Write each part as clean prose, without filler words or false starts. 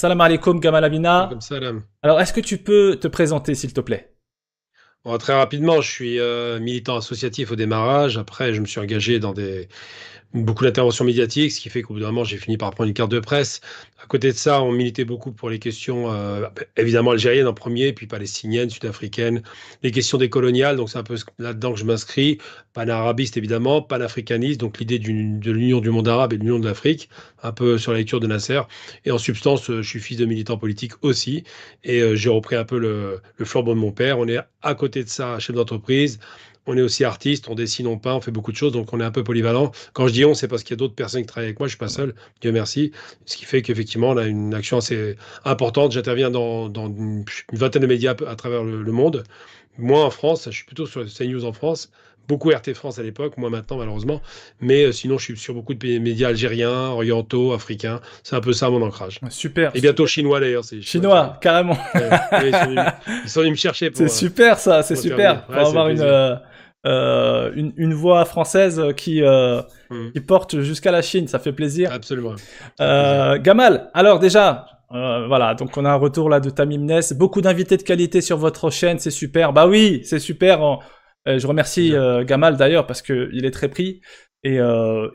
Salam alaikum, Gamal Comme Abina. ça, là. Alors, est-ce que tu peux te présenter, s'il te plaît? Bon, très rapidement, je suis militant associatif au démarrage. Après, je me suis engagé dans beaucoup d'interventions médiatiques, ce qui fait qu'au bout d'un moment, j'ai fini par prendre une carte de presse. À côté de ça, on militait beaucoup pour les questions, évidemment algériennes en premier, puis palestiniennes, sud-africaines, les questions décoloniales. Donc, c'est un peu là-dedans que je m'inscris. Panarabiste, évidemment, panafricaniste, donc l'idée de l'union du monde arabe et de l'union de l'Afrique, un peu sur la lecture de Nasser. Et en substance, je suis fils de militant politique aussi. Et j'ai repris un peu le flambeau de mon père. On est à côté de ça, chef d'entreprise. On est aussi artiste, on dessine, on peint, on fait beaucoup de choses, donc on est un peu polyvalent. Quand je dis on, c'est parce qu'il y a d'autres personnes qui travaillent avec moi, je suis pas seul, Dieu merci. Ce qui fait qu'effectivement, on a une action assez importante. J'interviens dans une vingtaine de médias à travers le monde. Moi, en France, je suis plutôt sur CNews en France, beaucoup RT France à l'époque, moi maintenant, malheureusement. Mais sinon, je suis sur beaucoup de médias algériens, orientaux, africains. C'est un peu ça mon ancrage. Super. Et bientôt chinois d'ailleurs, c'est les Chinois qui Chinois, arrivent. carrément. Ouais, ouais, ils sont venus me chercher C'est super, ça, c'est pour me faire venir. super. Pour Ouais, c'est un avoir plaisir. une voix française Mhm. qui porte jusqu'à la Chine, ça fait plaisir. Absolument. C'est un plaisir. Gamal, alors déjà, voilà, donc on a un retour là de Tamim Ness. Beaucoup d'invités de qualité sur votre chaîne, c'est super. Bah oui, c'est super. Je remercie Plaisir. Gamal d'ailleurs parce que il est très pris et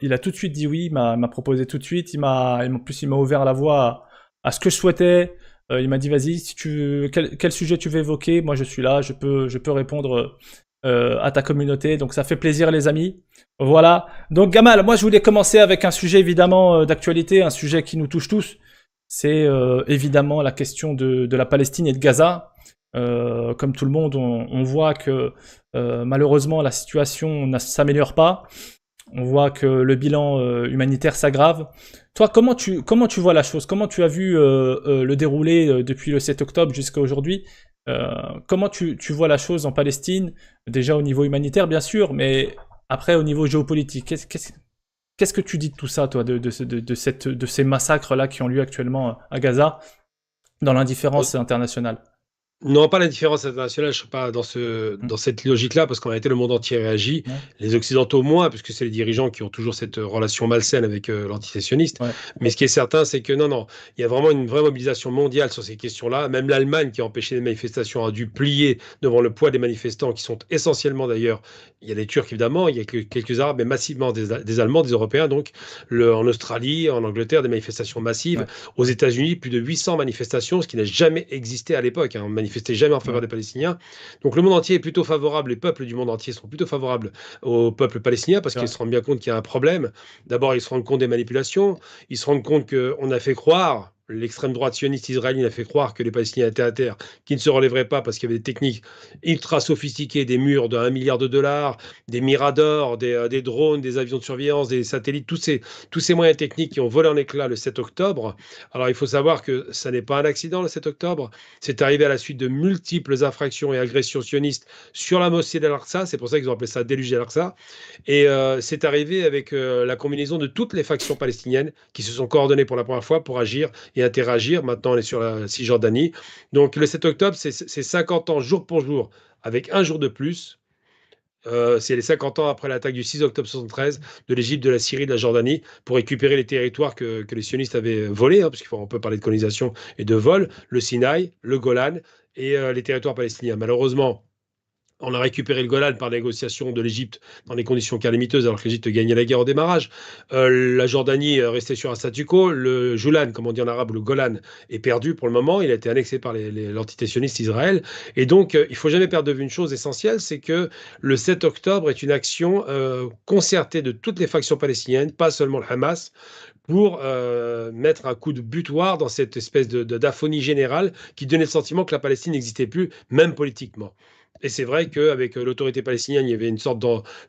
il a tout de suite dit oui. Il m'a proposé tout de suite. En plus, il m'a ouvert la voie à ce que je souhaitais. Il m'a dit vas-y, si quel sujet tu veux évoquer, moi je suis là, je peux répondre à ta communauté. Donc ça fait plaisir les amis. Voilà. Donc Gamal, moi je voulais commencer avec un sujet évidemment d'actualité, un sujet qui nous touche tous. C'est évidemment la question de la Palestine et de Gaza. Comme tout le monde, on voit que malheureusement la situation ne s'améliore pas. On voit que le bilan humanitaire s'aggrave. Toi, comment tu vois la chose? Comment tu as vu le déroulé depuis le 7 octobre jusqu'à aujourd'hui? Comment tu vois la chose en Palestine? Déjà au niveau humanitaire, bien sûr, mais après au niveau géopolitique. Qu'est-ce que tu dis de tout ça, toi, de ces massacres-là qui ont lieu actuellement à Gaza, dans l'indifférence internationale? Non, pas la différence internationale, je ne serais pas Hmm. dans cette logique-là, parce qu'en réalité, le monde entier réagit. Ouais, Les Occidentaux moins, puisque c'est les dirigeants qui ont toujours cette relation malsaine avec l'antisémionniste. ouais, Mais ce qui est certain, c'est que non, non, il y a vraiment une vraie mobilisation mondiale sur ces questions-là. Même l'Allemagne, qui a empêché les manifestations, a dû plier devant le poids des manifestants, qui sont essentiellement d'ailleurs, il y a les Turcs évidemment, il y a quelques Arabes, mais massivement des Allemands, des Européens. Donc, en Australie, en Angleterre, des manifestations massives. ouais, Aux États-Unis, plus de 800 manifestations, ce qui n'a jamais existé à l'époque. Hein. On ne manifestait jamais en faveur ouais, des Palestiniens. Donc le monde entier est plutôt favorable, les peuples du monde entier sont plutôt favorables au peuple palestinien parce c'est qu'ils vrai. se rendent bien compte qu'il y a un problème. D'abord, ils se rendent compte des manipulations, ils se rendent compte qu'on a fait croire, l'extrême droite sioniste israélienne a fait croire que les Palestiniens étaient à terre, qu'ils ne se relèveraient pas parce qu'il y avait des techniques ultra sophistiquées, des murs de 1 milliard de dollars, des miradors, des drones, des avions de surveillance, des satellites, tous ces moyens techniques qui ont volé en éclats le 7 octobre. Alors il faut savoir que ça n'est pas un accident le 7 octobre, c'est arrivé à la suite de multiples infractions et agressions sionistes sur la mosquée d'Al-Aqsa, c'est pour ça qu'ils ont appelé ça déluge d'Al-Aqsa, et c'est arrivé avec la combinaison de toutes les factions palestiniennes qui se sont coordonnées pour la première fois pour agir et interagir. Maintenant, on est sur la Cisjordanie. Donc le 7 octobre, c'est 50 ans jour pour jour, avec un jour de plus. C'est les 50 ans après l'attaque du 6 octobre 73 de l'Égypte, de la Syrie, de la Jordanie, pour récupérer les territoires que les sionistes avaient volés, hein, parce qu'on peut parler de colonisation et de vol, le Sinaï, le Golan et les territoires palestiniens. Malheureusement, on a récupéré le Golan par négociation de l'Égypte dans des conditions calamiteuses, alors que l'Égypte gagnait la guerre au démarrage. La Jordanie restait sur un statu quo. Le Julan, comme on dit en arabe, le Golan, est perdu pour le moment. Il a été annexé par l'entité sioniste Israël. Et donc, il faut jamais perdre de vue une chose essentielle, c'est que le 7 octobre est une action concertée de toutes les factions palestiniennes, pas seulement le Hamas, pour mettre un coup de butoir dans cette espèce d'aphonie générale qui donnait le sentiment que la Palestine n'existait plus, même politiquement. Et c'est vrai qu'avec l'autorité palestinienne, il y avait une sorte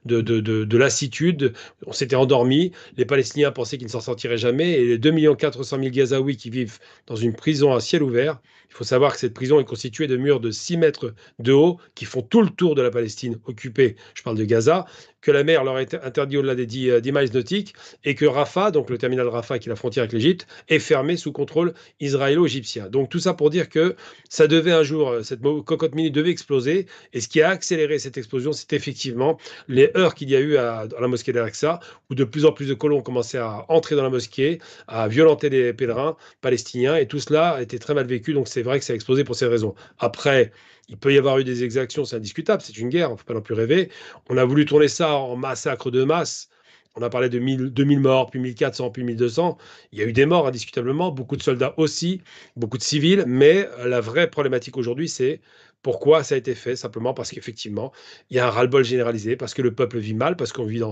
de lassitude. On s'était endormi. Les Palestiniens pensaient qu'ils ne s'en sortiraient jamais. Et les 2 400 000 Gazaouis qui vivent dans une prison à ciel ouvert, il faut savoir que cette prison est constituée de murs de 6 mètres de haut qui font tout le tour de la Palestine occupée. Je parle de Gaza. que la mer leur est interdite au-delà des 10 miles nautiques et que Rafah, donc le terminal Rafah qui est la frontière avec l'Égypte, est fermé sous contrôle israélo-égyptien. Donc tout ça pour dire que ça devait un jour, cette cocotte minute devait exploser. Et ce qui a accéléré cette explosion, c'est effectivement les heurts qu'il y a eu à la mosquée d'Al-Aqsa, où de plus en plus de colons ont commencé à entrer dans la mosquée, à violenter les pèlerins palestiniens. Et tout cela a été très mal vécu. Donc c'est vrai que ça a explosé pour ces raisons. Après, il peut y avoir eu des exactions, c'est indiscutable, c'est une guerre, il ne faut pas non plus rêver. On a voulu tourner ça en massacre de masse. On a parlé de 2000 morts, puis 1400, puis 1200. Il y a eu des morts, indiscutablement, beaucoup de soldats aussi, beaucoup de civils, mais la vraie problématique aujourd'hui, c'est pourquoi ça a été fait, simplement parce qu'effectivement, il y a un ras-le-bol généralisé, parce que le peuple vit mal, parce qu'on vit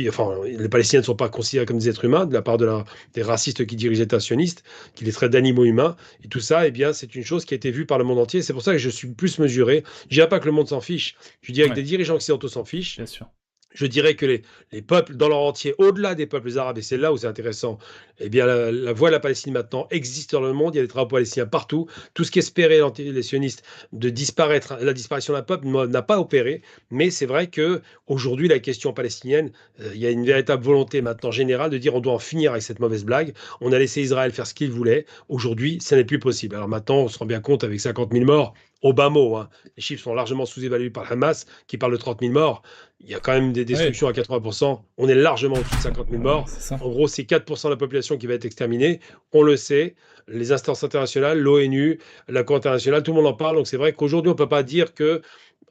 enfin, les Palestiniens ne sont pas considérés comme des êtres humains, de la part des racistes qui dirigent l'État sioniste, qui les traitent d'animaux humains, et tout ça, eh bien, c'est une chose qui a été vue par le monde entier. C'est pour ça que je suis plus mesuré. Je dirais pas que le monde s'en fiche, je dirais que Ouais, des dirigeants occidentaux s'en fichent. bien sûr. Je dirais que les peuples dans leur entier, au-delà des peuples arabes, et c'est là où c'est intéressant, eh bien, la voix de la Palestine maintenant existe dans le monde. Il y a des travaux palestiniens partout. Tout ce qui espérait les sionistes de disparaître, la disparition d'un peuple n'a pas opéré. Mais c'est vrai que aujourd'hui, la question palestinienne, il y a une véritable volonté maintenant générale de dire on doit en finir avec cette mauvaise blague. On a laissé Israël faire ce qu'il voulait. Aujourd'hui, ça n'est plus possible. Alors maintenant, on se rend bien compte avec 50 000 morts, au bas mot, hein. Les chiffres sont largement sous-évalués par le Hamas, qui parle de 30 000 morts. Il y a quand même des Ouais, destructions à 80%. On est largement au-dessus de 50 000 ouais, morts. c'est ça. En gros, c'est 4% de la population qui va être exterminée. On le sait. Les instances internationales, l'ONU, la Cour internationale, tout le monde en parle. Donc c'est vrai qu'aujourd'hui, on ne peut pas dire que,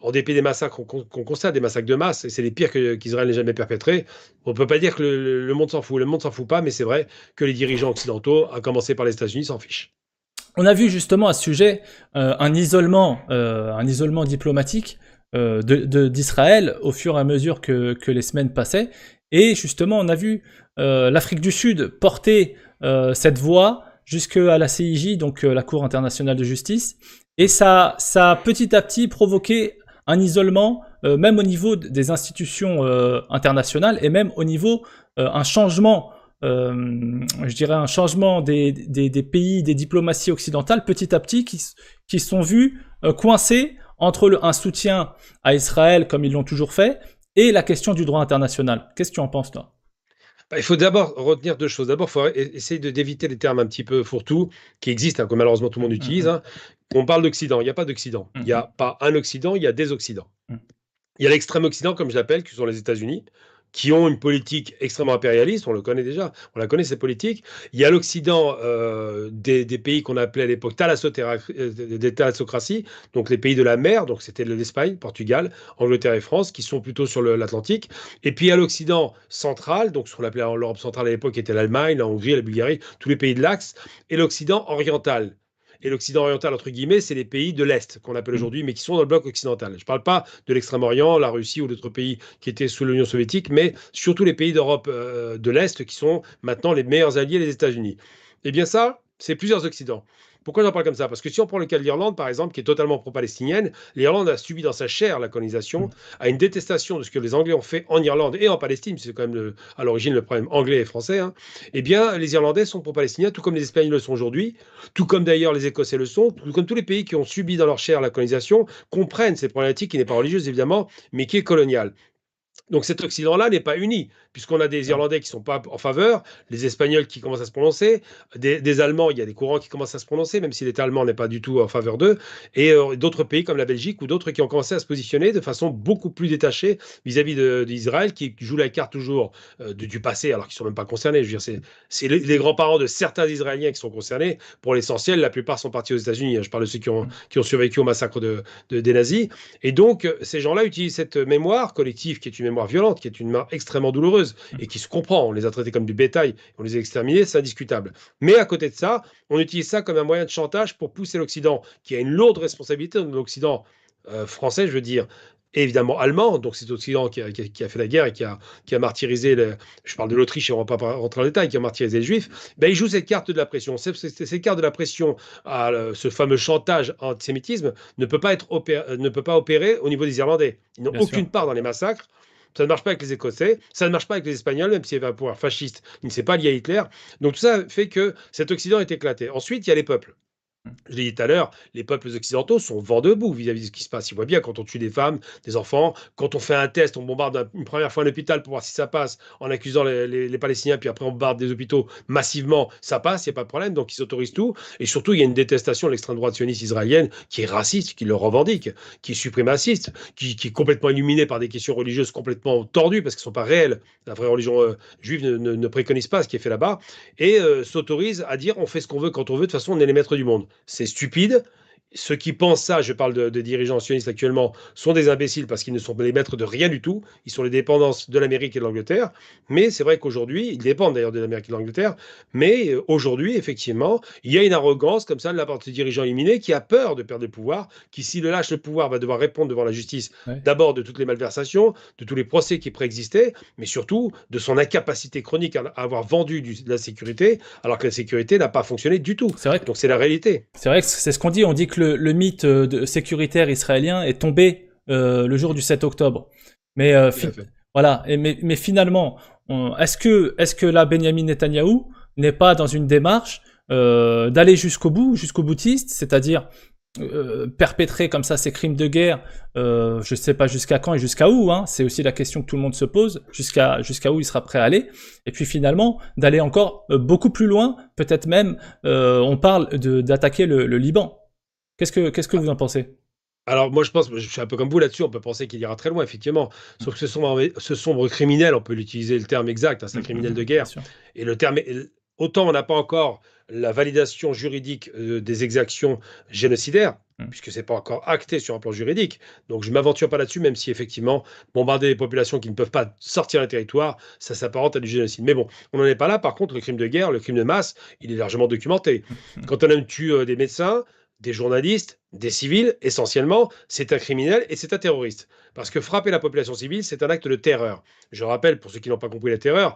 en dépit des massacres qu'on constate, des massacres de masse, et c'est les pires qu'Israël n'ait jamais perpétrés, on ne peut pas dire que le monde s'en fout. Le monde s'en fout pas, mais c'est vrai que les dirigeants occidentaux, à commencer par les États-Unis, s'en fichent. On a vu justement à ce sujet un isolement diplomatique d'Israël au fur et à mesure que les semaines passaient. Et justement, on a vu l'Afrique du Sud porter cette voix jusqu'à la CIJ, donc la Cour internationale de justice. Et ça a petit à petit provoqué un isolement, même au niveau des institutions internationales et même au niveau un changement je dirais un changement des pays, des diplomaties occidentales petit à petit qui sont vus coincés entre un soutien à Israël comme ils l'ont toujours fait et la question du droit international. Qu'est-ce que tu en penses toi? Bah, il faut d'abord retenir deux choses. D'abord, il faut essayer d'éviter les termes un petit peu fourre-tout qui existent, hein, que malheureusement tout le monde utilise. Hein. On parle d'Occident. Il n'y a pas d'Occident. Il n'y a pas un Occident, il y a des Occidents. Il y a l'extrême Occident, comme je l'appelle, qui sont les États-Unis, qui ont une politique extrêmement impérialiste, on le connaît déjà, on la connaît, cette politique. Il y a l'Occident des pays qu'on appelait à l'époque des thalassocraties, donc les pays de la mer, donc c'était l'Espagne, Portugal, Angleterre et France, qui sont plutôt sur l'Atlantique. Et puis il y a l'Occident central, donc ce qu'on appelait l'Europe centrale à l'époque, qui était l'Allemagne, la Hongrie, la Bulgarie, tous les pays de l'Axe, et l'Occident oriental. Et l'Occident oriental, entre guillemets, c'est les pays de l'Est, qu'on appelle aujourd'hui, mais qui sont dans le bloc occidental. Je ne parle pas de l'Extrême-Orient, la Russie ou d'autres pays qui étaient sous l'Union soviétique, mais surtout les pays d'Europe de l'Est, qui sont maintenant les meilleurs alliés des États-Unis. Eh bien ça, c'est plusieurs Occidents. Pourquoi j'en parle comme ça? Parce que si on prend le cas de l'Irlande, par exemple, qui est totalement pro-palestinienne, l'Irlande a subi dans sa chair la colonisation, a une détestation de ce que les Anglais ont fait en Irlande et en Palestine, c'est quand même à l'origine le problème anglais et français. Hein. Eh bien, les Irlandais sont pro-palestiniens, tout comme les Espagnols le sont aujourd'hui, tout comme d'ailleurs les Écossais le sont, tout comme tous les pays qui ont subi dans leur chair la colonisation, comprennent cette problématique qui n'est pas religieuse évidemment, mais qui est coloniale. Donc cet Occident-là n'est pas uni, puisqu'on a des Irlandais qui ne sont pas en faveur, les Espagnols qui commencent à se prononcer, des Allemands, il y a des courants qui commencent à se prononcer, même si l'État allemand n'est pas du tout en faveur d'eux, et d'autres pays comme la Belgique ou d'autres qui ont commencé à se positionner de façon beaucoup plus détachée vis-à-vis d'Israël, qui joue la carte toujours du passé, alors qu'ils ne sont même pas concernés. Je veux dire, c'est les grands-parents de certains Israéliens qui sont concernés. Pour l'essentiel, la plupart sont partis aux États-Unis. Je parle de ceux qui ont survécu au massacre des nazis. Et donc, ces gens-là utilisent cette mémoire collective, qui est une mémoire violente, qui est une mémoire extrêmement douloureuse et qui se comprend. On les a traités comme du bétail, on les a exterminés, c'est indiscutable. Mais à côté de ça, on utilise ça comme un moyen de chantage pour pousser l'Occident, qui a une lourde responsabilité, l'Occident français, je veux dire, et évidemment allemand, donc c'est l'Occident qui a fait la guerre et qui a martyrisé, je parle de l'Autriche, et on ne va pas rentrer en détail, qui a martyrisé les Juifs, ben, il joue cette carte de la pression. Cette carte de la pression, à ce fameux chantage antisémitisme, ne peut pas opérer au niveau des Irlandais. Ils n'ont Bien sûr. aucune part dans les massacres. Ça ne marche pas avec les Écossais, ça ne marche pas avec les Espagnols, même s'il y avait un pouvoir fasciste, il ne s'est pas lié à Hitler. Donc tout ça fait que cet Occident est éclaté. Ensuite, il y a les peuples. Je l'ai dit tout à l'heure, les peuples occidentaux sont vent debout vis-à-vis de ce qui se passe. Ils voient bien quand on tue des femmes, des enfants, quand on fait un test, on bombarde une première fois un hôpital pour voir si ça passe en accusant les Palestiniens, puis après on bombarde des hôpitaux massivement, ça passe, il n'y a pas de problème, donc ils s'autorisent tout. Et surtout, il y a une détestation de l'extrême droite sioniste israélienne qui est raciste, qui le revendique, qui est suprémaciste, qui est complètement illuminée par des questions religieuses complètement tordues parce qu'elles ne sont pas réelles. La vraie religion juive ne préconise pas ce qui est fait là-bas et s'autorise à dire on fait ce qu'on veut quand on veut, de toute façon on est les maîtres du monde. C'est stupide. Ceux qui pensent ça, je parle de dirigeants sionistes actuellement, sont des imbéciles parce qu'ils ne sont les maîtres de rien du tout. Ils sont les dépendances de l'Amérique et de l'Angleterre. Mais c'est vrai qu'aujourd'hui, ils dépendent d'ailleurs de l'Amérique et de l'Angleterre. Mais aujourd'hui, effectivement, il y a une arrogance comme ça de la part de ces dirigeants éminents qui a peur de perdre le pouvoir, qui s'il lâche le pouvoir va devoir répondre devant la justice Ouais. d'abord de toutes les malversations, de tous les procès qui préexistaient, mais surtout de son incapacité chronique à avoir vendu de la sécurité, alors que la sécurité n'a pas fonctionné du tout. C'est vrai que Donc c'est la réalité. c'est vrai que c'est ce qu'on dit. On dit que le mythe sécuritaire israélien est tombé le jour du 7 octobre. Mais Tout à fait. voilà. Mais finalement, est-ce que là Benjamin Netanyahou n'est pas dans une démarche d'aller jusqu'au bout, jusqu'au boutiste, c'est-à-dire perpétrer comme ça ces crimes de guerre, je sais pas jusqu'à quand et jusqu'à où, hein, c'est aussi la question que tout le monde se pose, jusqu'à où il sera prêt à aller, et puis finalement d'aller encore beaucoup plus loin, peut-être même, on parle d'attaquer le Liban. Qu'est-ce que vous en pensez? Alors moi je pense, je suis un peu comme vous là-dessus, on peut penser qu'il ira très loin effectivement, sauf que ce sombre criminel, on peut l'utiliser le terme exact, hein, c'est un criminel de Bien guerre sûr. et le terme est autant on n'a pas encore la validation juridique, des exactions génocidaires, Mm. puisque c'est pas encore acté sur un plan juridique, donc je m'aventure pas là-dessus, même si effectivement bombarder les populations qui ne peuvent pas sortir d'un territoire, ça s'apparente à du génocide. Mais bon, on n'en est pas là. Par contre, le crime de guerre, le crime de masse, il est largement documenté. Mm. Quand on aime tue, des médecins, des journalistes, des civils, essentiellement, c'est un criminel et c'est un terroriste. Parce que frapper la population civile, c'est un acte de terreur. Je rappelle, pour ceux qui n'ont pas compris la terreur,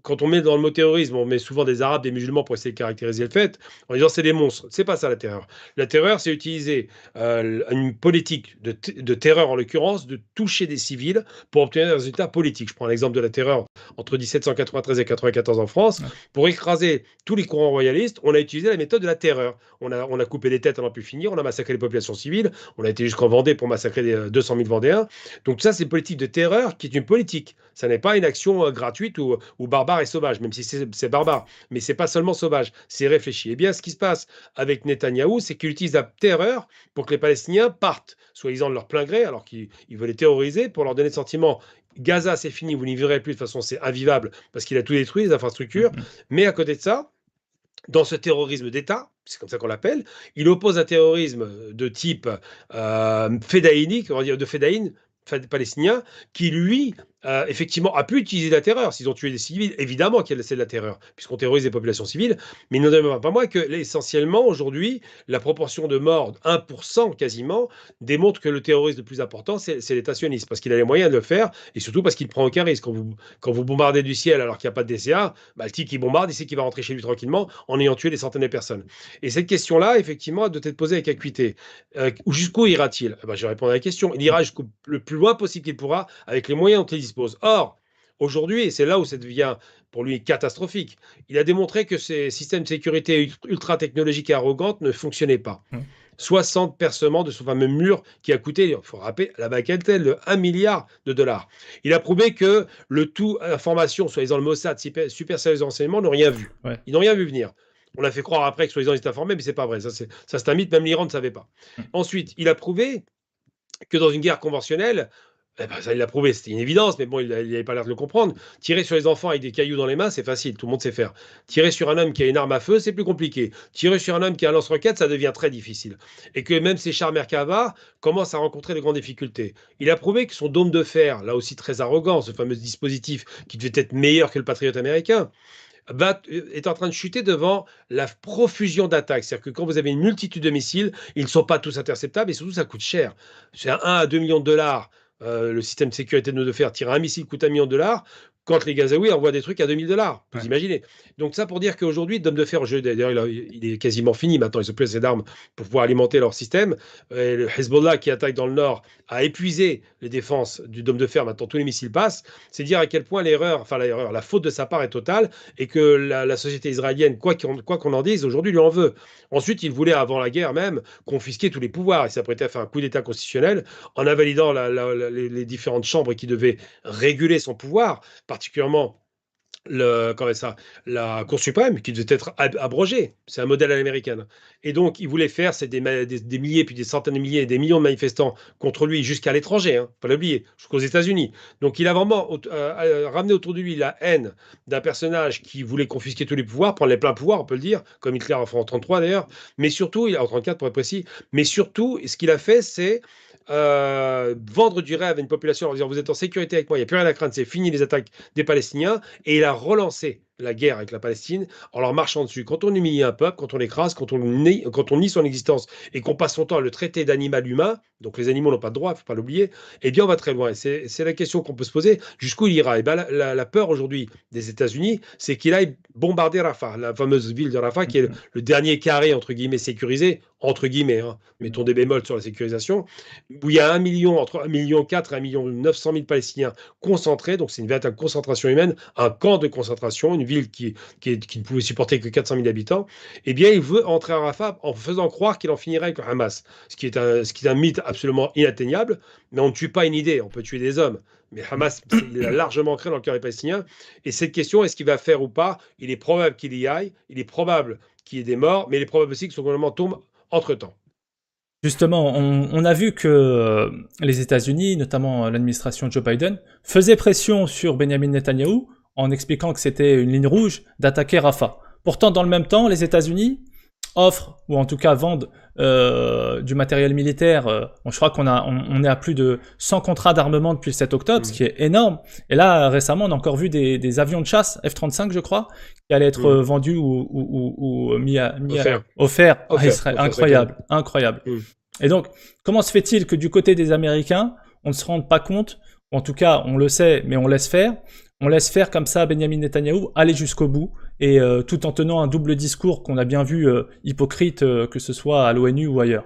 quand on met dans le mot terrorisme, on met souvent des arabes, des musulmans pour essayer de caractériser le fait, en disant c'est des monstres. C'est pas ça la terreur. La terreur, c'est utiliser une politique de terreur, en l'occurrence, de toucher des civils pour obtenir des résultats politiques. Je prends l'exemple de la terreur entre 1793 et 94 en France. Ouais. Pour écraser tous les courants royalistes, on a utilisé la méthode de la terreur. On a coupé des têtes à n'en plus finir, on a massacré les populations civiles, on a été jusqu'en Vendée pour massacrer 200 000 Vendéens. Donc ça, c'est une politique de terreur qui est une politique. Ça n'est pas une action gratuite ou barbare et sauvage, même si c'est barbare. Mais c'est pas seulement sauvage, c'est réfléchi. Et bien, ce qui se passe avec Netanyahou, c'est qu'il utilise la terreur pour que les Palestiniens partent, soi-disant de leur plein gré, alors qu'il veut les terroriser pour leur donner le sentiment Gaza, c'est fini, vous n'y vivrez plus, de toute façon, c'est invivable parce qu'il a tout détruit, les infrastructures. Mm. Mais à côté de ça, dans ce terrorisme d'État, c'est comme ça qu'on l'appelle, il oppose un terrorisme de type fédéinique, on va dire de fédéine, palestinien, qui lui, effectivement, a pu utiliser la terreur. S'ils ont tué des civils, évidemment c'est de la terreur, puisqu'on terrorise des populations civiles, mais il n'en demeure pas moins que, essentiellement, aujourd'hui, la proportion de morts, 1% quasiment, démontre que le terrorisme le plus important, c'est l'État sioniste, parce qu'il a les moyens de le faire, et surtout parce qu'il prend aucun risque. Quand vous bombardez du ciel alors qu'il n'y a pas de DCA, bah, le type qui bombarde, il sait qu'il va rentrer chez lui tranquillement en ayant tué des centaines de personnes. Et cette question-là, effectivement, doit être posée avec acuité. Jusqu'où ira-t-il? Eh ben, je réponds à la question. Il ira jusqu'au le plus loin possible qu'il pourra avec les moyens dont il dispose. Or, aujourd'hui, et c'est là où ça devient pour lui catastrophique, il a démontré que ces systèmes de sécurité ultra technologiques et arrogantes ne fonctionnaient pas. Mm. 60 percements de ce fameux mur qui a coûté, il faut rappeler, la bagatelle de 1 milliard de dollars. Il a prouvé que le tout information, soi-disant le Mossad, super service de renseignement, n'ont rien vu. Ouais. Ils n'ont rien vu venir. On a fait croire après que soi-disant ils étaient informés, mais c'est pas vrai. Ça, c'est un mythe, même l'Iran ne savait pas. Mm. Ensuite, il a prouvé que dans une guerre conventionnelle, eh ben, ça, il l'a prouvé, c'était une évidence, mais bon, il n'avait pas l'air de le comprendre. Tirer sur les enfants avec des cailloux dans les mains, c'est facile, tout le monde sait faire. Tirer sur un homme qui a une arme à feu, c'est plus compliqué. Tirer sur un homme qui a un lance-roquette, ça devient très difficile. Et que même ces chars Merkava commencent à rencontrer de grandes difficultés. Il a prouvé que son dôme de fer, là aussi très arrogant, ce fameux dispositif qui devait être meilleur que le Patriot américain, est en train de chuter devant la profusion d'attaques. C'est-à-dire que quand vous avez une multitude de missiles, ils ne sont pas tous interceptables et surtout ça coûte cher. C'est 1 à 2 millions de dollars. Le système de sécurité de nos deux fers tirer un missile coûte 1 million de dollars. quand les Gazaouis envoient des trucs à 2 000 $, vous Ouais. imaginez. Donc ça pour dire qu'aujourd'hui, d'hommes de fer, d'ailleurs, il est quasiment fini maintenant, ils ont plus assez d'armes pour pouvoir alimenter leur système. Le Hezbollah qui attaque dans le nord a épuisé les défenses du dôme de fer, maintenant tous les missiles passent. C'est dire à quel point la faute de sa part est totale et que la société israélienne, quoi qu'on en dise, aujourd'hui lui en veut. Ensuite, il voulait, avant la guerre même, confisquer tous les pouvoirs. Il s'apprêtait à faire un coup d'État constitutionnel en invalidant les différentes chambres qui devaient réguler son pouvoir, particulièrement la Cour suprême, qui devait être abrogée. C'est un modèle à l'américaine. Et donc, il voulait faire, c'est des milliers, puis des centaines de milliers, des millions de manifestants contre lui jusqu'à l'étranger, hein, pas l'oublier, jusqu'aux États-Unis. Donc, il a vraiment ramené autour de lui la haine d'un personnage qui voulait confisquer tous les pouvoirs, prendre les pleins pouvoirs, on peut le dire, comme Hitler a fait en 33 d'ailleurs, mais surtout, en 34 pour être précis, mais surtout, ce qu'il a fait, c'est vendre du rêve à une population en leur disant vous êtes en sécurité avec moi, il n'y a plus rien à craindre, c'est fini les attaques des Palestiniens, et il a relancé la guerre avec la Palestine en leur marchant dessus. Quand on humilie un peuple, quand on l'écrase, quand on nie son existence et qu'on passe son temps à le traiter d'animal humain, donc les animaux n'ont pas de droit, il ne faut pas l'oublier, eh bien on va très loin. Et c'est la question qu'on peut se poser, jusqu'où il ira. Et ben, la peur aujourd'hui des États-Unis, c'est qu'il aille bombarder Rafah, la fameuse ville de Rafah, qui est Mhm. le dernier carré, entre guillemets, sécurisé, entre guillemets, hein, mettons des bémols sur la sécurisation, où il y a 1 million, entre 1,4 million et 1,9 million Palestiniens concentrés, donc c'est une véritable concentration humaine, un camp de concentration, une ville qui ne pouvait supporter que 400 000 habitants, eh bien, il veut entrer à Rafah en faisant croire qu'il en finirait avec le Hamas, ce qui est un mythe absolument inatteignable, mais on ne tue pas une idée, on peut tuer des hommes. Mais Hamas, il a largement ancré dans le cœur des Palestiniens. Et cette question, est-ce qu'il va faire ou pas? Il est probable qu'il y aille, il est probable qu'il y ait des morts, mais il est probable aussi que son gouvernement tombe entre-temps. Justement, on a vu que les États-Unis, notamment l'administration Joe Biden, faisaient pression sur Benjamin Netanyahou en expliquant que c'était une ligne rouge d'attaquer Rafah. Pourtant, dans le même temps, les États-Unis offrent, ou en tout cas vendent du matériel militaire. Bon, je crois on est à plus de 100 contrats d'armement depuis le 7 octobre, ce Mm. qui est énorme. Et là, récemment, on a encore vu des avions de chasse F-35, je crois, qui allaient être Mm. vendus ou Offert, offerts à offert, Israël. offert, c'est cadeau. Incroyable, incroyable. Mm. Et donc, comment se fait-il que du côté des Américains, on ne se rende pas compte, ou en tout cas, on le sait, mais on laisse faire comme ça Benjamin Netanyahou aller jusqu'au bout, et tout en tenant un double discours qu'on a bien vu hypocrite, que ce soit à l'ONU ou ailleurs.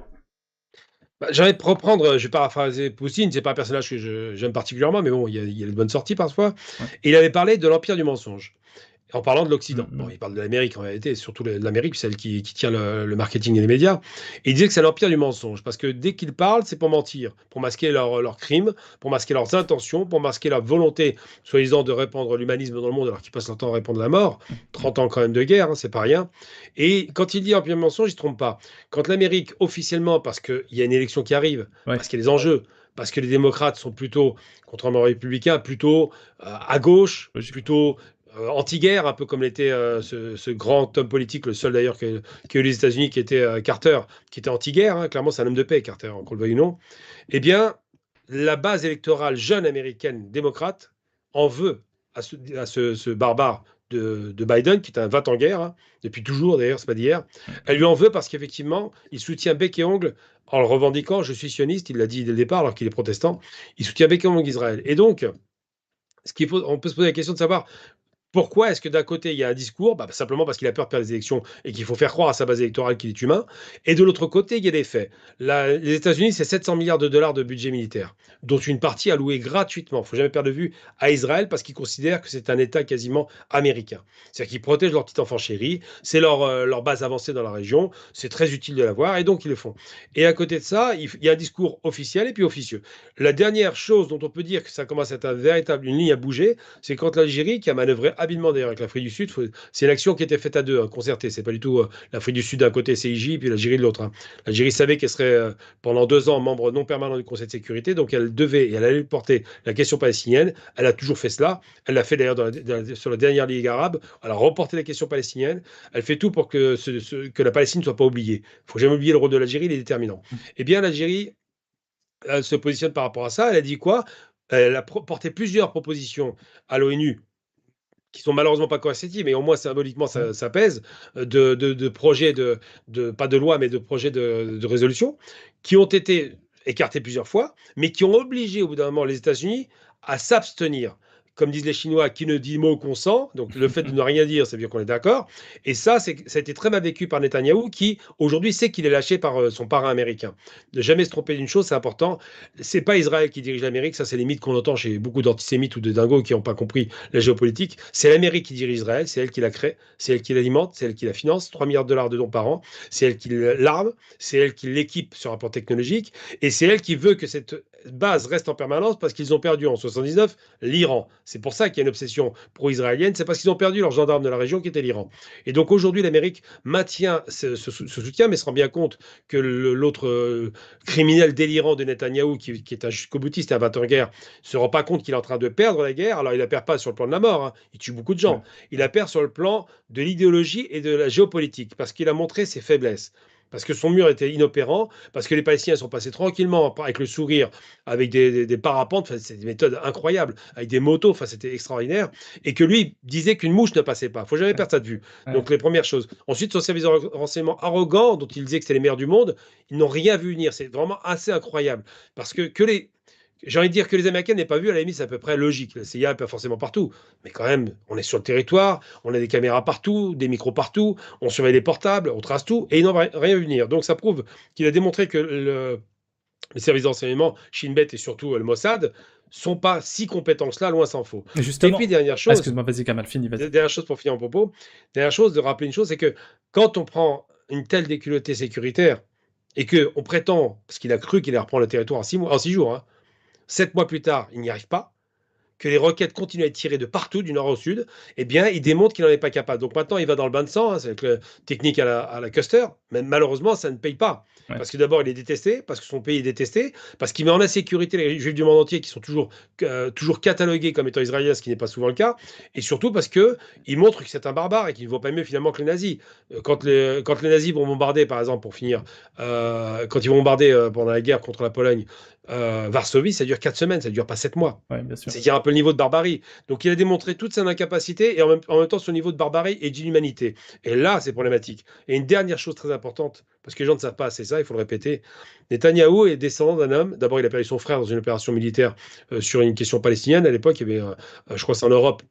Bah, j'aimerais reprendre, je vais paraphraser Poutine, c'est pas un personnage que j'aime particulièrement, mais bon, il y a de bonnes sorties parfois. Ouais. Et il avait parlé de l'empire du mensonge. En parlant de Mm, l'Occident. Bon, mm. il parle de l'Amérique en réalité, surtout l'Amérique, celle qui tient le marketing et les médias. Et il disait que c'est l'empire du mensonge, parce que dès qu'ils parlent, c'est pour mentir, pour masquer leurs crimes, pour masquer leurs intentions, pour masquer leur volonté, soi-disant, de répandre l'humanisme dans le monde, alors qu'ils passent leur temps à répandre la mort. 30 ans quand même de guerre, hein, c'est pas rien. Et quand il dit empire du mensonge, il ne se trompe pas. Quand l'Amérique, officiellement, parce qu'il y a une élection qui arrive, Ouais. parce qu'il y a des enjeux, parce que les démocrates sont plutôt, contrairement aux républicains, plutôt à gauche, Logique. plutôt anti-guerre, un peu comme l'était ce grand homme politique, le seul d'ailleurs qui a eu les États-Unis, qui était Carter, qui était anti-guerre. Hein, clairement, c'est un homme de paix, Carter, qu'on le veuille ou non. Eh bien, la base électorale jeune américaine démocrate en veut à ce barbare de Biden, qui est un va en guerre, hein, depuis toujours d'ailleurs, c'est pas d'hier. Elle lui en veut parce qu'effectivement, il soutient bec et ongle en le revendiquant. Je suis sioniste, il l'a dit dès le départ, alors qu'il est protestant. Il soutient bec et ongle Israël. Et donc, on peut se poser la question de savoir pourquoi est-ce que d'un côté, il y a un discours? Bah, simplement parce qu'il a peur de perdre les élections et qu'il faut faire croire à sa base électorale qu'il est humain. Et de l'autre côté, il y a des faits. Les États-Unis, c'est 700 milliards de dollars de budget militaire, dont une partie allouée gratuitement, il ne faut jamais perdre de vue, à Israël parce qu'ils considèrent que c'est un État quasiment américain. C'est-à-dire qu'ils protègent leur petit enfant chéri, c'est leur base avancée dans la région, c'est très utile de l'avoir et donc ils le font. Et à côté de ça, il y a un discours officiel et puis officieux. La dernière chose dont on peut dire que ça commence à être une ligne à bouger, c'est quand l'Algérie, qui a manœuvré habilement d'ailleurs avec l'Afrique du Sud, c'est une action qui était faite à deux, hein, concertée. C'est pas du tout l'Afrique du Sud d'un côté, CIJ, puis l'Algérie de l'autre. Hein. L'Algérie savait qu'elle serait pendant 2 ans membre non permanent du Conseil de sécurité, donc elle devait et elle allait porter la question palestinienne. Elle a toujours fait cela. Elle l'a fait d'ailleurs sur la dernière Ligue arabe. Elle a reporté la question palestinienne. Elle fait tout pour que la Palestine ne soit pas oubliée. Il ne faut jamais oublier le rôle de l'Algérie, il est déterminant. Eh bien, l'Algérie elle se positionne par rapport à ça. Elle a dit quoi? Elle a porté plusieurs propositions à l'ONU qui sont malheureusement pas coercitives, mais au moins symboliquement Ouais. ça pèse, de projets pas de loi, mais de projets de résolution, qui ont été écartés plusieurs fois, mais qui ont obligé au bout d'un moment les États-Unis à s'abstenir. comme disent les Chinois, qui ne dit mot consent. Donc le fait de ne rien dire, ça veut dire qu'on est d'accord. Et ça, ça a été très mal vécu par Netanyahou, qui aujourd'hui sait qu'il est lâché par son parrain américain. Ne jamais se tromper d'une chose, c'est important. C'est pas Israël qui dirige l'Amérique, ça c'est les mythes qu'on entend chez beaucoup d'antisémites ou de dingos qui n'ont pas compris la géopolitique. C'est l'Amérique qui dirige Israël, c'est elle qui la crée, c'est elle qui l'alimente, c'est elle qui la finance, 3 milliards de dollars de dons par an, c'est elle qui l'arme, c'est elle qui l'équipe sur un plan technologique, et c'est elle qui veut que cette base reste en permanence parce qu'ils ont perdu en 79 l'Iran. C'est pour ça qu'il y a une obsession pro-israélienne, c'est parce qu'ils ont perdu leur gendarme de la région qui était l'Iran. Et donc aujourd'hui, l'Amérique maintient ce soutien, mais se rend bien compte que l'autre criminel délirant de Netanyahou, qui est un jusqu'au boutiste et un batteur en guerre, ne se rend pas compte qu'il est en train de perdre la guerre. Alors il la perd pas sur le plan de la mort, hein, il tue beaucoup de Ouais. gens. Il la perd sur le plan de l'idéologie et de la géopolitique, parce qu'il a montré ses faiblesses. Parce que son mur était inopérant, parce que les Palestiniens sont passés tranquillement avec le sourire, avec des parapentes, enfin, c'est des méthodes incroyables, avec des motos, enfin, c'était extraordinaire, et que lui disait qu'une mouche ne passait pas. Il faut jamais Ouais. perdre ça de vue. Ouais. Donc les premières choses. Ensuite, son service de renseignement arrogant, dont il disait que c'était les meilleurs du monde, ils n'ont rien vu venir. C'est vraiment assez incroyable. Parce que les, j'ai envie de dire que les Américains n'aient pas vu, à la limite, c'est à peu près logique. La CIA n'est pas forcément partout. Mais quand même, on est sur le territoire, on a des caméras partout, des micros partout, on surveille les portables, on trace tout, et ils n'ont rien vu venir. Donc ça prouve qu'il a démontré que les services d'enseignement, Shin Bet et surtout le Mossad, sont pas si compétents que cela, loin s'en faut. Et Et puis, justement, dernière ah, chose, excuse-moi, vas-y, Kamal, fini, vas-y. dernière chose pour finir mon propos, dernière chose, de rappeler une chose, c'est que quand on prend une telle déculottée sécuritaire et qu'on prétend, parce qu'il a cru qu'il allait reprendre le territoire en 6 jours, hein, 7 mois plus tard, il n'y arrive pas, que les roquettes continuent à être tirées de partout, du nord au sud, eh bien, il démontre qu'il n'en est pas capable. Donc maintenant, il va dans le bain de sang, hein, c'est la technique à la Custer, mais malheureusement, ça ne paye pas. Ouais. Parce que d'abord, il est détesté, parce que son pays est détesté, parce qu'il met en insécurité les juifs du monde entier qui sont toujours catalogués comme étant israéliens, ce qui n'est pas souvent le cas, et surtout parce qu'il montre que c'est un barbare et qu'il ne vaut pas mieux finalement que les nazis. Quand les nazis vont bombarder, par exemple, pour finir, quand ils vont bombarder pendant la guerre contre la Pologne, Varsovie, ça dure 4 semaines, ça ne dure pas 7 mois. Ouais, bien sûr. C'est dire un peu le niveau de barbarie. Donc il a démontré toute son incapacité et en même temps son niveau de barbarie et d'inhumanité. Et là, c'est problématique. Et une dernière chose très importante, parce que les gens ne savent pas assez ça, il faut le répéter, Netanyahou est descendant d'un homme, d'abord il a perdu son frère dans une opération militaire sur une question palestinienne, à l'époque il y avait, je crois que c'est en Europe,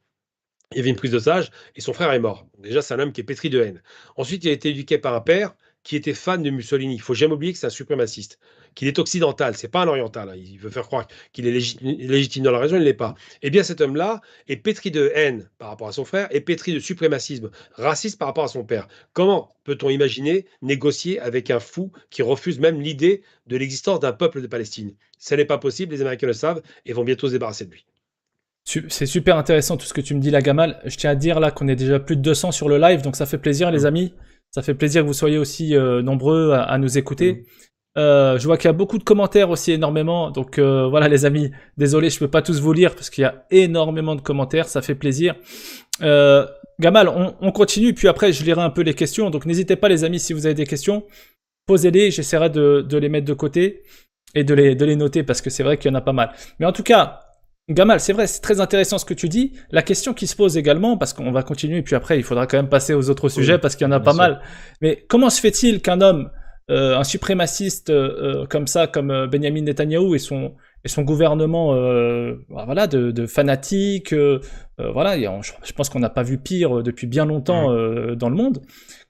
il y avait une prise d'otage et son frère est mort. Déjà, c'est un homme qui est pétri de haine. Ensuite, il a été éduqué par un père qui était fan de Mussolini. Il faut jamais oublier que c'est un suprémaciste, qu'il est occidental, c'est pas un oriental, hein. Il veut faire croire qu'il est légitime dans la région, il ne l'est pas. Eh bien, cet homme-là est pétri de haine par rapport à son frère et pétri de suprémacisme raciste par rapport à son père. Comment peut-on imaginer négocier avec un fou qui refuse même l'idée de l'existence d'un peuple de Palestine? Ce n'est pas possible, les Américains le savent et vont bientôt se débarrasser de lui. C'est super intéressant tout ce que tu me dis là, Gamal. Je tiens à dire là qu'on est déjà plus de 200 sur le live, donc ça fait plaisir, les Mm. amis. Ça fait plaisir que vous soyez aussi nombreux à nous écouter. Mm. Je vois qu'il y a beaucoup de commentaires aussi, énormément. Donc voilà, les amis, désolé, je peux pas tous vous lire parce qu'il y a énormément de commentaires. Ça fait plaisir. Euh, Gamal, on continue, puis après je lirai un peu les questions. Donc n'hésitez pas, les amis, si vous avez des questions, posez-les. J'essaierai de les mettre de côté et de les noter parce que c'est vrai qu'il y en a pas mal. Mais en tout cas, Gamal, c'est vrai, c'est très intéressant ce que tu dis. La question qui se pose également, parce qu'on va continuer, puis après il faudra quand même passer aux autres sujets Oui, parce qu'il y en a bien pas sûr. mal. Mais comment se fait-il qu'un homme, un suprémaciste comme ça, comme Benjamin Netanyahou et son gouvernement, voilà, de fanatiques, voilà, je pense qu'on n'a pas vu pire depuis bien longtemps Mm. dans le monde.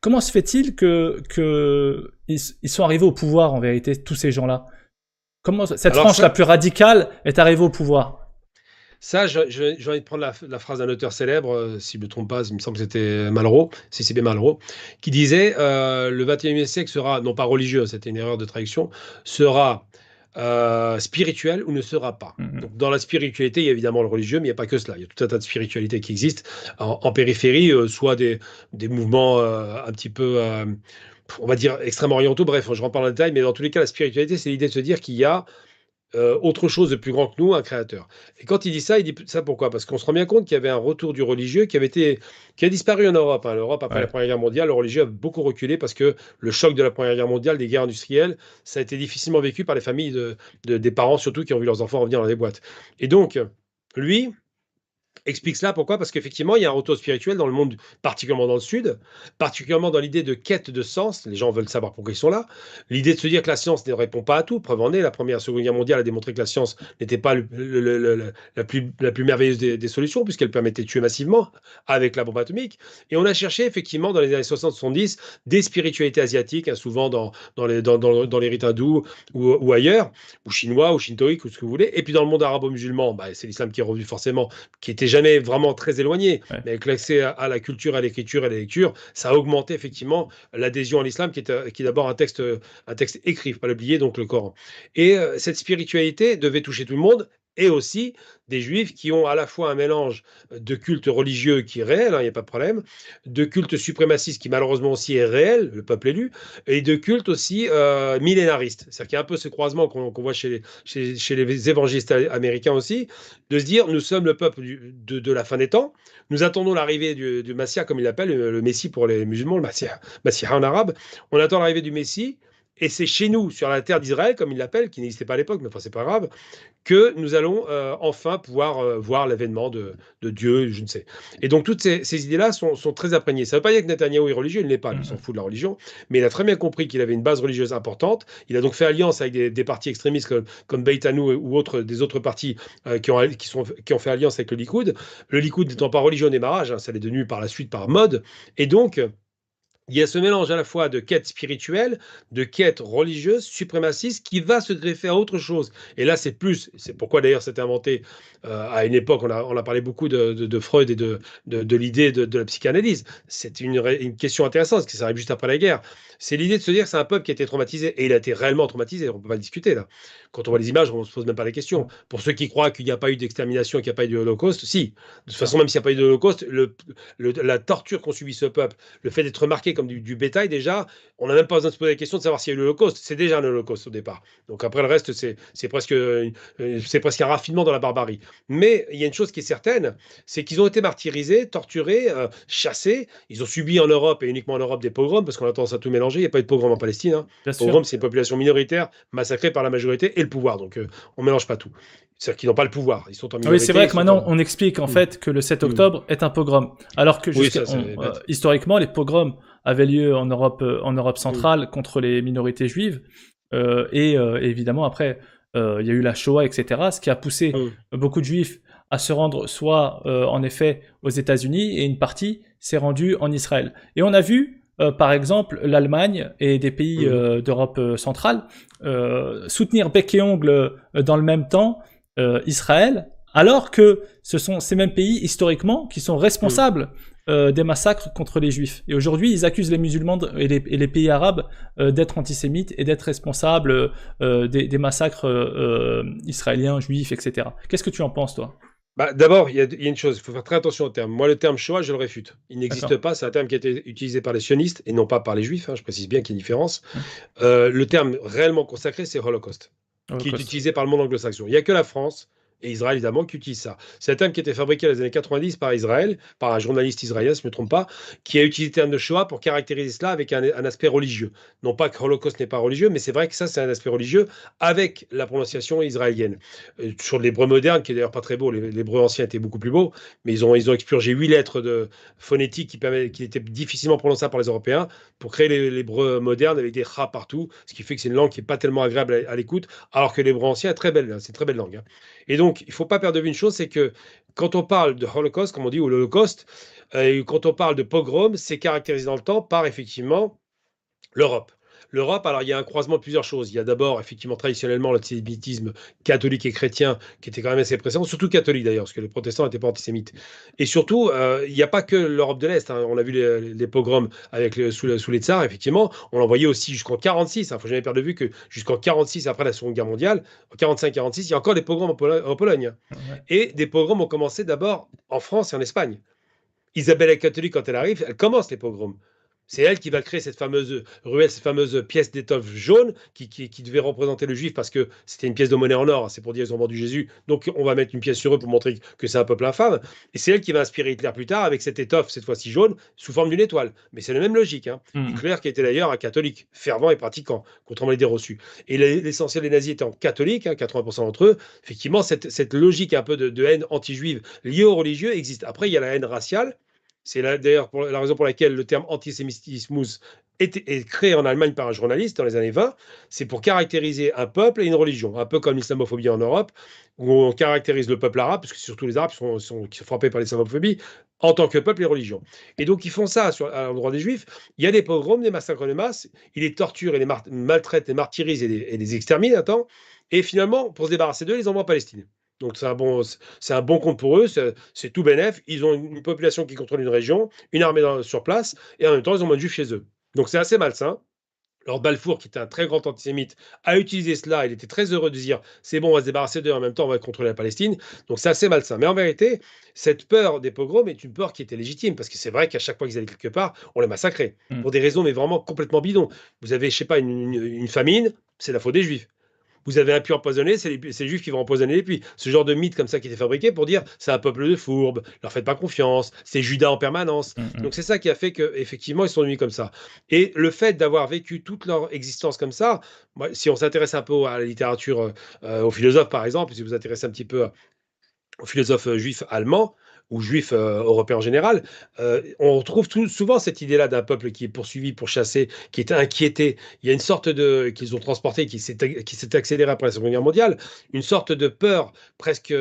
Comment se fait-il que ils sont arrivés au pouvoir en vérité, tous ces gens-là? Comment cette Alors frange la ça, plus radicale est arrivée au pouvoir? Ça, j'ai envie de prendre la phrase d'un auteur célèbre, si je ne me trompe pas, il me semble que c'était Malraux, si c'est bien Malraux, qui disait le 21e siècle sera, non pas religieux, c'était une erreur de traduction, sera spirituel ou ne sera pas. Mhm. Donc, dans la spiritualité, il y a évidemment le religieux, mais il n'y a pas que cela. Il y a tout un tas de spiritualités qui existent en périphérie, soit des mouvements un petit peu, on va dire, extrêmement orientaux. Bref, je rentre pas dans le détail, mais dans tous les cas, la spiritualité, c'est l'idée de se dire qu'il y a autre chose de plus grand que nous, un créateur. Et quand il dit ça pourquoi? Parce qu'on se rend bien compte qu'il y avait un retour du religieux qui a disparu en Europe, hein. L'Europe, après la Ouais. Première Guerre mondiale, le religieux a beaucoup reculé parce que le choc de la Première Guerre mondiale, des guerres industrielles, ça a été difficilement vécu par les familles des parents, surtout qui ont vu leurs enfants revenir dans des boîtes. Et donc, lui, explique cela. Pourquoi? Parce qu'effectivement, il y a un retour spirituel dans le monde, particulièrement dans le sud, particulièrement dans l'idée de quête de sens. Les gens veulent savoir pourquoi ils sont là. L'idée de se dire que la science ne répond pas à tout. Preuve en est, la Première et Seconde Guerre mondiale a démontré que la science n'était pas la plus merveilleuse des solutions, puisqu'elle permettait de tuer massivement avec la bombe atomique. Et on a cherché effectivement dans les années 60-70 des spiritualités asiatiques, hein, souvent dans les rites hindous ou ailleurs, ou chinois, ou shintoïques, ou ce que vous voulez. Et puis dans le monde arabo-musulman, bah, c'est l'islam qui est revenu forcément, qui était jamais vraiment très éloigné, Ouais. mais avec l'accès à la culture, à l'écriture et à la lecture, ça a augmenté effectivement l'adhésion à l'islam, qui est d'abord un texte écrit, faut pas l'oublier, donc le Coran. Et cette spiritualité devait toucher tout le monde, et aussi des juifs qui ont à la fois un mélange de culte religieux qui est réel, hein, il n'y a pas de problème, de culte suprémaciste qui malheureusement aussi est réel, le peuple élu, et de culte aussi millénariste. C'est-à-dire qu'il y a un peu ce croisement qu'on voit chez les évangélistes américains aussi, de se dire, nous sommes le peuple de la fin des temps, nous attendons l'arrivée du Messie, comme il l'appelle, le Messie pour les musulmans, le Messie en arabe, on attend l'arrivée du Messie, et c'est chez nous, sur la terre d'Israël, comme il l'appelle, qui n'existait pas à l'époque, mais enfin c'est pas grave, que nous allons enfin pouvoir voir l'avènement de Dieu, je ne sais. Et donc toutes ces idées-là sont très imprégnées. Ça ne veut pas dire que Netanyahou est religieux, il ne l'est pas, lui, il s'en Mhm. fout de la religion, mais il a très bien compris qu'il avait une base religieuse importante. Il a donc fait alliance avec des partis extrémistes comme Beit Hanoun ou des autres partis qui ont fait alliance avec le Likoud. Le Likoud n'étant pas religieux au démarrage, hein, ça l'est devenu par la suite par mode. Et donc, il y a ce mélange à la fois de quête spirituelle, de quête religieuse, suprémaciste, qui va se greffer à autre chose. Et là, c'est pourquoi d'ailleurs c'était inventé à une époque, on a parlé beaucoup de Freud et de l'idée de la psychanalyse. C'est une question intéressante, parce que ça arrive juste après la guerre. C'est l'idée de se dire que c'est un peuple qui a été traumatisé, et il a été réellement traumatisé, on ne peut pas le discuter là. Quand on voit les images, on ne se pose même pas la question. Pour ceux qui croient qu'il n'y a pas eu d'extermination, qu'il n'y a pas eu d'Holocauste, si. De toute façon, même s'il n'y a pas eu d'Holocauste, la torture qu'ont subi ce peuple, le fait d'être marqué comme du bétail, déjà, on n'a même pas besoin de se poser la question de savoir s'il y a eu l'Holocauste. C'est déjà un Holocauste au départ. Donc après le reste, c'est presque un raffinement dans la barbarie. Mais il y a une chose qui est certaine, c'est qu'ils ont été martyrisés, torturés, chassés. Ils ont subi en Europe, et uniquement en Europe, des pogroms, parce qu'on a tendance à tout mélanger. Il n'y a pas eu de pogrom en Palestine, hein. Bien sûr. Pogrom, c'est une population minoritaire massacrée par la majorité et le pouvoir. Donc on ne mélange pas tout. C'est-à-dire qu'ils n'ont pas le pouvoir. Ils sont en Oui, c'est minorité. vrai Ils que sont maintenant en... on explique en Mm. fait que le 7 Mm. octobre est un pogrom, alors que Oui, ça, c'est bête. historiquement les pogroms avaient lieu en Europe Mm. centrale contre les minorités juives, et évidemment après il y a eu la Shoah, etc. Ce qui a poussé Mm. beaucoup de juifs à se rendre soit en effet aux États-Unis et une partie s'est rendue en Israël. Et on a vu par exemple l'Allemagne et des pays Mm. d'Europe centrale soutenir bec et ongle dans le même temps Israël, alors que ce sont ces mêmes pays historiquement qui sont Mm. responsables des massacres contre les juifs. Et aujourd'hui, ils accusent les musulmans et les pays arabes d'être antisémites et d'être responsables des massacres israéliens, juifs, etc. Qu'est-ce que tu en penses, toi? Bah, d'abord, il y a une chose, il faut faire très attention au terme. Moi, le terme Shoah, je le réfute. Il n'existe D'accord. pas, c'est un terme qui a été utilisé par les sionistes et non pas par les juifs, hein, je précise bien qu'il y a une différence. Hum, Le terme réellement consacré, c'est Holocauste, qui est Holocauste. utilisé par le monde anglo-saxon. Il n'y a que la France et Israël, évidemment, qui utilisent ça. C'est un terme qui a été fabriqué dans les années 90 par Israël, par un journaliste israélien, si je ne me trompe pas, qui a utilisé le terme de Shoah pour caractériser cela avec un aspect religieux. Non pas que Holocauste n'est pas religieux, mais c'est vrai que ça, c'est un aspect religieux avec la prononciation israélienne. Sur l'hébreu moderne, qui est d'ailleurs pas très beau, l'hébreu ancien était beaucoup plus beau, mais ils ont expurgé 8 lettres de phonétique qui étaient difficilement prononçables par les Européens pour créer l'hébreu moderne avec des ra partout, ce qui fait que c'est une langue qui n'est pas tellement agréable à l'écoute, alors que l'hébreu ancien est très belle, hein, c'est une très belle langue, hein. Et donc, il ne faut pas perdre de vue une chose, c'est que quand on parle de Holocauste, comme on dit, ou l'Holocauste, quand on parle de pogrom, c'est caractérisé dans le temps par effectivement l'Europe. L'Europe, alors il y a un croisement de plusieurs choses. Il y a d'abord, effectivement, traditionnellement, l'antisémitisme catholique et chrétien, qui était quand même assez présent, surtout catholique d'ailleurs, parce que les protestants n'étaient pas antisémites. Et surtout, il n'y a pas que l'Europe de l'Est, hein. On a vu les pogroms sous les tsars, effectivement. On l'en voyait aussi jusqu'en 46. Il ne faut jamais perdre de vue que jusqu'en 46, après la Seconde Guerre mondiale, en 45-46, il y a encore des pogroms en Pologne, hein. Ouais. Et des pogroms ont commencé d'abord en France et en Espagne. Isabelle la catholique, quand elle arrive, elle commence les pogroms. C'est elle qui va créer cette fameuse ruelle, cette fameuse pièce d'étoffe jaune qui devait représenter le juif parce que c'était une pièce de monnaie en or, hein, c'est pour dire qu'ils ont vendu Jésus. Donc on va mettre une pièce sur eux pour montrer que c'est un peuple infâme. Et c'est elle qui va inspirer Hitler plus tard avec cette étoffe, cette fois-ci jaune, sous forme d'une étoile. Mais c'est la même logique, hein. Mhm. Hitler qui était d'ailleurs un catholique fervent et pratiquant, contrairement à l'idée reçue. Et l'essentiel des nazis étant catholiques, hein, 80% d'entre eux, effectivement, cette logique un peu de haine anti-juive liée aux religieux existe. Après, il y a la haine raciale. C'est d'ailleurs la raison pour laquelle le terme antisémitisme est créé en Allemagne par un journaliste dans les années 20. C'est pour caractériser un peuple et une religion, un peu comme l'islamophobie en Europe, où on caractérise le peuple arabe, parce que surtout les Arabes qui sont frappés par l'islamophobie, en tant que peuple et religion. Et donc ils font ça à l'endroit des Juifs. Il y a des pogroms, des massacres de masse, ils les torturent et les maltraitent, les martyrisent et les exterminent à temps. Et finalement, pour se débarrasser d'eux, ils les envoient en Palestine. Donc c'est un bon compte pour eux, c'est tout bénef. Ils ont une population qui contrôle une région, une armée sur place, et en même temps, ils ont moins de juifs chez eux. Donc c'est assez malsain. Lord Balfour, qui était un très grand antisémite, a utilisé cela. Il était très heureux de dire c'est bon, on va se débarrasser d'eux, en même temps, on va contrôler la Palestine. Donc c'est assez malsain. Mais en vérité, cette peur des pogroms est une peur qui était légitime, parce que c'est vrai qu'à chaque fois qu'ils allaient quelque part, on les massacrait. Mhm. Pour des raisons, mais vraiment complètement bidons. Vous avez, je sais pas, une famine, c'est la faute des juifs. Vous avez un puits empoisonné, c'est les juifs qui vont empoisonner les puits. Ce genre de mythe comme ça qui était fabriqué pour dire c'est un peuple de fourbes, leur faites pas confiance, c'est Judas en permanence. Mhm. Donc c'est ça qui a fait qu'effectivement ils sont devenus comme ça. Et le fait d'avoir vécu toute leur existence comme ça, moi, si on s'intéresse un peu à la littérature, aux philosophes par exemple, si vous vous intéressez un petit peu aux philosophes juifs allemands ou juifs européens en général, on retrouve souvent cette idée-là d'un peuple qui est poursuivi, pourchassé, qui est inquiété. Il y a une sorte de qu'ils ont transporté, qui s'est accéléré après la Seconde Guerre mondiale, une sorte de peur presque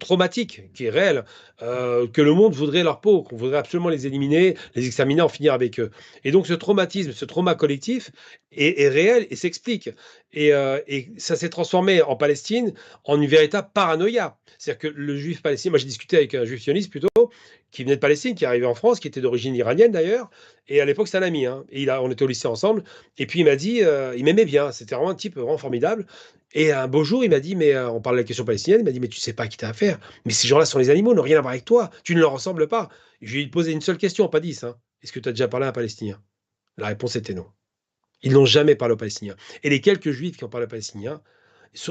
traumatique qui est réelle, que le monde voudrait leur peau, qu'on voudrait absolument les éliminer, les exterminer, en finir avec eux. Et donc ce traumatisme, ce trauma collectif est réel et s'explique. Et ça s'est transformé en Palestine en une véritable paranoïa. C'est-à-dire que le juif palestinien, moi j'ai discuté avec un juif sioniste plutôt, qui venait de Palestine, qui est arrivé en France, qui était d'origine iranienne d'ailleurs, et à l'époque c'était un ami, hein, et on était au lycée ensemble, et puis il m'a dit, il m'aimait bien, c'était vraiment un type vraiment formidable, et un beau jour il m'a dit, mais on parle de la question palestinienne, il m'a dit, mais tu sais pas à qui t'as affaire, mais ces gens-là sont les animaux, n'ont rien à voir avec toi, tu ne leur ressembles pas. Je lui ai posé une seule question, pas 10, hein. Est-ce que tu as déjà parlé à un Palestinien? La réponse était non. Ils n'ont jamais parlé aux Palestiniens. Et les quelques juifs qui ont parlé aux Palestiniens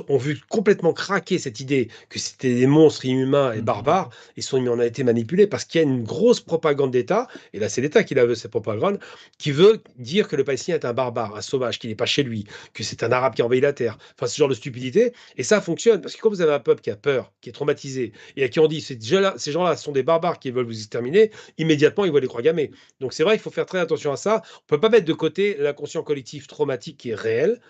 ont vu complètement craquer cette idée que c'était des monstres inhumains et Mhm. barbares. On a été manipulés parce qu'il y a une grosse propagande d'État, et là c'est l'État qui la veut, cette propagande, qui veut dire que le Palestinien est un barbare, un sauvage, qu'il n'est pas chez lui, que c'est un Arabe qui a envahi la terre. Enfin, ce genre de stupidité. Et ça fonctionne, parce que quand vous avez un peuple qui a peur, qui est traumatisé, et à qui on dit ces gens-là sont des barbares qui veulent vous exterminer, immédiatement ils voient les croix gammées. Donc c'est vrai, il faut faire très attention à ça. On ne peut pas mettre de côté l'inconscient collectif traumatique qui est réel,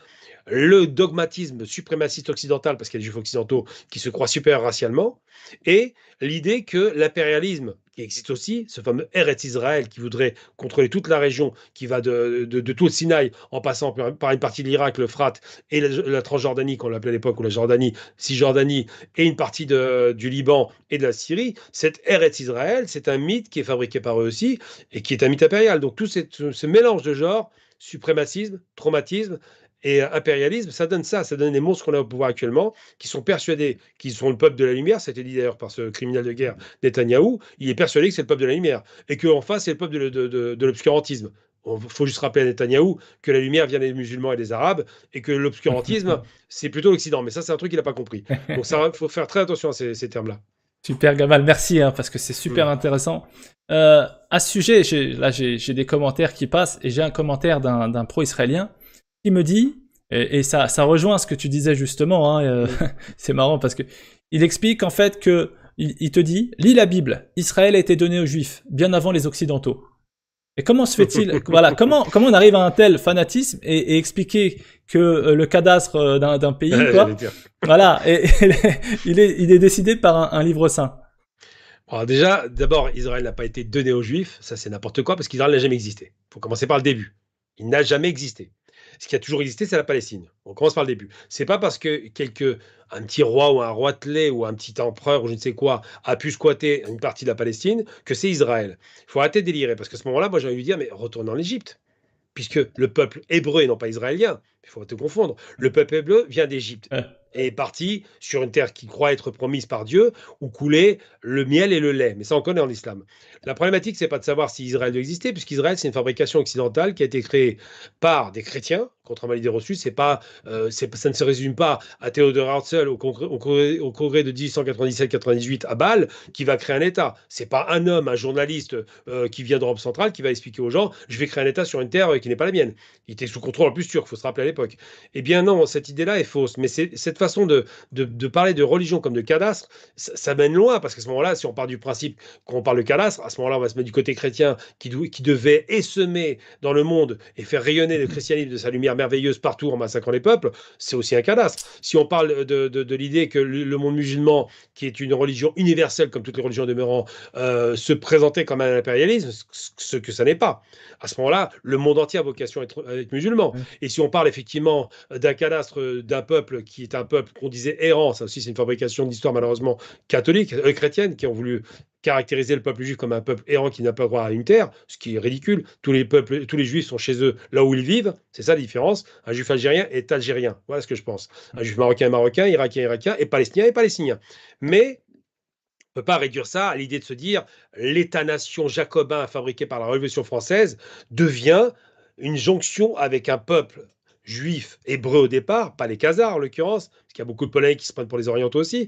le dogmatisme suprémaciste occidental, parce qu'il y a des juifs occidentaux qui se croient supérieurs racialement, et l'idée que l'impérialisme, qui existe aussi, ce fameux Eretz Israël qui voudrait contrôler toute la région, qui va de tout le Sinaï, en passant par une partie de l'Irak, l'Euphrate, et la Transjordanie, qu'on l'appelait à l'époque, ou la Jordanie, Cisjordanie, et une partie du Liban et de la Syrie, cet Eretz Israël, c'est un mythe qui est fabriqué par eux aussi, et qui est un mythe impérial. Donc tout ce mélange de genres, suprémacisme, traumatisme, et impérialisme, ça donne ça, ça donne les monstres qu'on a au pouvoir actuellement, qui sont persuadés qu'ils sont le peuple de la lumière, ça a été dit d'ailleurs par ce criminel de guerre Netanyahou, il est persuadé que c'est le peuple de la lumière, et qu'en face, c'est le peuple de l'obscurantisme. Il faut juste rappeler à Netanyahou que la lumière vient des musulmans et des arabes, et que l'obscurantisme, c'est plutôt l'Occident. Mais ça, c'est un truc qu'il n'a pas compris. Donc il faut faire très attention à ces termes-là. Super Gamal, merci hein, parce que c'est super Hmm. intéressant. À ce sujet, j'ai des commentaires qui passent et j'ai un commentaire d'un pro-israélien qui me dit, et ça rejoint ce que tu disais justement, hein, Hmm. c'est marrant parce que il explique en fait que il te dit, lis la Bible, Israël a été donné aux Juifs bien avant les Occidentaux. Et comment se fait-il, voilà, comment on arrive à un tel fanatisme et expliquer que le cadastre d'un pays, J'allais quoi, dire. voilà, et, il est décidé par un livre saint. Alors déjà, d'abord, Israël n'a pas été donné aux Juifs, ça c'est n'importe quoi, parce qu'Israël n'a jamais existé. Il faut commencer par le début. Il n'a jamais existé. Ce qui a toujours existé, c'est la Palestine. On commence par le début. C'est pas parce que un petit roi ou un roitelet ou un petit empereur ou je ne sais quoi a pu squatter une partie de la Palestine que c'est Israël. Il faut arrêter de délirer, parce qu'à ce moment-là, moi j'ai envie de dire, mais retourne en Égypte, puisque le peuple hébreu et non pas israélien, il faut te confondre, le peuple hébreu vient d'Égypte. et est parti sur une terre qui croit être promise par Dieu, où coulait le miel et le lait. Mais ça, on connaît en islam. La problématique, c'est pas de savoir si Israël doit exister, puisqu'Israël, c'est une fabrication occidentale qui a été créée par des chrétiens, contrairement à l'idée reçue. Ça ne se résume pas à Théodore Herzl au congrès de 1897-98 à Bâle, qui va créer un État. C'est pas un homme, un journaliste qui vient d'Europe centrale, qui va expliquer aux gens, je vais créer un État sur une terre qui n'est pas la mienne. Il était sous contrôle en plus turc, il faut se rappeler à l'époque. Eh bien non, cette idée-là est fausse. Mais cette façon de parler de religion comme de cadastre, ça mène loin, parce qu'à ce moment-là, si on part du principe qu'on parle de cadastre, à ce moment-là, on va se mettre du côté chrétien qui devait essaimer dans le monde et faire rayonner le christianisme de sa lumière merveilleuse partout en massacrant les peuples, c'est aussi un cadastre. Si on parle de l'idée que le monde musulman, qui est une religion universelle comme toutes les religions demeurant, se présentait comme un impérialisme, ce que ça n'est pas. À ce moment-là, le monde entier a vocation à être musulman. Ouais. Et si on parle effectivement d'un cadastre d'un peuple qui est un peuple qu'on disait errant, ça aussi c'est une fabrication d'histoire malheureusement catholique, chrétienne, qui ont voulu caractériser le peuple juif comme un peuple errant qui n'a pas droit à une terre, ce qui est ridicule. Tous les juifs sont chez eux là où ils vivent, c'est ça la différence. Un juif algérien est algérien, voilà ce que je pense. Un juif marocain est marocain, irakien est irakien, et palestinien est palestinien. Mais on ne peut pas réduire ça à l'idée de se dire l'État-nation jacobin fabriqué par la Révolution française devient une jonction avec un peuple juif hébreu au départ, pas les Khazars en l'occurrence, parce qu'il y a beaucoup de polémiques qui se prennent pour les Orientaux aussi,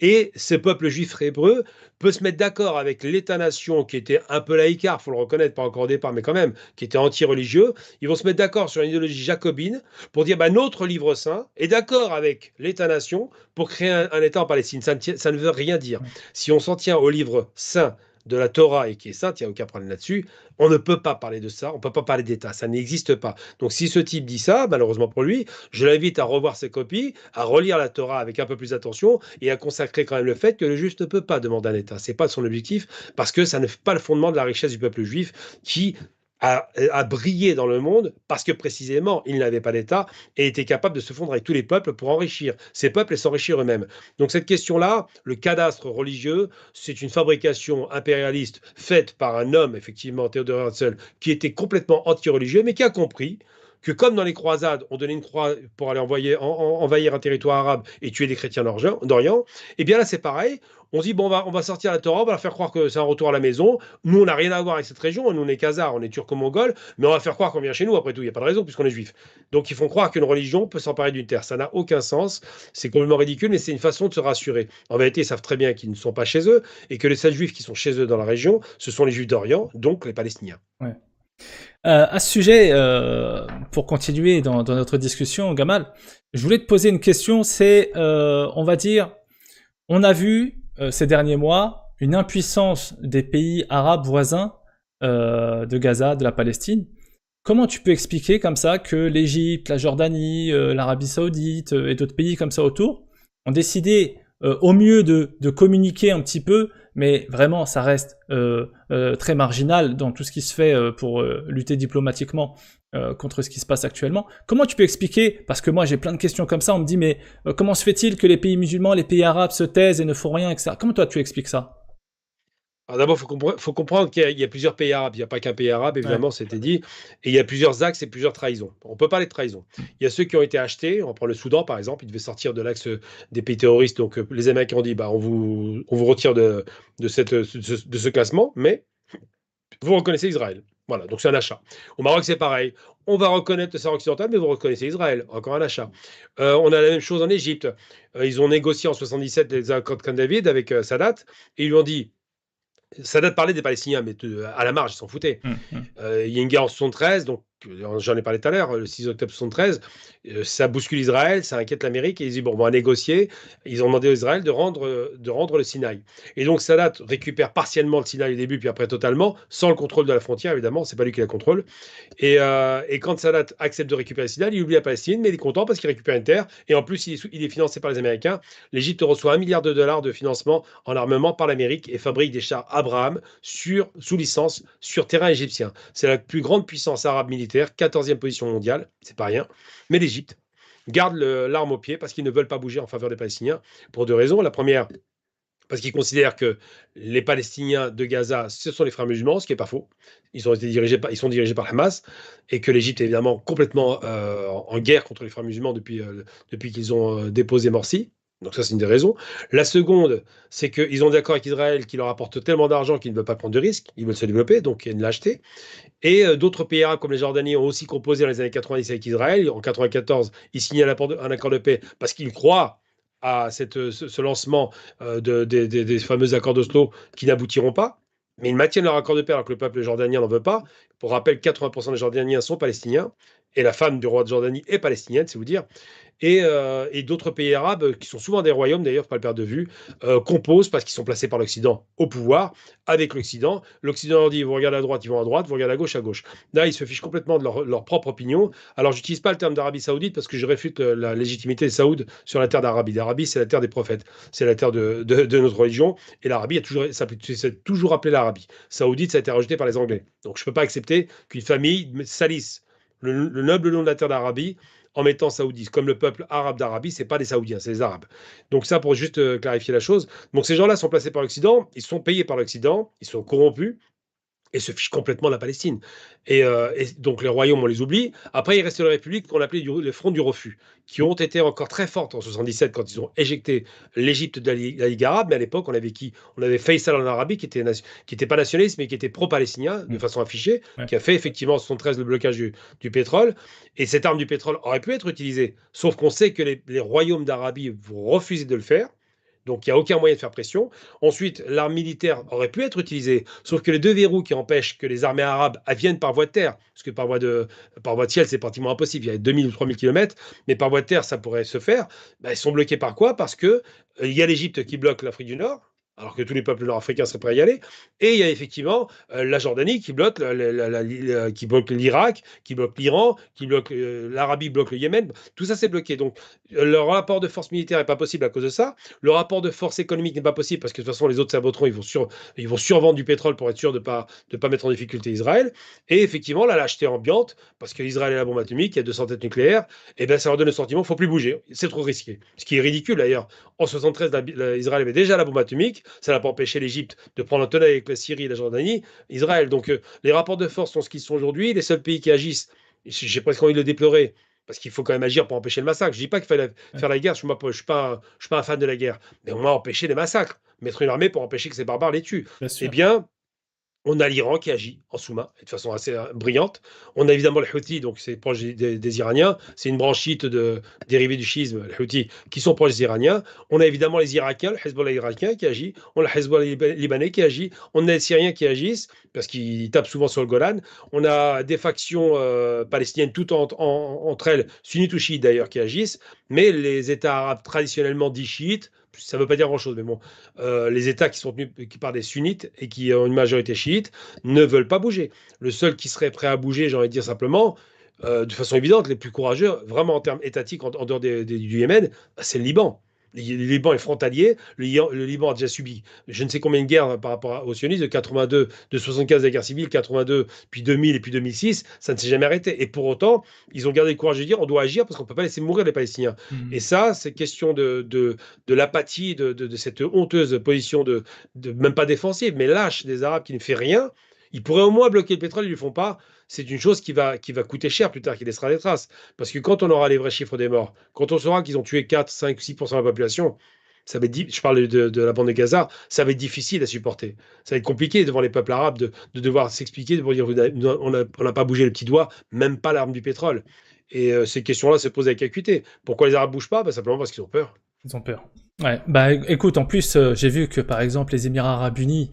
et ce peuple juif hébreu peut se mettre d'accord avec l'État-nation qui était un peu laïcard, il faut le reconnaître, pas encore au départ, mais quand même, qui était anti-religieux, ils vont se mettre d'accord sur une idéologie jacobine pour dire bah, notre livre saint est d'accord avec l'État-nation pour créer un État en Palestine. Ça ne veut rien dire. Si on s'en tient au livre saint de la Torah et qui est sainte, il n'y a aucun problème là-dessus, on ne peut pas parler de ça, on ne peut pas parler d'État, ça n'existe pas. Donc si ce type dit ça, malheureusement pour lui, je l'invite à revoir ses copies, à relire la Torah avec un peu plus d'attention et à consacrer quand même le fait que le juif ne peut pas demander un État. Ce n'est pas son objectif, parce que ça n'est pas le fondement de la richesse du peuple juif qui a brillé dans le monde parce que précisément il n'avait pas d'État et était capable de se fondre avec tous les peuples pour enrichir ces peuples et s'enrichir eux-mêmes. Donc cette question-là, le cadastre religieux, c'est une fabrication impérialiste faite par un homme, effectivement, Théodore Herzl, qui était complètement anti-religieux, mais qui a compris que comme dans les croisades, on donnait une croix pour aller envahir un territoire arabe et tuer des chrétiens d'Orient, et bien là c'est pareil. On se dit, bon, on va sortir la Torah, on va leur faire croire que c'est un retour à la maison. Nous, on n'a rien à voir avec cette région. Nous, on est Khazars, on est turco-mongols, mais on va faire croire qu'on vient chez nous, après tout. Il n'y a pas de raison, puisqu'on est juif. Donc, ils font croire qu'une religion peut s'emparer d'une terre. Ça n'a aucun sens. C'est complètement ridicule, mais c'est une façon de se rassurer. En vérité, ils savent très bien qu'ils ne sont pas chez eux et que les seuls juifs qui sont chez eux dans la région, ce sont les juifs d'Orient, donc les Palestiniens. Ouais. À ce sujet, pour continuer dans notre discussion, Gamal, je voulais te poser une question. C'est, on va dire, on a vu ces derniers mois une impuissance des pays arabes voisins de Gaza, de la Palestine. Comment tu peux expliquer comme ça que l'Égypte, la Jordanie, l'Arabie Saoudite et d'autres pays comme ça autour ont décidé au mieux de communiquer un petit peu, mais vraiment ça reste très marginal dans tout ce qui se fait pour lutter diplomatiquement contre ce qui se passe actuellement. Comment tu peux expliquer, parce que moi j'ai plein de questions comme ça, on me dit mais comment se fait-il que les pays musulmans, les pays arabes se taisent et ne font rien, etc. Comment toi tu expliques ça? Alors d'abord, faut comprendre qu'il y a plusieurs pays arabes. Il n'y a pas qu'un pays arabe, Ouais. évidemment, c'était dit. Et il y a plusieurs axes et plusieurs trahisons. On peut parler de trahison. Il y a ceux qui ont été achetés. On prend le Soudan, par exemple. Il devait sortir de l'axe des pays terroristes. Donc les Américains ont dit, bah, on vous retire de ce classement, mais vous reconnaissez Israël. Voilà, donc c'est un achat. Au Maroc, c'est pareil. On va reconnaître le Sahara occidental, mais vous reconnaissez Israël. Encore un achat. On a la même chose en Égypte. Ils ont négocié en 77 les accords de Camp David avec Sadat. Et ils lui ont dit, Sadat parlait des Palestiniens, mais à la marge, ils s'en foutaient. Hum. Il y a une guerre en 73, donc j'en ai parlé tout à l'heure, le 6 octobre 73, ça bouscule Israël, ça inquiète l'Amérique, et ils disent, bon, on va négocier. Ils ont demandé à Israël de rendre le Sinaï. Et donc Sadat récupère partiellement le Sinaï au début, puis après totalement, sans le contrôle de la frontière, évidemment, c'est pas lui qui la contrôle. Et quand Sadat accepte de récupérer le Sinaï, il oublie la Palestine, mais il est content parce qu'il récupère une terre, et en plus, il est financé par les Américains. L'Égypte reçoit 1 milliard de dollars de financement en armement par l'Amérique et fabrique des chars Abraham sous licence sur terrain égyptien. C'est la plus grande puissance arabe militaire, 14e position mondiale, c'est pas rien. Mais l'Égypte garde l'arme au pied parce qu'ils ne veulent pas bouger en faveur des Palestiniens pour deux raisons. La première, parce qu'ils considèrent que les Palestiniens de Gaza, ce sont les frères musulmans, ce qui n'est pas faux. Ils sont dirigés par le Hamas, et que l'Égypte est évidemment complètement en guerre contre les frères musulmans depuis qu'ils ont déposé Morsi. Donc ça, c'est une des raisons. La seconde, c'est qu'ils ont des accords avec Israël qui leur apportent tellement d'argent qu'ils ne veulent pas prendre de risques, ils veulent se développer, donc il y a une lâcheté. Et d'autres pays arabes comme les Jordaniens ont aussi composé dans les années 90 avec Israël. En 94, ils signaient un accord de paix parce qu'ils croient à ce lancement des fameux accords d'Oslo qui n'aboutiront pas. Mais ils maintiennent leur accord de paix alors que le peuple jordanien n'en veut pas. Pour rappel, 80% des Jordaniens sont palestiniens. Et la femme du roi de Jordanie est palestinienne, c'est vous dire. Et d'autres pays arabes, qui sont souvent des royaumes d'ailleurs, faut pas le perdre de vue, composent parce qu'ils sont placés par l'Occident au pouvoir, avec l'Occident. L'Occident leur dit, vous regardez à droite, ils vont à droite, vous regardez à gauche, à gauche. Là, ils se fichent complètement de leur propre opinion. Alors, j'utilise pas le terme d'Arabie Saoudite parce que je réfute la légitimité des Saouds sur la terre d'Arabie. L'Arabie, c'est la terre des prophètes, c'est la terre de notre religion. Et l'Arabie c'est toujours appelé l'Arabie. Saoudite, ça a été rajouté par les Anglais. Donc, je peux pas accepter qu'une famille salisse le noble nom de la terre d'Arabie en mettant saoudis. Comme le peuple arabe d'Arabie, c'est pas les Saoudiens, c'est les Arabes. Donc ça, pour juste clarifier la chose. Donc ces gens-là sont placés par l'Occident, ils sont payés par l'Occident, ils sont corrompus, et se fichent complètement de la Palestine. Et donc les royaumes, on les oublie. Après, il reste les républiques qu'on appelait le front du refus, qui ont été encore très fortes en 77 quand ils ont éjecté l'Égypte de la Ligue arabe. Mais à l'époque, on avait qui? On avait Faisal en Arabie, qui était pas nationaliste, mais qui était pro-palestinien, de façon affichée, Ouais. qui a fait effectivement en 73 le blocage du pétrole. Et cette arme du pétrole aurait pu être utilisée. Sauf qu'on sait que les royaumes d'Arabie vont refuser de le faire. Donc, il n'y a aucun moyen de faire pression. Ensuite, l'arme militaire aurait pu être utilisée, sauf que les deux verrous qui empêchent que les armées arabes viennent par voie de terre, parce que par voie de ciel, c'est pratiquement impossible, il y a 2000 ou 3000 kilomètres, mais par voie de terre, ça pourrait se faire. Ils sont bloqués par quoi? Parce que il y a l'Égypte qui bloque l'Afrique du Nord, alors que tous les peuples nord-africains seraient prêts à y aller, et il y a effectivement la Jordanie qui bloque l'Irak, qui bloque l'Iran, qui bloque l'Arabie, bloque le Yémen. Tout ça, c'est bloqué. Donc, le rapport de force militaire n'est pas possible à cause de ça. Le rapport de force économique n'est pas possible parce que de toute façon, les autres saboteront, ils vont survendre du pétrole pour être sûr de pas mettre en difficulté Israël. Et effectivement, la lâcheté ambiante, parce qu'Israël est la bombe atomique, il y a 200 têtes nucléaires, et bien ça leur donne le sentiment qu'il ne faut plus bouger. C'est trop risqué. Ce qui est ridicule d'ailleurs. En 73, Israël avait déjà la bombe atomique. Ça n'a pas empêché l'Égypte de prendre un tenaille avec la Syrie et la Jordanie. Israël. Donc les rapports de force sont ce qu'ils sont aujourd'hui. Les seuls pays qui agissent, j'ai presque envie de le déplorer, parce qu'il faut quand même agir pour empêcher le massacre. Je dis pas qu'il fallait faire la guerre, je suis pas un fan de la guerre, mais au moins empêcher les massacres, mettre une armée pour empêcher que ces barbares les tuent. Bien Eh sûr. bien, on a l'Iran qui agit en sous-main, et de façon assez brillante. On a évidemment le Houthi, donc c'est proche des Iraniens. C'est une branche chiite dérivée du chiisme, le Houthi, qui sont proches des Iraniens. On a évidemment les Irakiens, le Hezbollah irakien qui agit. On a le Hezbollah libanais qui agit. On a les Syriens qui agissent, parce qu'ils tapent souvent sur le Golan. On a des factions palestiniennes, toutes entre elles, sunnites ou chiites d'ailleurs, qui agissent. Mais les États arabes traditionnellement dits chiites, ça ne veut pas dire grand-chose, mais bon, les États qui sont tenus par des sunnites et qui ont une majorité chiite ne veulent pas bouger. Le seul qui serait prêt à bouger, j'ai envie de dire simplement, de façon évidente, les plus courageux, vraiment en termes étatiques, en dehors du Yémen, c'est le Liban. Le Liban est frontalier. Le Liban a déjà subi je ne sais combien de guerres par rapport aux sionistes, de 82, de 75 la guerre civile, 82, puis 2000 et puis 2006. Ça ne s'est jamais arrêté. Et pour autant, ils ont gardé le courage de dire on doit agir parce qu'on ne peut pas laisser mourir les Palestiniens. Et Mhm. ça, c'est question de l'apathie, de cette honteuse position même pas défensive, mais lâche des Arabes qui ne fait rien. Ils pourraient au moins bloquer le pétrole, ils ne le font pas. C'est une chose qui va coûter cher plus tard, qui laissera des traces. Parce que quand on aura les vrais chiffres des morts, quand on saura qu'ils ont tué 4, 5, 6% de la population, ça va être, je parle de la bande de Gaza, ça va être difficile à supporter. Ça va être compliqué devant les peuples arabes de devoir s'expliquer, de dire on n'a pas bougé le petit doigt, même pas l'arme du pétrole. Et ces questions-là se posent avec acuité. Pourquoi les Arabes bougent pas? Simplement parce qu'ils ont peur. Ils ont peur. Ouais, bah écoute, en plus, j'ai vu que par exemple les Émirats Arabes Unis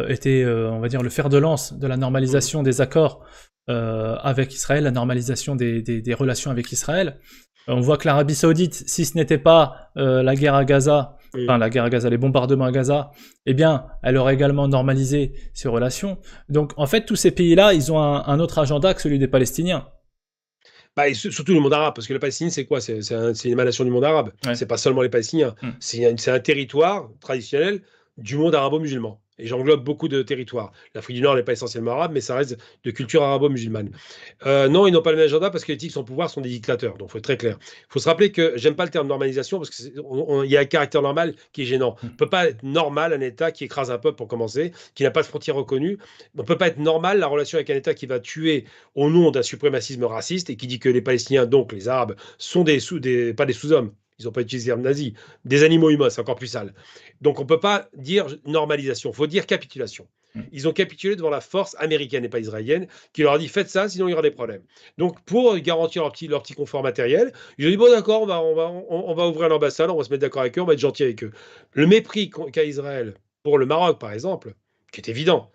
étaient, on va dire, le fer de lance de la Mhm. normalisation des accords avec Israël, la normalisation des relations avec Israël. On voit que l'Arabie Saoudite, si ce n'était pas la guerre à Gaza, enfin Mhm. la guerre à Gaza, les bombardements à Gaza, eh bien, elle aurait également normalisé ses relations. Donc, en fait, tous ces pays-là, ils ont un autre agenda que celui des Palestiniens. Et surtout le monde arabe, parce que la Palestine, c'est quoi? C'est une émanation du monde arabe. Ouais. C'est pas seulement les Palestiniens. Hmm. C'est un territoire traditionnel du monde arabo-musulman. Et j'englobe beaucoup de territoires. L'Afrique du Nord n'est pas essentiellement arabe, mais ça reste de culture arabo-musulmane. Non, ils n'ont pas le même agenda parce que les types sont au pouvoir sont des dictateurs. Donc, il faut être très clair. Il faut se rappeler que j'aime pas le terme normalisation parce qu'il y a un caractère normal qui est gênant. On ne peut pas être normal un État qui écrase un peuple pour commencer, qui n'a pas de frontières reconnues. On ne peut pas être normal la relation avec un État qui va tuer au nom d'un suprémacisme raciste et qui dit que les Palestiniens, donc les Arabes, sont pas des sous-hommes. Ils n'ont pas utilisé le terme nazi. Des animaux humains, c'est encore plus sale. Donc on ne peut pas dire normalisation, il faut dire capitulation. Ils ont capitulé devant la force américaine et pas israélienne qui leur a dit faites ça, sinon il y aura des problèmes. Donc pour garantir leur petit confort matériel, ils ont dit bon d'accord, on va ouvrir l'ambassade, on va se mettre d'accord avec eux, on va être gentil avec eux. Le mépris qu'a Israël pour le Maroc par exemple, qui est évident,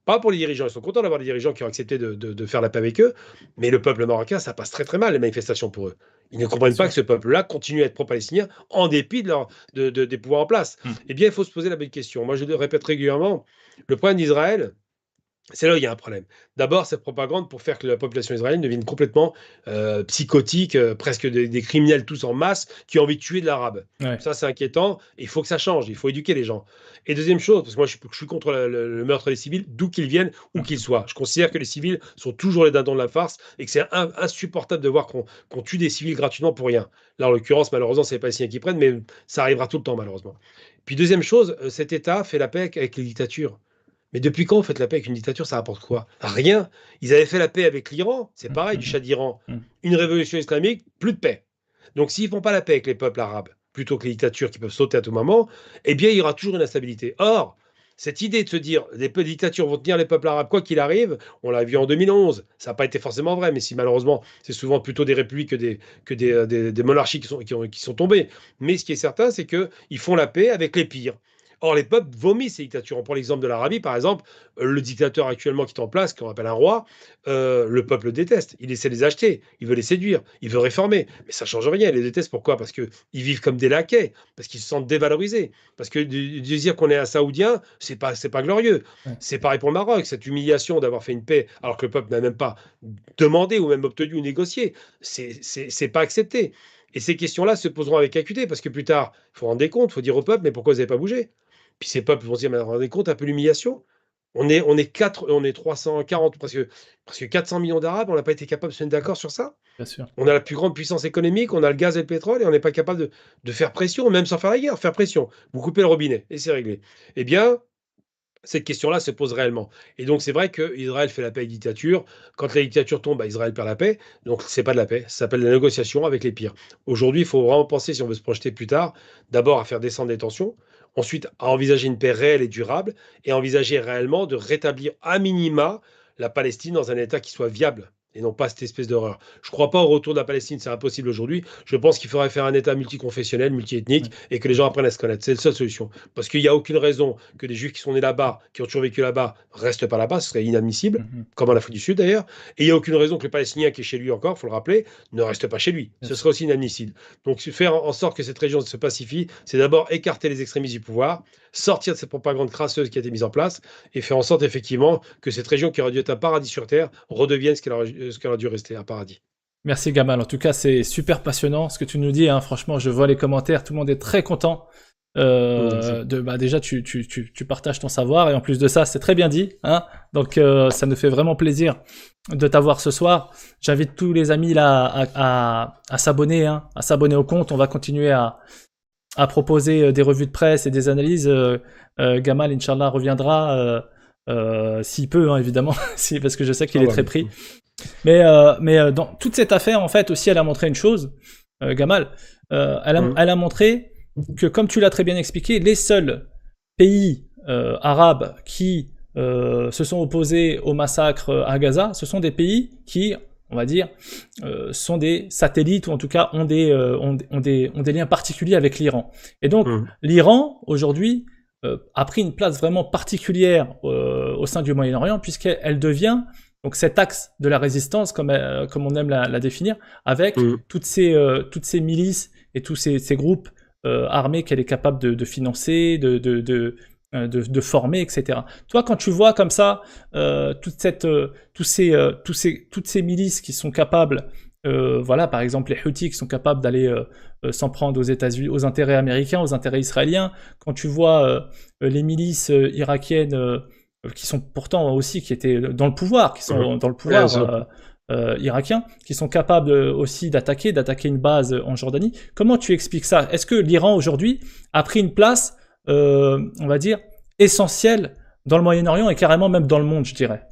pas pour les dirigeants, ils sont contents d'avoir des dirigeants qui ont accepté de faire la paix avec eux, mais le peuple marocain, ça passe très très mal les manifestations pour eux. Ils ne Bien comprennent pas sûr. que ce peuple-là continue à être pro-palestinien en dépit des pouvoirs en place. Eh bien, il faut se poser la bonne question. Moi, je le répète régulièrement, le problème d'Israël, c'est là où il y a un problème. D'abord, cette propagande pour faire que la population israélienne devienne complètement psychotique, presque des criminels tous en masse qui ont envie de tuer de l'arabe. Ouais. Ça, c'est inquiétant. Il faut que ça change. Il faut éduquer les gens. Et deuxième chose, parce que moi, je suis contre le meurtre des civils, d'où qu'ils viennent, où qu'ils soient. Je considère que les civils sont toujours les dindons de la farce et que c'est insupportable de voir qu'on tue des civils gratuitement pour rien. Là, en l'occurrence, malheureusement, c'est les Palestiniens qui prennent, mais ça arrivera tout le temps, malheureusement. Puis deuxième chose, cet État fait la paix avec les dictatures. Mais depuis quand vous faites la paix avec une dictature, ça rapporte quoi? Rien. Ils avaient fait la paix avec l'Iran, c'est pareil, du Shah d'Iran. Une révolution islamique, plus de paix. Donc s'ils font pas la paix avec les peuples arabes, plutôt que les dictatures qui peuvent sauter à tout moment, eh bien il y aura toujours une instabilité. Or, cette idée de se dire les dictatures vont tenir les peuples arabes quoi qu'il arrive, on l'a vu en 2011. Ça n'a pas été forcément vrai, mais si malheureusement c'est souvent plutôt des républiques des monarchies qui sont tombées. Mais ce qui est certain, c'est qu'ils font la paix avec les pires. Or, les peuples vomissent ces dictatures. On prend l'exemple de l'Arabie, par exemple. Le dictateur actuellement qui est en place, qu'on appelle un roi, le peuple le déteste. Il essaie de les acheter. Il veut les séduire. Il veut réformer. Mais ça ne change rien. Il les déteste. Pourquoi? Parce qu'ils vivent comme des laquais. Parce qu'ils se sentent dévalorisés. Parce que de dire qu'on est un Saoudien, c'est pas glorieux. Ouais. C'est pareil pour le Maroc. Cette humiliation d'avoir fait une paix alors que le peuple n'a même pas demandé ou même obtenu ou négocié, c'est pas accepté. Et ces questions-là se poseront avec acuité parce que plus tard, il faut rendre des comptes, il faut dire au peuple, mais pourquoi vous n'avez pas bougé? Puis ces peuples vont se dire: «Mais vous vous rendez compte un peu l'humiliation? On est 340, presque 400 millions d'Arabes, on n'a pas été capable de se mettre d'accord sur ça? Bien sûr. On a la plus grande puissance économique, on a le gaz et le pétrole et on n'est pas capable de faire pression, même sans faire la guerre, faire pression. Vous coupez le robinet et c'est réglé». Eh bien, cette question-là se pose réellement. Et donc, c'est vrai qu'Israël fait la paix avec dictature. Quand la dictature tombe, bah, Israël perd la paix. Donc, c'est pas de la paix. Ça s'appelle la négociation avec les pires. Aujourd'hui, il faut vraiment penser, si on veut se projeter plus tard, d'abord à faire descendre les tensions, ensuite à envisager une paix réelle et durable, et envisager réellement de rétablir à minima la Palestine dans un État qui soit viable. Et non pas cette espèce d'horreur. Je ne crois pas au retour de la Palestine, c'est impossible aujourd'hui. Je pense qu'il faudrait faire un État multiconfessionnel, multiethnique, Ouais. et que les gens apprennent à se connaître. C'est la seule solution. Parce qu'il n'y a aucune raison que des Juifs qui sont nés là-bas, qui ont toujours vécu là-bas, restent pas là-bas. Ce serait inadmissible, comme en Afrique du Sud d'ailleurs. Et il n'y a aucune raison que le Palestinien qui est chez lui encore, il faut le rappeler, ne reste pas chez lui. Bien Ce sûr. serait aussi inadmissible. Donc faire en sorte que cette région se pacifie, c'est d'abord écarter les extrémistes du pouvoir, sortir de cette propagande crasseuse qui a été mise en place, et faire en sorte effectivement que cette région qui aurait dû être un paradis sur Terre redevienne ce qu'elle aurait dû rester, un paradis. Merci Gamal. En tout cas, c'est super passionnant ce que tu nous dis. Hein. Franchement, je vois les commentaires. Tout le monde est très content. Merci. Bah déjà, tu partages ton savoir et en plus de ça, c'est très bien dit. Hein. Donc, ça nous fait vraiment plaisir de t'avoir ce soir. J'invite tous les amis là à s'abonner, hein, à s'abonner au compte. On va continuer à proposer des revues de presse et des analyses. Gamal, Inch'Allah, reviendra s'il peut, hein, évidemment, parce que je sais qu'il Ah est bah, très pris. Mais dans toute cette affaire, en fait, aussi, elle a montré une chose, Gamal. Elle a montré que, comme tu l'as très bien expliqué, les seuls pays arabes qui se sont opposés au massacre à Gaza, ce sont des pays qui, on va dire, sont des satellites ou en tout cas ont des liens particuliers avec l'Iran. Et donc, l'Iran, aujourd'hui, a pris une place vraiment particulière au sein du Moyen-Orient puisqu'elle devient donc cet axe de la résistance, comme on aime la définir, avec toutes ces milices et tous ces groupes armés qu'elle est capable de financer, de former, etc. Toi, quand tu vois comme ça toutes ces milices qui sont capables Voilà, par exemple, les Houthis qui sont capables d'aller s'en prendre aux États-Unis, aux intérêts américains, aux intérêts israéliens. Quand tu vois les milices irakiennes qui sont pourtant aussi qui étaient dans le pouvoir, qui Mhm. sont dans le Ouais, pouvoir irakien, qui sont capables aussi d'attaquer une base en Jordanie. Comment tu expliques ça? Est-ce que l'Iran aujourd'hui a pris une place, on va dire, essentielle dans le Moyen-Orient et carrément même dans le monde, je dirais?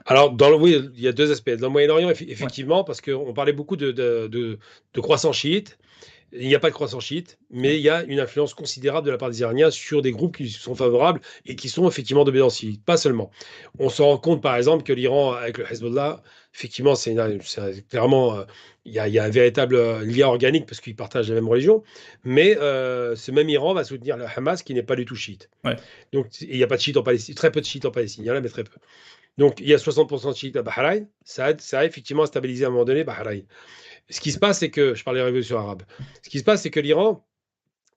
Alors, oui, il y a 2 aspects. Dans le Moyen-Orient, Ouais, effectivement, parce qu'on parlait beaucoup de croissance chiite. Il n'y a pas de croissance chiite, mais ouais, il y a une influence considérable de la part des Iraniens sur des groupes qui sont favorables et qui sont effectivement d'obédience chiite. Pas seulement. On se rend compte, par exemple, que l'Iran, avec le Hezbollah, effectivement, clairement, il y a un véritable lien organique parce qu'ils partagent la même religion, mais ce même Iran va soutenir le Hamas qui n'est pas du tout chiite. ouais. Donc, il n'y a pas de chiites en Palestine, très peu de chiites en Palestine, il y en a, mais très peu. Donc, il y a 60% de chiites à Bahreïn, ça a effectivement stabilisé à un moment donné Bahreïn. Ce qui se passe, c'est que, je parlais de la révolution arabe, ce qui se passe, c'est que l'Iran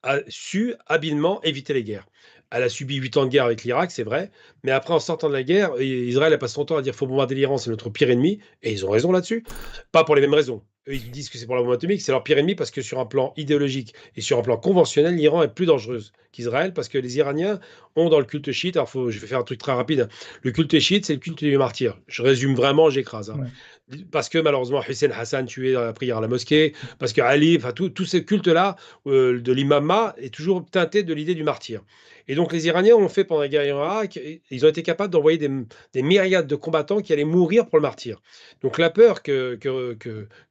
a su habilement éviter les guerres. Elle a subi 8 ans de guerre avec l'Irak, c'est vrai, mais après, en sortant de la guerre, Israël a passé son temps à dire qu'il faut bombarder l'Iran, c'est notre pire ennemi, et ils ont raison là-dessus. Pas pour les mêmes raisons. Eux, ils disent que c'est pour la bombe atomique, c'est leur pire ennemi parce que sur un plan idéologique et sur un plan conventionnel, l'Iran est plus dangereuse qu'Israël parce que les Iraniens ont dans le culte chiite, alors je vais faire un truc très rapide, le culte chiite, c'est le culte du martyr. Je résume vraiment, j'écrase, hein. Ouais. Parce que malheureusement, Hussein Hassan tué dans la prière à la mosquée, parce que Ali, enfin, tous ces cultes-là de l'imamat est toujours teinté de l'idée du martyr. Et donc les Iraniens ont fait pendant la guerre en Irak, ils ont été capables d'envoyer des myriades de combattants qui allaient mourir pour le martyr. Donc la peur que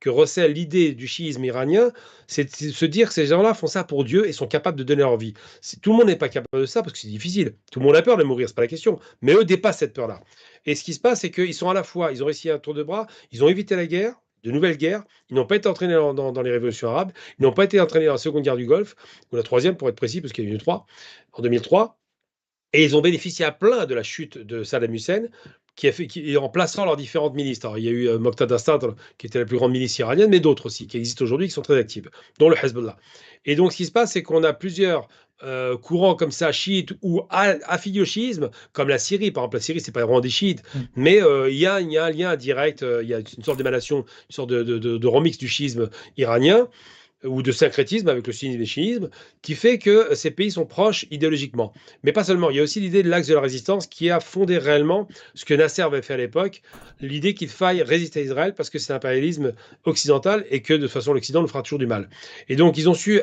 recèle l'idée du chiisme iranien, c'est de se dire que ces gens-là font ça pour Dieu et sont capables de donner leur vie. Tout le monde n'est pas capable de ça parce que c'est difficile. Tout le monde a peur de mourir, c'est pas la question. Mais eux dépassent cette peur-là. Et ce qui se passe, c'est qu'ils sont à la fois, ils ont réussi un tour de bras, ils ont évité la guerre, de nouvelles guerres, ils n'ont pas été entraînés dans les révolutions arabes, ils n'ont pas été entraînés dans la seconde guerre du Golfe, ou la troisième pour être précis, parce qu'il y a eu une trois, en 2003, et ils ont bénéficié à plein de la chute de Saddam Hussein, en plaçant leurs différentes milices. Alors, il y a eu Moqtada Sadr, qui était la plus grande milice iranienne, mais d'autres aussi, qui existent aujourd'hui, qui sont très actives, dont le Hezbollah. Et donc, ce qui se passe, c'est qu'on a plusieurs courants comme ça, chiites ou affiliés au chiisme, comme la Syrie. Par exemple, la Syrie, c'est pas vraiment des chiites, Mm. mais il y a un lien direct, il y a une sorte d'émanation, une sorte de remix du schisme iranien ou de syncrétisme avec le sunnisme et le chiisme, qui fait que ces pays sont proches idéologiquement. Mais pas seulement, il y a aussi l'idée de l'axe de la résistance qui a fondé réellement ce que Nasser avait fait à l'époque, l'idée qu'il faille résister à Israël parce que c'est l'impérialisme occidental et que de toute façon l'Occident nous fera toujours du mal. Et donc ils ont su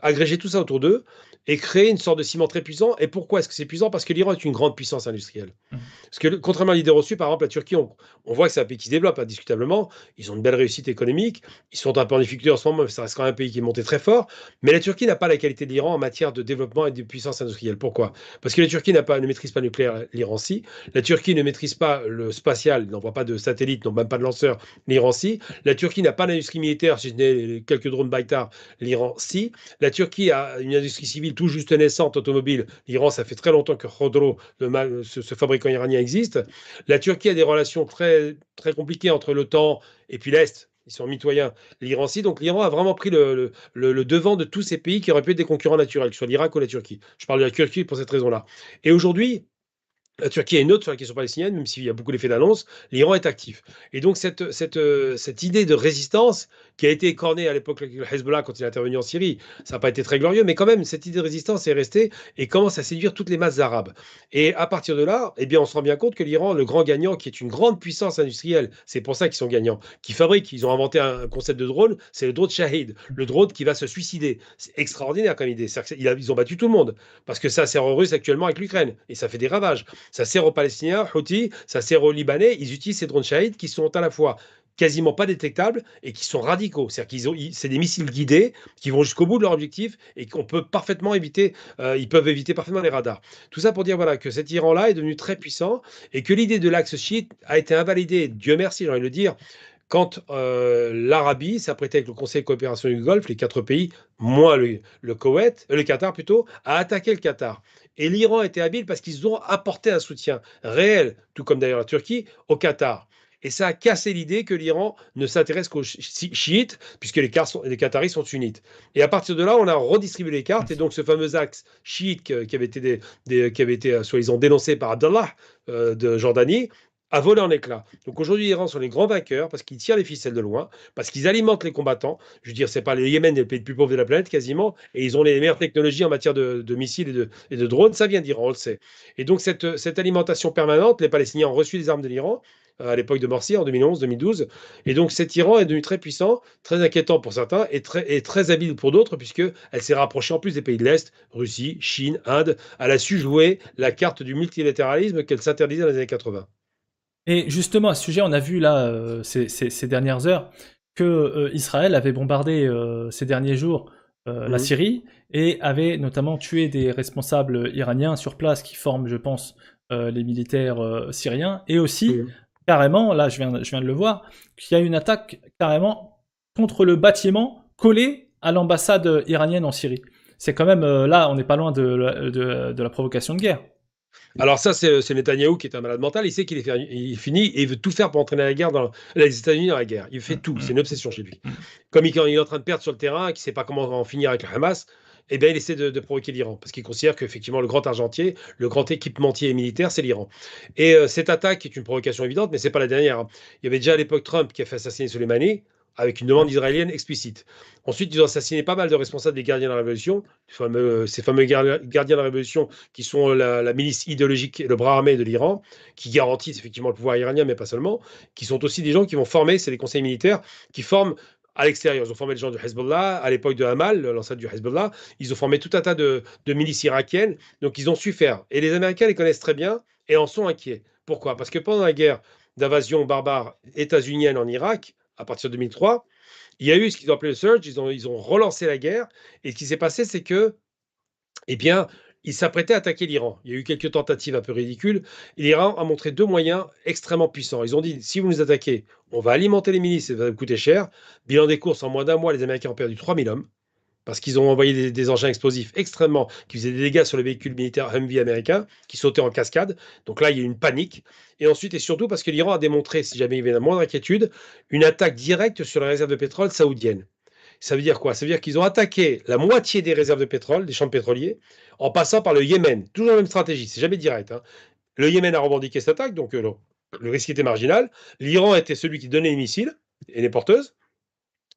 agréger tout ça autour d'eux et créer une sorte de ciment très puissant. Et pourquoi est-ce que c'est puissant? Parce que l'Iran est une grande puissance industrielle. Mm. Parce que contrairement à l'idée reçue, par exemple, la Turquie, on voit que c'est un pays qui se développe indiscutablement. Ils ont une belle réussite économique. Ils sont un peu en difficulté en ce moment, mais ça reste quand même un pays qui est monté très fort. Mais la Turquie n'a pas la qualité de l'Iran en matière de développement et de puissance industrielle. Pourquoi? Parce que la Turquie ne maîtrise pas le nucléaire, l'Iran si. La Turquie ne maîtrise pas le spatial, n'envoie pas de satellites, n'ont même pas de lanceurs, l'Iran si. La Turquie n'a pas d'industrie militaire, si ce n'est quelques drones Baytar, l'Iran si. La Turquie a une industrie civile tout juste naissante automobile. L'Iran, ça fait très longtemps que Khodro, ce fabricant iranien, existe. La Turquie a des relations très, très compliquées entre l'OTAN et puis l'Est. Ils sont mitoyens, l'Iran aussi. Donc l'Iran a vraiment pris le devant de tous ces pays qui auraient pu être des concurrents naturels, que ce soit l'Irak ou la Turquie. Je parle de la Turquie pour cette raison-là. Et aujourd'hui, la Turquie est neutre sur la question palestinienne, même s'il y a beaucoup d'effets d'annonce, l'Iran est actif. Et donc cette idée de résistance qui a été écornée à l'époque avec le Hezbollah quand il est intervenu en Syrie, ça n'a pas été très glorieux, mais quand même, cette idée de résistance est restée et commence à séduire toutes les masses arabes. Et à partir de là, eh bien, on se rend bien compte que l'Iran, le grand gagnant, qui est une grande puissance industrielle, c'est pour ça qu'ils sont gagnants, qui fabriquent, ils ont inventé un concept de drone, c'est le drone Shahid, le drone qui va se suicider. C'est extraordinaire comme idée. Ils ont battu tout le monde, parce que ça sert aux Russes actuellement avec l'Ukraine, et ça fait des ravages. Ça sert aux Palestiniens, Houthis, ça sert aux Libanais. Ils utilisent ces drones Shahid qui sont à la fois quasiment pas détectables et qui sont radicaux. C'est-à-dire c'est des missiles guidés qui vont jusqu'au bout de leur objectif et qu'on peut parfaitement éviter. Ils peuvent éviter parfaitement les radars. Tout ça pour dire voilà que cet Iran-là est devenu très puissant et que l'idée de l'axe chiite a été invalidée. Dieu merci, j'ai envie de le dire. Quand l'Arabie s'est apprêtée avec le Conseil de coopération du Golfe, les 4 pays, moins le Koweït, le Qatar plutôt, à attaquer le Qatar. Et l'Iran était habile parce qu'ils ont apporté un soutien réel, tout comme d'ailleurs la Turquie, au Qatar. Et ça a cassé l'idée que l'Iran ne s'intéresse qu'aux chiites, puisque les Qataris sont sunnites. Et à partir de là, on a redistribué les cartes, et donc ce fameux axe chiite qui avait été, soi-disant dénoncé par Abdallah de Jordanie, a volé en éclats. Donc aujourd'hui, l'Iran sont les grands vainqueurs parce qu'ils tirent les ficelles de loin, parce qu'ils alimentent les combattants. Je veux dire, c'est pas le Yémen, le pays le plus pauvre de la planète quasiment, et ils ont les meilleures technologies en matière de missiles et de drones. Ça vient d'Iran, on le sait. Et donc cette alimentation permanente, les Palestiniens ont reçu des armes de l'Iran à l'époque de Morsi en 2011-2012. Et donc cet Iran est devenu très puissant, très inquiétant pour certains et très habile pour d'autres, puisqu'elle s'est rapprochée en plus des pays de l'Est, Russie, Chine, Inde. Elle a su jouer la carte du multilatéralisme qu'elle s'interdisait dans les années 80. Et justement, à ce sujet, on a vu là, ces dernières heures, que Israël avait bombardé ces derniers jours la Mhm. Syrie et avait notamment tué des responsables iraniens sur place qui forment, je pense, les militaires syriens. Et aussi, Mhm. carrément, là, je viens de le voir, qu'il y a une attaque carrément contre le bâtiment collé à l'ambassade iranienne en Syrie. C'est quand même, là, on n'est pas loin de la provocation de guerre. Alors ça, c'est Netanyahou qui est un malade mental. Il sait il finit et il veut tout faire pour entraîner la guerre les États-Unis dans la guerre. Il fait Mm, tout. C'est mm, une obsession chez lui. mm. Comme il est en train de perdre sur le terrain, qu'il ne sait pas comment en finir avec le Hamas, eh bien, il essaie de provoquer l'Iran parce qu'il considère qu'effectivement, le grand argentier, le grand équipementier militaire, c'est l'Iran. Et cette attaque est une provocation évidente, mais c'est pas la dernière, hein. Il y avait déjà à l'époque Trump qui a fait assassiner Soleimani avec une Ouais. demande israélienne explicite. Ensuite, ils ont assassiné pas mal de responsables des gardiens de la Révolution, ces fameux gardiens de la Révolution qui sont la milice idéologique et le bras armé de l'Iran, qui garantissent effectivement le pouvoir iranien, mais pas seulement, qui sont aussi des gens qui vont former, c'est les conseils militaires, qui forment à l'extérieur. Ils ont formé les gens du Hezbollah, à l'époque de Hamal, l'ancêtre du Hezbollah. Ils ont formé tout un tas de milices irakiennes. Donc, ils ont su faire. Et les Américains les connaissent très bien et en sont inquiets. Pourquoi? Parce que pendant la guerre d'invasion barbare états-unienne en Irak, à partir de 2003, il y a eu ce qu'ils ont appelé le surge. Ils ont relancé la guerre. Et ce qui s'est passé, c'est que eh bien, il s'apprêtait à attaquer l'Iran. Il y a eu quelques tentatives un peu ridicules. L'Iran a montré deux moyens extrêmement puissants. Ils ont dit, si vous nous attaquez, on va alimenter les milices et ça va vous coûter cher. Bilan des courses, en moins d'un mois, les Américains ont perdu 3000 hommes parce qu'ils ont envoyé des engins explosifs extrêmement, qui faisaient des dégâts sur les véhicules militaires Humvee américains, qui sautaient en cascade. Donc là, il y a eu une panique. Et ensuite, et surtout, parce que l'Iran a démontré, si jamais il y avait la moindre inquiétude, une attaque directe sur les réserves de pétrole saoudiennes. Ça veut dire quoi? Ça veut dire qu'ils ont attaqué la moitié des réserves de pétrole, des champs pétroliers, en passant par le Yémen. Toujours la même stratégie, c'est jamais direct, hein. Le Yémen a revendiqué cette attaque, donc le risque était marginal. L'Iran était celui qui donnait les missiles et les porteuses.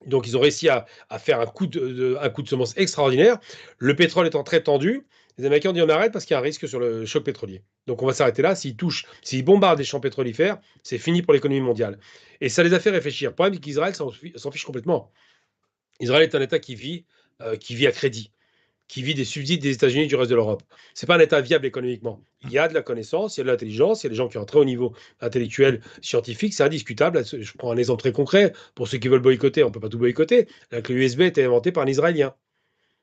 Donc ils ont réussi à faire un coup de semence extraordinaire. Le pétrole étant très tendu, les Américains ont dit on arrête parce qu'il y a un risque sur le choc pétrolier. Donc on va s'arrêter là. S'ils bombardent les champs pétrolifères, c'est fini pour l'économie mondiale. Et ça les a fait réfléchir. Le problème, c'est qu'Israël s'en fiche complètement. Israël est un État qui vit à crédit, qui vit des subsides des États-Unis et du reste de l'Europe. C'est pas un État viable économiquement. Il y a de la connaissance, il y a de l'intelligence, il y a des gens qui ont un très haut niveau intellectuel, scientifique, c'est indiscutable. Je prends un exemple très concret. Pour ceux qui veulent boycotter, on ne peut pas tout boycotter. La clé USB a été inventée par un Israélien.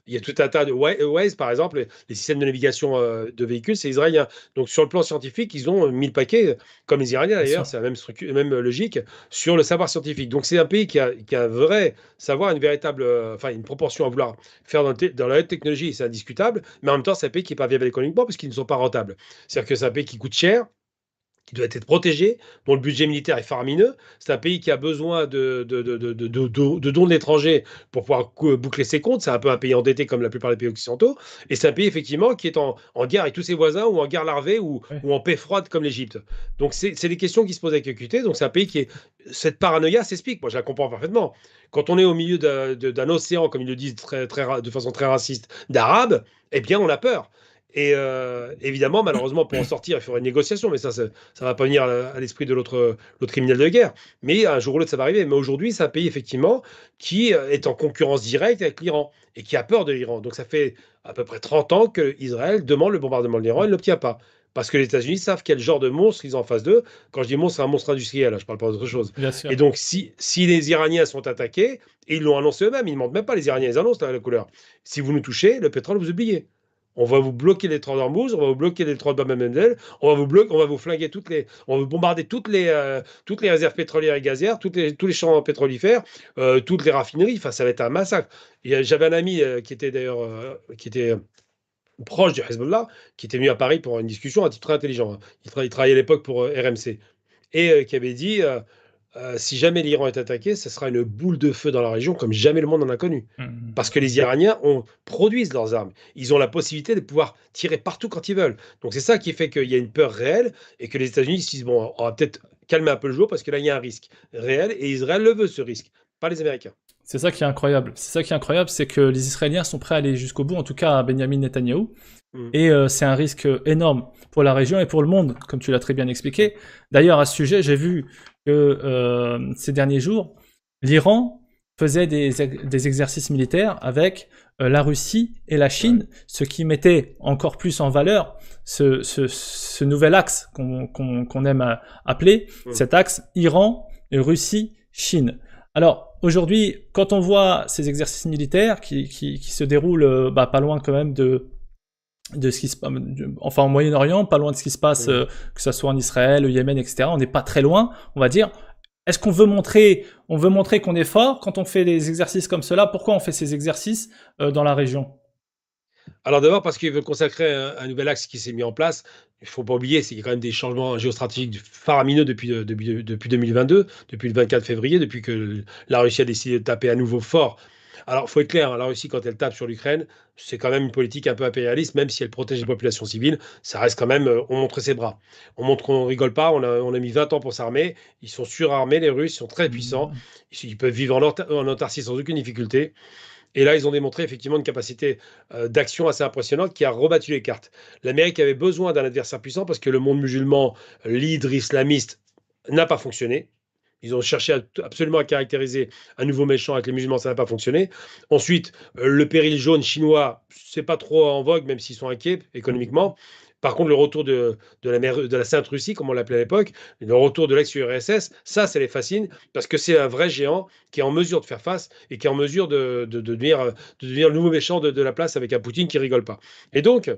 Il y a tout un tas de Waze, par exemple, les systèmes de navigation de véhicules, c'est israélien. Donc, sur le plan scientifique, ils ont mis le paquet, comme les Iraniens Bien d'ailleurs, sûr. c'est la même structure, même logique, sur le savoir scientifique. Donc, c'est un pays qui a un vrai savoir, une véritable, enfin, une proportion à vouloir faire dans la haute technologie, c'est indiscutable, mais en même temps, c'est un pays qui n'est pas viable économiquement parce qu'ils ne sont pas rentables. C'est-à-dire que c'est un pays qui coûte cher, qui doit être protégé, dont le budget militaire est faramineux. C'est un pays qui a besoin de dons de l'étranger pour pouvoir boucler ses comptes. C'est un peu un pays endetté comme la plupart des pays occidentaux. Et c'est un pays, effectivement, qui est en guerre avec tous ses voisins ou en guerre larvée Ouais. ou en paix froide comme l'Égypte. Donc, c'est des questions qui se posent avec acuité. Donc, c'est un pays qui est. Cette paranoïa s'explique. Moi, je la comprends parfaitement. Quand on est au milieu d'un océan, comme ils le disent de façon très raciste, d'Arabes, eh bien, on a peur. Et évidemment, malheureusement, pour en sortir, il faudrait une négociation, mais ça va pas venir à l'esprit de l'autre criminel de guerre. Mais un jour ou l'autre, ça va arriver. Mais aujourd'hui, c'est un pays, effectivement, qui est en concurrence directe avec l'Iran et qui a peur de l'Iran. Donc, ça fait à peu près 30 ans que Israël demande le bombardement de l'Iran et ne l'obtient pas. Parce que les États-Unis savent quel genre de monstre ils ont en face d'eux. Quand je dis monstre, c'est un monstre industriel, hein, je ne parle pas d'autre chose. Bien Et sûr. donc, si les Iraniens sont attaqués, et ils l'ont annoncé eux-mêmes, ils ne mentent même pas, les Iraniens, ils annoncent la couleur. Si vous nous touchez, le pétrole, vous oubliez. On va vous bloquer les détroit d'Ormuz, on va vous bloquer les détroit de Bab el-Mandeb, on va vous flinguer on va vous bombarder toutes les réserves pétrolières et gazières, tous les champs pétrolifères, toutes les raffineries. Enfin, ça va être un massacre. J'avais un ami qui était d'ailleurs qui était proche du Hezbollah, qui était venu à Paris pour une discussion, un type très intelligent, hein. Il travaillait à l'époque pour RMC et qui avait dit si jamais l'Iran est attaqué, ce sera une boule de feu dans la région comme jamais le monde n'en a connu. Mmh. Parce que les Iraniens produisent leurs armes. Ils ont la possibilité de pouvoir tirer partout quand ils veulent. Donc c'est ça qui fait qu'il y a une peur réelle et que les États-Unis se disent: «Bon, on va peut-être calmer un peu le jeu parce que là, il y a un risque réel» et Israël le veut ce risque, pas les Américains. C'est ça qui est incroyable. C'est ça qui est incroyable, c'est que les Israéliens sont prêts à aller jusqu'au bout, en tout cas à Benjamin Netanyahou. Mmh. Et c'est un risque énorme pour la région et pour le monde, comme tu l'as très bien expliqué. D'ailleurs, à ce sujet, j'ai vu que ces derniers jours, l'Iran faisait des exercices militaires avec la Russie et la Ouais. Chine, ce qui mettait encore plus en valeur ce nouvel axe qu'on aime appeler, Mmh. cet axe Iran, Russie, Chine. Alors aujourd'hui, quand on voit ces exercices militaires qui se déroulent pas loin quand même de ce qui se passe, enfin au Moyen-Orient, pas loin de ce qui se passe, Mmh. que ça soit en Israël, au Yémen, etc. On n'est pas très loin, on va dire. Est-ce qu'on veut montrer qu'on est fort quand on fait des exercices comme cela? Pourquoi on fait ces exercices dans la région? Alors d'abord parce qu'ils veulent consacrer un nouvel axe qui s'est mis en place. Il faut pas oublier, c'est qu'il y a quand même des changements géostratégiques faramineux depuis 2022, depuis le 24 février, depuis que la Russie a décidé de taper à nouveau fort. Alors, il faut être clair, hein, la Russie, quand elle tape sur l'Ukraine, c'est quand même une politique un peu impérialiste, même si elle protège les populations civiles, ça reste quand même, on montre ses bras. On montre qu'on rigole pas, on a mis 20 ans pour s'armer, ils sont surarmés, les Russes, ils sont très puissants, Mhm. ils peuvent vivre en autarcie sans aucune difficulté. Et là, ils ont démontré effectivement une capacité d'action assez impressionnante qui a rebattu les cartes. L'Amérique avait besoin d'un adversaire puissant parce que le monde musulman, l'hydre islamiste, n'a pas fonctionné. Ils ont cherché absolument à caractériser un nouveau méchant avec les musulmans, ça n'a pas fonctionné. Ensuite, le péril jaune chinois, c'est pas trop en vogue, même s'ils sont inquiets économiquement. Par contre, le retour de la Sainte Russie, comme on l'appelait à l'époque, le retour de l'ex-URSS, ça les fascine parce que c'est un vrai géant qui est en mesure de faire face et qui est en mesure de devenir le nouveau méchant de la place avec un Poutine qui rigole pas. Et donc,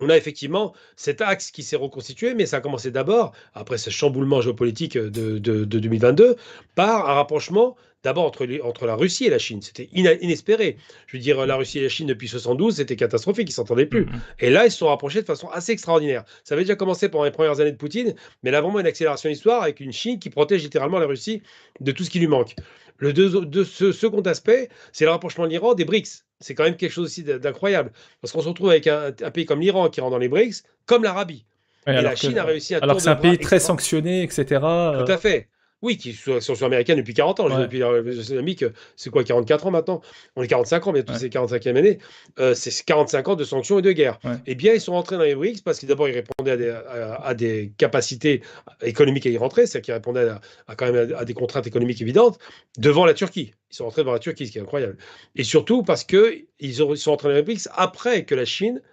on a effectivement cet axe qui s'est reconstitué, mais ça a commencé d'abord, après ce chamboulement géopolitique de 2022, par un rapprochement d'abord entre la Russie et la Chine. C'était inespéré. Je veux dire, la Russie et la Chine depuis 72, c'était catastrophique, ils ne s'entendaient plus. Mhm. Et là, ils se sont rapprochés de façon assez extraordinaire. Ça avait déjà commencé pendant les premières années de Poutine, mais là, vraiment une accélération d'histoire avec une Chine qui protège littéralement la Russie de tout ce qui lui manque. Ce second aspect, c'est le rapprochement de l'Iran des BRICS. C'est quand même quelque chose aussi d'incroyable. Parce qu'on se retrouve avec un pays comme l'Iran qui rentre dans les BRICS, comme l'Arabie. Ouais, Et la alors que, Chine a réussi un alors tour que c'est de un bras pays très extra. sanctionné, etc. Tout à fait. Oui, qui sont américaines depuis 40 ans. Ouais, Depuis la révolution islamique, c'est quoi, 44 ans maintenant? On est 45 ans, bientôt ouais, c'est 45e année. C'est 45 ans de sanctions et de guerre. ouais. Eh bien, ils sont rentrés dans les BRICS parce que d'abord, ils répondaient à des capacités économiques à y rentrer, c'est-à-dire qu'ils répondaient quand même à des contraintes économiques évidentes devant la Turquie. Ils sont rentrés devant la Turquie, ce qui est incroyable. Et surtout parce qu'ils sont rentrés dans les BRICS après que la Chine,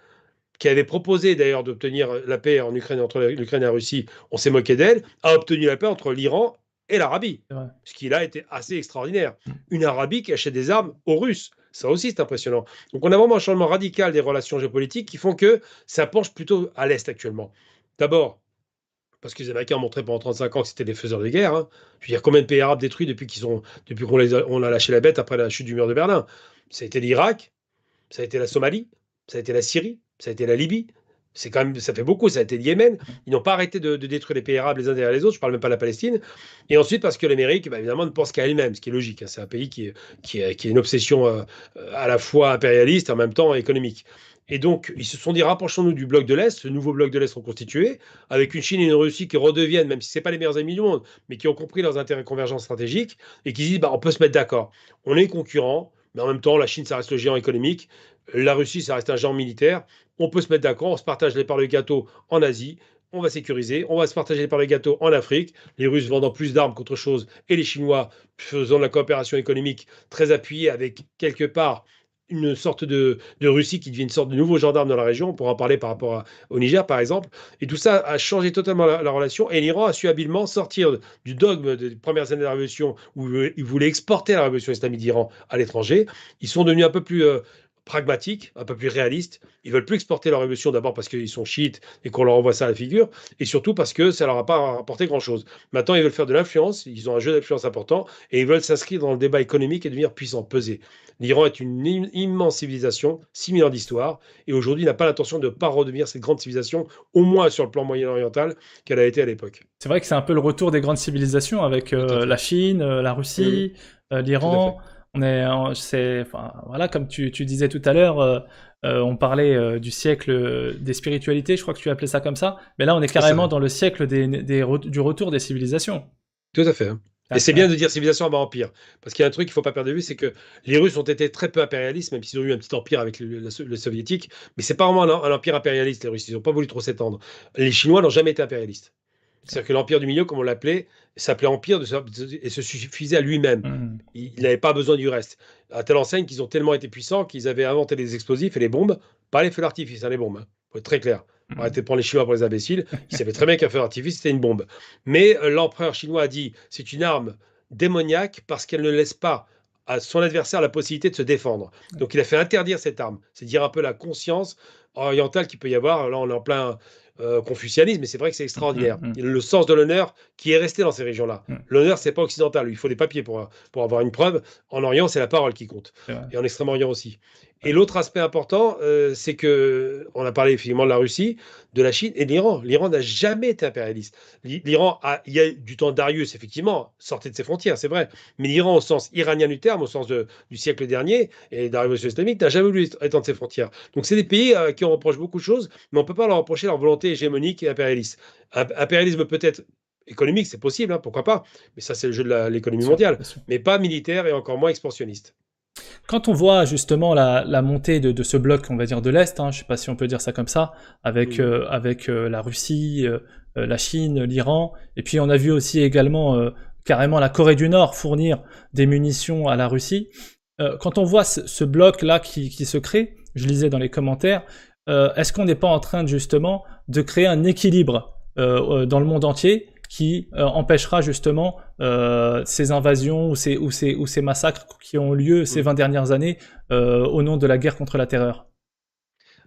qui avait proposé d'ailleurs d'obtenir la paix en Ukraine entre l'Ukraine et la Russie, on s'est moqué d'elle, a obtenu la paix entre l'Iran et l'Arabie. C'est vrai. Ce qui là était assez extraordinaire. Mm. Une Arabie qui achète des armes aux Russes. Ça aussi, c'est impressionnant. Donc on a vraiment un changement radical des relations géopolitiques qui font que ça penche plutôt à l'Est actuellement. D'abord, parce que les Américains ont montré pendant 35 ans que c'était des faiseurs de guerre, hein. Je veux dire, combien de pays arabes détruits depuis qu'on a lâché la bête après la chute du mur de Berlin? Ça a été l'Irak, ça a été la Somalie, ça a été la Syrie, ça a été la Libye. C'est quand même, ça fait beaucoup. Ça a été le Yémen. Ils n'ont pas arrêté de détruire les pays arabes les uns derrière les autres. Je parle même pas de la Palestine. Et ensuite parce que l'Amérique, bah, évidemment, ne pense qu'à elle-même, ce qui est logique, hein. C'est un pays qui est une obsession à la fois impérialiste et en même temps économique. Et donc, ils se sont dit, rapprochons-nous du bloc de l'Est, ce nouveau bloc de l'Est reconstitué, avec une Chine et une Russie qui redeviennent, même si ce n'est pas les meilleurs amis du monde, mais qui ont compris leurs intérêts convergents stratégiques et qui se disent, bah, on peut se mettre d'accord. On est concurrents, mais en même temps, la Chine, ça reste le géant économique. La Russie, ça reste un géant militaire. On peut se mettre d'accord, on se partage les parts de gâteau en Asie, on va sécuriser, on va se partager les parts de gâteau en Afrique, les Russes vendant plus d'armes qu'autre chose, et les Chinois faisant de la coopération économique très appuyée avec quelque part une sorte de Russie qui devient une sorte de nouveau gendarme dans la région, on pourra en parler par rapport au Niger par exemple, et tout ça a changé totalement la relation, et l'Iran a su habilement sortir du dogme des premières années de la révolution où ils voulaient exporter la révolution islamique d'Iran à l'étranger. Ils sont devenus un peu plus pragmatiques, un peu plus réalistes. Ils veulent plus exporter leur révolution, d'abord parce qu'ils sont chiites et qu'on leur envoie ça à la figure, et surtout parce que ça leur a pas rapporté grand-chose. Maintenant, ils veulent faire de l'influence, ils ont un jeu d'influence important, et ils veulent s'inscrire dans le débat économique et devenir puissants, peser. L'Iran est une immense civilisation, 6 000 ans d'histoire, et aujourd'hui n'a pas l'intention de ne pas redevenir cette grande civilisation, au moins sur le plan moyen-oriental, qu'elle a été à l'époque. C'est vrai que c'est un peu le retour des grandes civilisations avec Tout à la fait. Chine, la Mmh. Russie, Tout à fait. l'Iran. Enfin, voilà, comme tu disais tout à l'heure, on parlait du siècle des spiritualités, je crois que tu appelais ça comme ça. Mais là, on est C'est ça, carrément ouais. dans le siècle du retour des civilisations. Tout à fait, hein. C'est Et c'est bien incroyable. de dire civilisation avant empire, parce qu'il y a un truc qu'il ne faut pas perdre de vue, c'est que les Russes ont été très peu impérialistes, même s'ils ont eu un petit empire avec le soviétique, mais c'est pas vraiment un empire impérialiste, les Russes, ils n'ont pas voulu trop s'étendre. Les Chinois n'ont jamais été impérialistes. C'est-à-dire que l'empire du milieu, comme on l'appelait, s'appelait empire et se suffisait à lui-même. Hmm. Il n'avait pas besoin du reste. À telle enseigne qu'ils ont tellement été puissants qu'ils avaient inventé les explosifs et les bombes, pas les feux d'artifice, hein, les bombes. Faut être très clair. Faut Hmm. arrêter de prendre les Chinois pour les imbéciles. Ils savaient très bien qu'un feu d'artifice, c'était une bombe. Mais l'empereur chinois a dit, c'est une arme démoniaque parce qu'elle ne laisse pas à son adversaire la possibilité de se défendre. Donc il a fait interdire cette arme. C'est dire un peu la conscience orientale qu'il peut y avoir. Là, on est en plein confucianisme, mais c'est vrai que c'est Hmm, hmm, extraordinaire. hmm, Il a le sens de l'honneur qui est resté dans ces régions-là. hmm. L'honneur, c'est pas occidental. Il faut des papiers pour avoir une preuve. En Orient, c'est la parole qui compte. C'est vrai. Et en Extrême-Orient aussi. Ouais. Et l'autre aspect important, c'est que on a parlé effectivement de la Russie, de la Chine et de l'Iran. L'Iran n'a jamais été impérialiste. L'Iran, il y a du temps de Darius, effectivement, sortait de ses frontières, c'est vrai. Mais l'Iran, au sens iranien du terme, au sens du siècle dernier, et de la révolution islamique, n'a jamais voulu étendre ses frontières. Donc, c'est des pays qui on reproche beaucoup de choses, mais on ne peut pas leur reprocher leur volonté hégémonique et impérialiste. Impérialisme peut-être économique, c'est possible, hein, pourquoi pas. Mais ça, c'est le jeu de l'économie Bien sûr, mondiale. bien sûr. Mais pas militaire et encore moins expansionniste. Quand on voit justement la montée de ce bloc, on va dire de l'Est, hein, je sais pas si on peut dire ça comme ça, Mhm. avec la Russie, la Chine, l'Iran, et puis on a vu aussi également carrément la Corée du Nord fournir des munitions à la Russie. Quand on voit ce bloc-là qui se crée, je lisais dans les commentaires, est-ce qu'on n'est pas en train justement de créer un équilibre dans le monde entier qui empêchera justement ces invasions ou ces massacres qui ont lieu ces Mhm. 20 dernières années au nom de la guerre contre la terreur.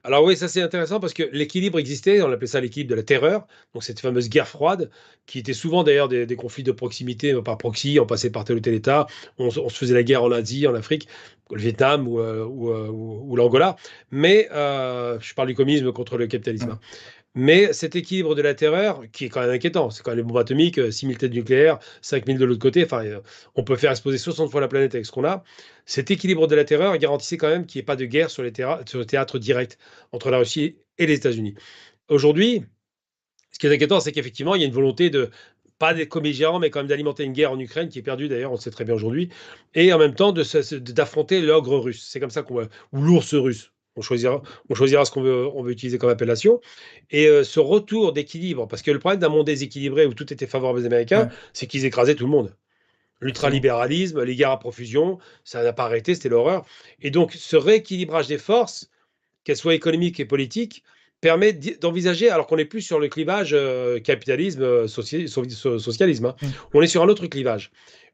Alors oui, ça c'est intéressant parce que l'équilibre existait, on appelait ça l'équilibre de la terreur, donc cette fameuse guerre froide, qui était souvent d'ailleurs des conflits de proximité, par proxy, on passait par tel ou tel État, on se faisait la guerre en Asie, en Afrique, le Vietnam ou l'Angola, mais je parle du communisme contre le capitalisme, Ouais. hein. Mais cet équilibre de la terreur, qui est quand même inquiétant, c'est quand même les bombes atomiques, 6 000 têtes nucléaires, 5 000 de l'autre côté, enfin, on peut faire exploser 60 fois la planète avec ce qu'on a. Cet équilibre de la terreur garantissait quand même qu'il n'y ait pas de guerre sur le théâtre direct entre la Russie et les États-Unis. Aujourd'hui, ce qui est inquiétant, c'est qu'effectivement, il y a une volonté de, pas d'être commis-gérant, mais quand même d'alimenter une guerre en Ukraine qui est perdue d'ailleurs, on le sait très bien aujourd'hui, et en même temps d'affronter l'ogre russe. C'est comme ça qu'on va, ou l'ours russe. On choisira ce on veut utiliser comme appellation. Et ce retour d'équilibre, parce que le problème d'un monde déséquilibré où tout était favorable aux Américains, Ouais, c'est qu'ils écrasaient tout le monde. absolument. L'ultralibéralisme, les guerres à profusion, ça n'a pas arrêté, c'était l'horreur. Et donc, ce rééquilibrage des forces, qu'elles soient économiques et politiques, permet d'envisager, alors qu'on n'est plus sur le clivage capitalisme, socialisme, hein. Mm. On est sur un autre clivage.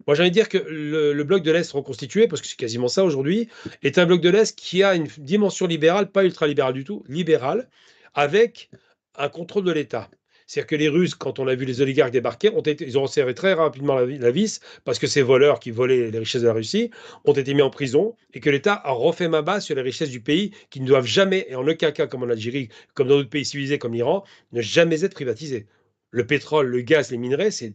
Moi, j'ai envie de dire que le bloc de l'Est reconstitué, parce que c'est quasiment ça aujourd'hui, est un bloc de l'Est qui a une dimension libérale, pas ultralibérale du tout, libérale, avec un contrôle de l'État. C'est-à-dire que les Russes, quand on a vu les oligarques débarquer, ils ont resserré très rapidement la vis, parce que ces voleurs qui volaient les richesses de la Russie ont été mis en prison, et que l'État a refait main basse sur les richesses du pays, qui ne doivent jamais, et en aucun cas comme en Algérie, comme dans d'autres pays civilisés comme l'Iran, ne jamais être privatisés. Le pétrole, le gaz, les minerais, c'est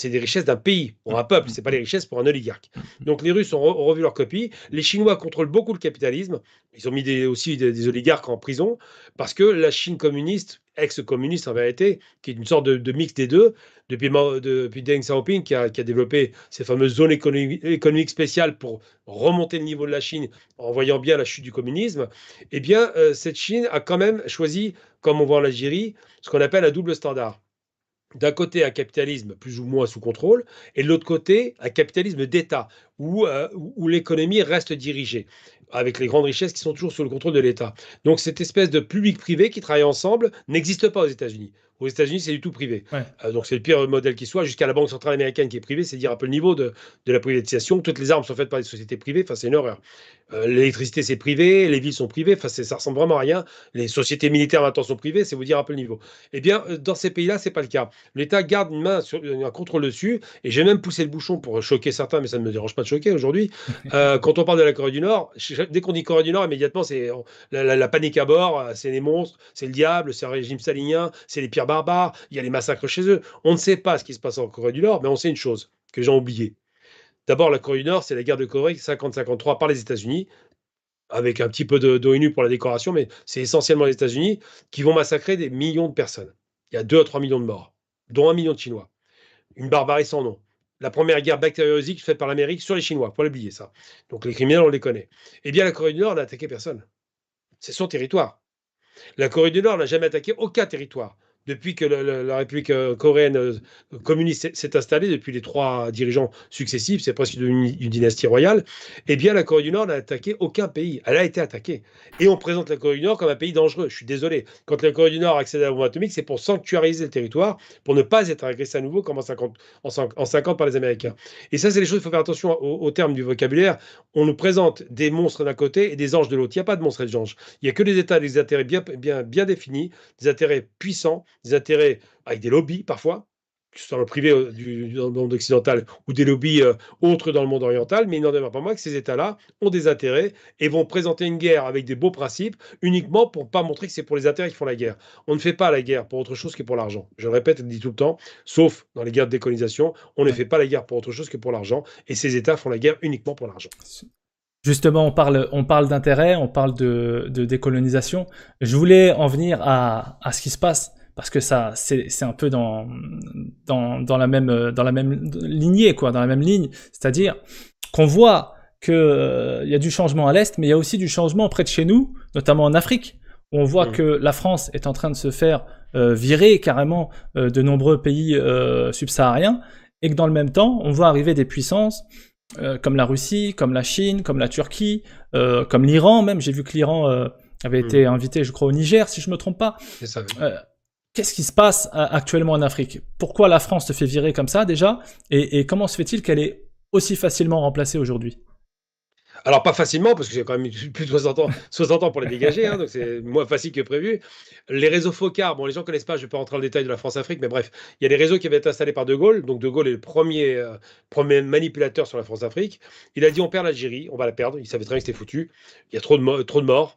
des richesses d'un pays, pour un peuple, Mm, c'est pas les richesses pour un oligarque. Donc les Russes ont revu leur copie. Les Chinois contrôlent beaucoup le capitalisme. Ils ont mis aussi des oligarques en prison parce que la Chine communiste, ex-communiste en vérité, qui est une sorte de mix des deux, depuis Deng Xiaoping qui a développé ces fameuses zones économiques spéciales pour remonter le niveau de la Chine en voyant bien la chute du communisme, eh bien, cette Chine a quand même choisi, comme on voit en Algérie, ce qu'on appelle un double standard. D'un côté, un capitalisme plus ou moins sous contrôle, et de l'autre côté, un capitalisme d'État, où l'économie reste dirigée, avec les grandes richesses qui sont toujours sous le contrôle de l'État. Donc cette espèce de public-privé qui travaille ensemble n'existe pas aux États-Unis. Aux États-Unis, c'est du tout privé. Ouais. Donc c'est le pire modèle qui soit, jusqu'à la Banque centrale américaine qui est privée, c'est dire un peu le niveau de la privatisation. Toutes les armes sont faites par des sociétés privées, enfin c'est une horreur. L'électricité, c'est privé, les villes sont privées, enfin ça ressemble vraiment à rien. Les sociétés militaires maintenant sont privées, c'est vous dire un peu le niveau. Eh bien, dans ces pays-là, c'est pas le cas. L'État garde une main sur un contrôle dessus, et j'ai même poussé le bouchon pour choquer certains, mais ça ne me dérange pas de choquer aujourd'hui. Quand on parle de la Corée du Nord, dès qu'on dit Corée du Nord, immédiatement, c'est la panique à bord, c'est les monstres, c'est le diable, c'est un régime stalinien, c'est les pires barbares, il y a les massacres chez eux. On ne sait pas ce qui se passe en Corée du Nord, mais on sait une chose que les gens ont oublié. D'abord, la Corée du Nord, c'est la guerre de Corée 50-53 par les États-Unis, avec un petit peu d'ONU pour la décoration, mais c'est essentiellement les États-Unis qui vont massacrer des millions de personnes. Il y a 2 à 3 millions de morts, dont 1 million de Chinois. Une barbarie sans nom. La première guerre bactériologique faite par l'Amérique sur les Chinois, faut pas l'oublier ça. Donc les criminels, on les connaît. Eh bien, la Corée du Nord n'a attaqué personne. C'est son territoire. La Corée du Nord n'a jamais attaqué aucun territoire. Depuis que la République coréenne communiste s'est installée, depuis les 3 dirigeants successifs, c'est presque une dynastie royale, eh bien la Corée du Nord n'a attaqué aucun pays. Elle a été attaquée. Et on présente la Corée du Nord comme un pays dangereux. Je suis désolé. Quand la Corée du Nord accède à la bombe atomique, c'est pour sanctuariser le territoire, pour ne pas être agressé à nouveau comme en 50 par les Américains. Et ça, c'est les choses, il faut faire attention au terme du vocabulaire. On nous présente des monstres d'un côté et des anges de l'autre. Il n'y a pas de monstres et d'anges. Il n'y a que des États, des intérêts bien définis, des intérêts puissants, des intérêts avec des lobbies parfois, que ce soit dans le privé dans le monde occidental ou des lobbies autres dans le monde oriental, mais il n'en demeure pas moins que ces États-là ont des intérêts et vont présenter une guerre avec des beaux principes uniquement pour ne pas montrer que c'est pour les intérêts qu'ils font la guerre. On ne fait pas la guerre pour autre chose que pour l'argent. Je le répète et le dis tout le temps, sauf dans les guerres de décolonisation, on ne Ouais. fait pas la guerre pour autre chose que pour l'argent et ces États font la guerre uniquement pour l'argent. Justement, on parle d'intérêt, on parle de décolonisation. Je voulais en venir à ce qui se passe parce que ça, c'est un peu dans la même lignée, quoi, dans la même ligne. C'est-à-dire qu'on voit que il y a du changement à l'est, mais il y a aussi du changement près de chez nous, notamment en Afrique, où on voit Mmh. que la France est en train de se faire virer carrément de nombreux pays subsahariens, et que dans le même temps, on voit arriver des puissances comme la Russie, comme la Chine, comme la Turquie, comme l'Iran même. J'ai vu que l'Iran avait Mmh. été invité, je crois, au Niger, si je me trompe pas. C'est ça. Euh, Qu'est-ce qui se passe actuellement en Afrique? Pourquoi la France se fait virer comme ça déjà? Et comment se fait-il qu'elle est aussi facilement remplacée aujourd'hui? Alors pas facilement, parce que j'ai quand même eu plus de 60 ans pour les dégager, hein, donc c'est moins facile que prévu. Les réseaux FOCAR, bon les gens connaissent pas, je vais pas rentrer dans le détail de la France-Afrique, mais bref, il y a des réseaux qui avaient été installés par De Gaulle, donc De Gaulle est le premier manipulateur sur la France-Afrique. Il a dit: «On perd l'Algérie, on va la perdre», il savait très bien que c'était foutu. Il y a trop de morts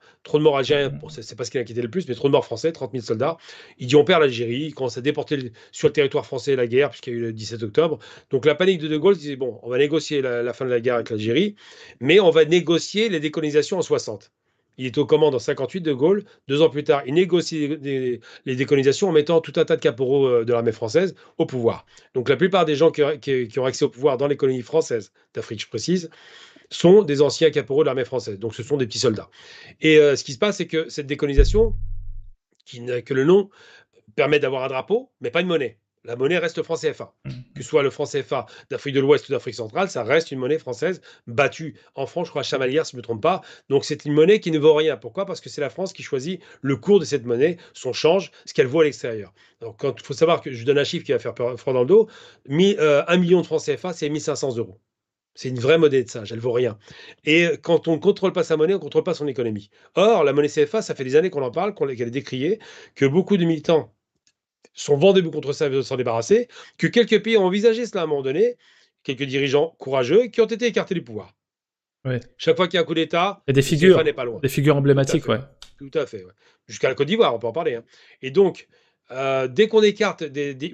algériens, bon c'est pas ce qui l'inquiétait le plus, mais trop de morts français, 30 000 soldats. Il dit: «On perd l'Algérie», il commence à déporter sur le territoire français la guerre, puisqu'il y a eu le 17 octobre. Donc la panique de Gaulle disait: «Bon, on va négocier la fin de la guerre avec l'Algérie, mais on va négocier les décolonisations en 60». Il est aux commandes en 58, De Gaulle. 2 ans plus tard, il négocie les décolonisations en mettant tout un tas de caporaux de l'armée française au pouvoir. Donc la plupart des gens qui ont accès au pouvoir dans les colonies françaises d'Afrique, je précise, sont des anciens caporaux de l'armée française. Donc ce sont des petits soldats. Et ce qui se passe, c'est que cette décolonisation, qui n'a que le nom, permet d'avoir un drapeau, mais pas une monnaie. La monnaie reste le franc CFA. Que ce soit le franc CFA d'Afrique de l'Ouest ou d'Afrique centrale, ça reste une monnaie française battue en France, je crois, à Chamalières, si je ne me trompe pas. Donc c'est une monnaie qui ne vaut rien. Pourquoi? Parce que c'est la France qui choisit le cours de cette monnaie, son change, ce qu'elle vaut à l'extérieur. Donc il faut savoir que je donne un chiffre qui va faire froid dans le dos. 1 million de francs CFA, c'est 1 500 euros. C'est une vraie monnaie de singe, elle vaut rien. Et quand on ne contrôle pas sa monnaie, on ne contrôle pas son économie. Or, la monnaie CFA, ça fait des années qu'on en parle, qu'elle est décriée, que beaucoup de militants sont vent debout contre ça et veulent s'en débarrasser, que quelques pays ont envisagé cela à un moment donné, quelques dirigeants courageux qui ont été écartés du pouvoir. Ouais. Chaque fois qu'il y a un coup d'État, Il y a des le CFA figures, n'est pas loin. des figures Tout à emblématiques, fait. ouais. Tout à fait, ouais. Jusqu'à la Côte d'Ivoire, on peut en parler, hein. Et donc, dès qu'on écarte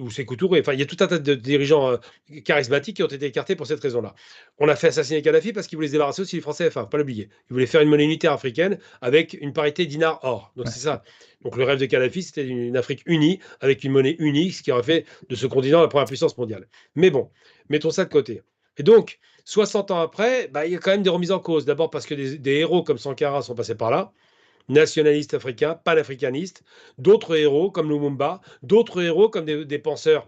ou Sékou Touré, enfin, il y a tout un tas de dirigeants charismatiques qui ont été écartés pour cette raison-là. On a fait assassiner Kadhafi parce qu'il voulait se débarrasser aussi du franc CFA, pas l'oublier. Il voulait faire une monnaie unitaire africaine avec une parité dinar-or. Donc Ouais. c'est ça. Donc le rêve de Kadhafi, c'était une Afrique unie avec une monnaie unique, ce qui aurait fait de ce continent la première puissance mondiale. Mais bon, mettons ça de côté. Et donc, 60 ans après, bah, il y a quand même des remises en cause. D'abord parce que des héros comme Sankara sont passés par là, nationalistes africains, panafricanistes, d'autres héros comme Lumumba, d'autres héros comme des penseurs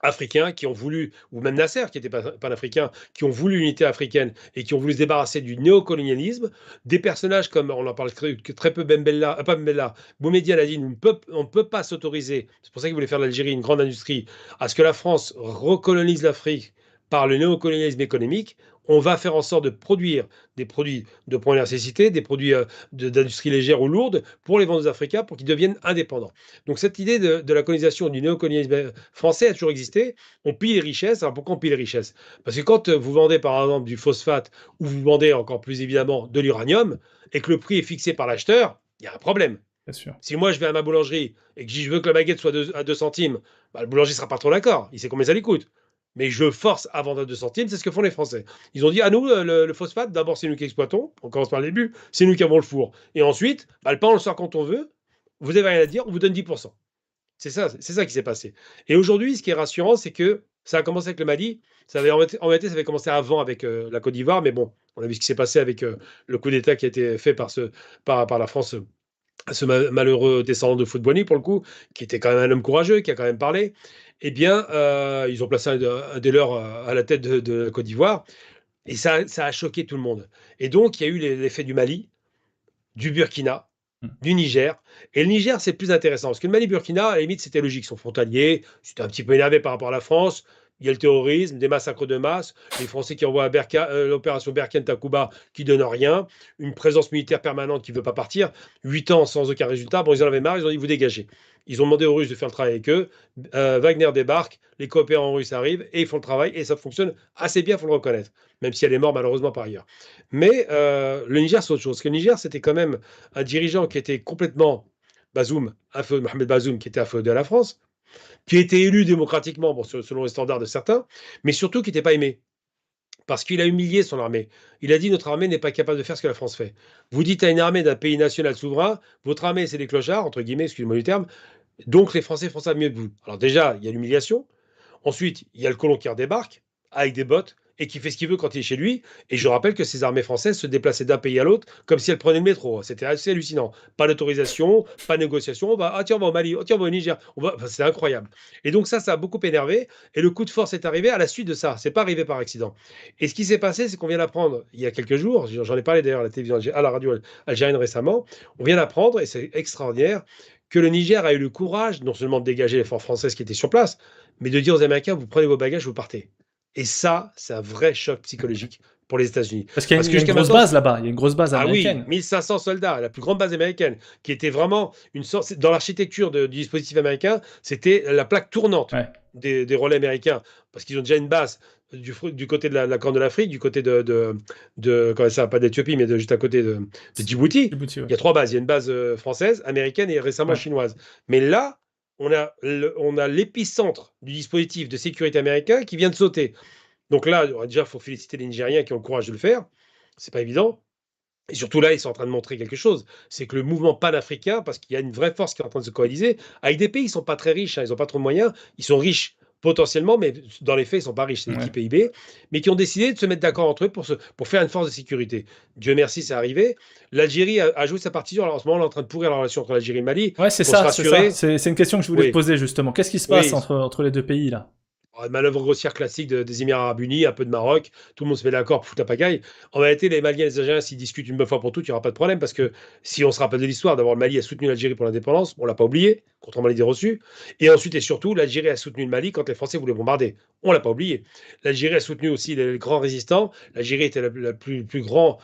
africains qui ont voulu, ou même Nasser qui était panafricain, qui ont voulu l'unité africaine et qui ont voulu se débarrasser du néocolonialisme. Des personnages comme, on en parle très peu, Bembella, pas Bembella, Boumedi a dit, on ne peut pas s'autoriser, c'est pour ça qu'ils voulaient faire de l'Algérie une grande industrie, à ce que la France recolonise l'Afrique par le néocolonialisme économique. On va faire en sorte de produire des produits de première nécessité, des produits d'industrie légère ou lourde pour les vendre aux Africains pour qu'ils deviennent indépendants. Donc cette idée de la colonisation, du néocolonialisme français a toujours existé. On pille les richesses. Alors pourquoi on pille les richesses? Parce que quand vous vendez par exemple du phosphate ou vous vendez encore plus évidemment de l'uranium et que le prix est fixé par l'acheteur, il y a un problème. Bien sûr. Si moi je vais à ma boulangerie et que je veux que la baguette soit à 2 centimes, bah, le boulanger ne sera pas trop d'accord. Il sait combien ça lui coûte. Mais je force à vendre à 2 centimes, c'est ce que font les Français. Ils ont dit à nous, le phosphate, d'abord c'est nous qui exploitons, on commence par le début, c'est nous qui avons le four. Et ensuite, bah, le pain on le sort quand on veut, vous n'avez rien à dire, on vous donne 10%. C'est ça qui s'est passé. Et aujourd'hui, ce qui est rassurant, c'est que ça a commencé avec le Mali. En réalité, ça avait commencé avant avec la Côte d'Ivoire, mais bon, on a vu ce qui s'est passé avec le coup d'État qui a été fait par la France à ce malheureux descendant de Football, pour le coup, qui était quand même un homme courageux, qui a quand même parlé. Eh bien, ils ont placé un des leurs à la tête de la Côte d'Ivoire, et ça a choqué tout le monde. Et donc, il y a eu l'effet du Mali, du Burkina, Mm. du Niger. Et le Niger, c'est plus intéressant, parce que le Mali-Burkina, à la limite, c'était logique. Ils sont frontaliers, c'était un petit peu énervé par rapport à la France. Il y a le terrorisme, des massacres de masse, les Français qui envoient l'opération Berkane-Takuba qui donne rien, une présence militaire permanente qui ne veut pas partir, 8 ans sans aucun résultat. Bon, ils en avaient marre, ils ont dit vous dégagez. Ils ont demandé aux Russes de faire le travail avec eux. Wagner débarque, les coopérants russes arrivent et ils font le travail et ça fonctionne assez bien, il faut le reconnaître, même si elle est morte malheureusement par ailleurs. Mais le Niger, c'est autre chose. Parce que le Niger, c'était quand même un dirigeant qui était complètement Bazoum, Mohamed Bazoum, qui était afféodé à la France, qui a été élu démocratiquement, bon, selon les standards de certains, mais surtout qui n'était pas aimé. Parce qu'il a humilié son armée. Il a dit notre armée n'est pas capable de faire ce que la France fait. Vous dites à une armée d'un pays national souverain, votre armée c'est des clochards, entre guillemets, excusez-moi du terme, donc les Français font ça mieux que vous. Alors déjà, il y a l'humiliation. Ensuite, il y a le colon qui redébarque avec des bottes et qui fait ce qu'il veut quand il est chez lui. Et je rappelle que ces armées françaises se déplaçaient d'un pays à l'autre comme si elles prenaient le métro. C'était assez hallucinant. Pas d'autorisation, pas de négociation. Tiens, on va au Mali, tiens, on va au Niger. Enfin, c'est incroyable. Et donc ça a beaucoup énervé. Et le coup de force est arrivé à la suite de ça. C'est pas arrivé par accident. Et ce qui s'est passé, c'est qu'on vient d'apprendre il y a quelques jours, j'en ai parlé d'ailleurs à la télévision, à la radio algérienne récemment, on vient d'apprendre, et c'est extraordinaire, que le Niger a eu le courage non seulement de dégager les forces françaises qui étaient sur place, mais de dire aux Américains, vous prenez vos bagages, vous partez. Et ça, c'est un vrai choc psychologique pour les États-Unis. Parce qu'il y a Parce une, il que y a une jusqu'à grosse maintenant, base là-bas, il y a une grosse base ah oui, américaine. 1500 soldats, la plus grande base américaine, qui était vraiment une sorte, dans l'architecture du dispositif américain, c'était la plaque tournante Ouais. des relais américains, parce qu'ils ont déjà une base du côté de la Corne de l'Afrique, du côté comment ça, pas d'Éthiopie, mais juste à côté de Djibouti. Djibouti, ouais. Il y a 3 bases. Il y a une base française, américaine et récemment Ouais. chinoise. Mais là, on a l'épicentre du dispositif de sécurité américain qui vient de sauter. Donc là, déjà, il faut féliciter les Nigériens qui ont le courage de le faire. C'est pas évident. Et surtout là, ils sont en train de montrer quelque chose. C'est que le mouvement panafricain, parce qu'il y a une vraie force qui est en train de se coaliser, avec des pays qui ne sont pas très riches, hein, ils n'ont pas trop de moyens, ils sont riches potentiellement, mais dans les faits, ils ne sont pas riches, c'est des petits Ouais. PIB, mais qui ont décidé de se mettre d'accord entre eux pour faire une force de sécurité. Dieu merci, c'est arrivé. L'Algérie a joué sa partition. Alors en ce moment, on est en train de pourrir la relation entre l'Algérie et le Mali. Ouais, Il faut se c'est ça. rassurer. C'est une question que je voulais te Oui, poser justement. Qu'est-ce qui se passe oui, entre les deux pays là? manœuvre grossière classique des Émirats Arabes Unis, un peu de Maroc, tout le monde se met d'accord pour foutre la pagaille. En réalité, les Maliens et les Algériens, s'ils discutent une bonne fois pour toutes, il n'y aura pas de problème, parce que si on se rappelle de l'histoire, d'abord le Mali a soutenu l'Algérie pour l'indépendance, on ne l'a pas oublié, contrairement à l'idée reçue, et ensuite et surtout, l'Algérie a soutenu le Mali quand les Français voulaient bombarder. On ne l'a pas oublié. L'Algérie a soutenu aussi les grands résistants. L'Algérie était la plus grand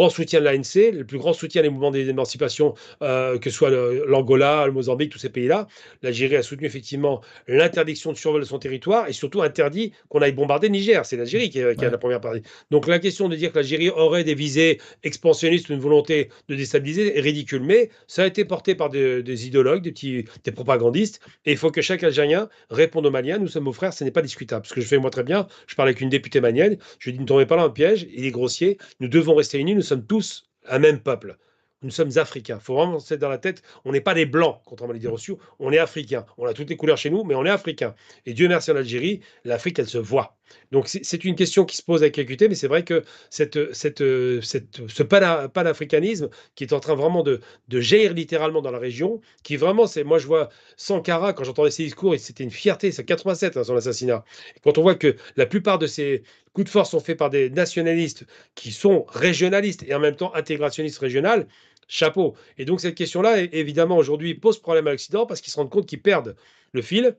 soutien de l'ANC, le plus grand soutien des mouvements d'émancipation, que ce soit l'Angola, le Mozambique, tous ces pays-là. L'Algérie a soutenu effectivement l'interdiction de survol de son territoire et surtout interdit qu'on aille bombarder le Niger. C'est l'Algérie qui a Ouais. la première partie. Donc la question de dire que l'Algérie aurait des visées expansionnistes ou une volonté de déstabiliser est ridicule. Mais ça a été porté par des idéologues, des propagandistes. Et il faut que chaque Algérien réponde aux Maliens. Nous sommes vos frères, ce n'est pas discutable. Ce que je fais moi très bien, je parle avec une députée malienne. Je lui dis ne tombez pas dans un piège, il est grossier. Nous devons rester unis, nous sommes tous un même peuple. nous sommes africains. Il faut vraiment se mettre dans la tête, on n'est pas des blancs, contrairement à l'idée reçue, on est africains. On a toutes les couleurs chez nous, mais on est africains. Et Dieu merci en Algérie, l'Afrique, elle se voit. Donc c'est une question qui se pose avec acuité, mais c'est vrai que ce panafricanisme qui est en train vraiment de jaillir littéralement dans la région, qui vraiment, moi je vois Sankara, quand j'entendais ses discours, c'était une fierté, c'est 87 son assassinat. Et quand on voit que la plupart de ces coups de force sont faits par des nationalistes qui sont régionalistes et en même temps intégrationnistes régionales, chapeau. Et donc cette question-là, évidemment, aujourd'hui, pose problème à l'Occident parce qu'ils se rendent compte qu'ils perdent le fil,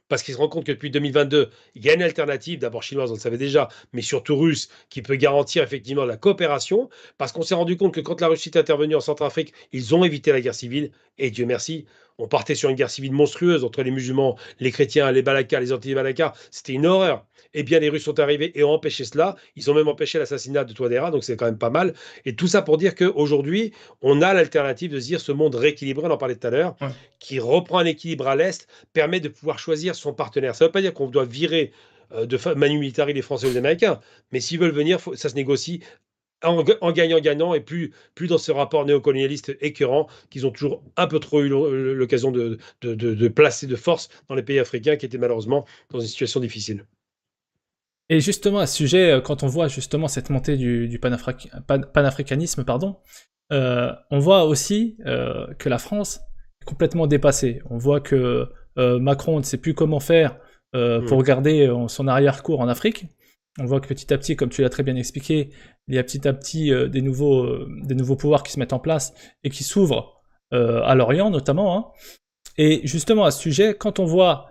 parce qu'ils se rendent compte que depuis 2022, il y a une alternative, d'abord chinoise, on le savait déjà, mais surtout russe, qui peut garantir effectivement la coopération, parce qu'on s'est rendu compte que quand la Russie est intervenue en Centrafrique, ils ont évité la guerre civile, et Dieu merci, on partait sur une guerre civile monstrueuse entre les musulmans, les chrétiens, les balakas, les anti-balakas, c'était une horreur. Eh bien, les Russes sont arrivés et ont empêché cela. Ils ont même empêché l'assassinat de Touadéra, donc c'est quand même pas mal. Et tout ça pour dire qu'aujourd'hui, on a l'alternative de se dire ce monde rééquilibré, on en parlait tout à l'heure, Ouais. qui reprend un équilibre à l'Est, permet de pouvoir choisir son partenaire. Ça ne veut pas dire qu'on doit virer manu militari les Français ou les Américains, mais s'ils veulent venir, ça se négocie en gagnant-gagnant et plus dans ce rapport néocolonialiste écœurant qu'ils ont toujours un peu trop eu l'occasion de placer de force dans les pays africains qui étaient malheureusement dans une situation difficile. Et justement, à ce sujet, quand on voit justement cette montée du panafricanisme, pardon, on voit aussi que la France est complètement dépassée. On voit que Macron ne sait plus comment faire pour garder son arrière-cour en Afrique. On voit que petit à petit, comme tu l'as très bien expliqué, il y a petit à petit des nouveaux pouvoirs qui se mettent en place et qui s'ouvrent à l'Orient notamment. Hein. Et justement, à ce sujet, quand on voit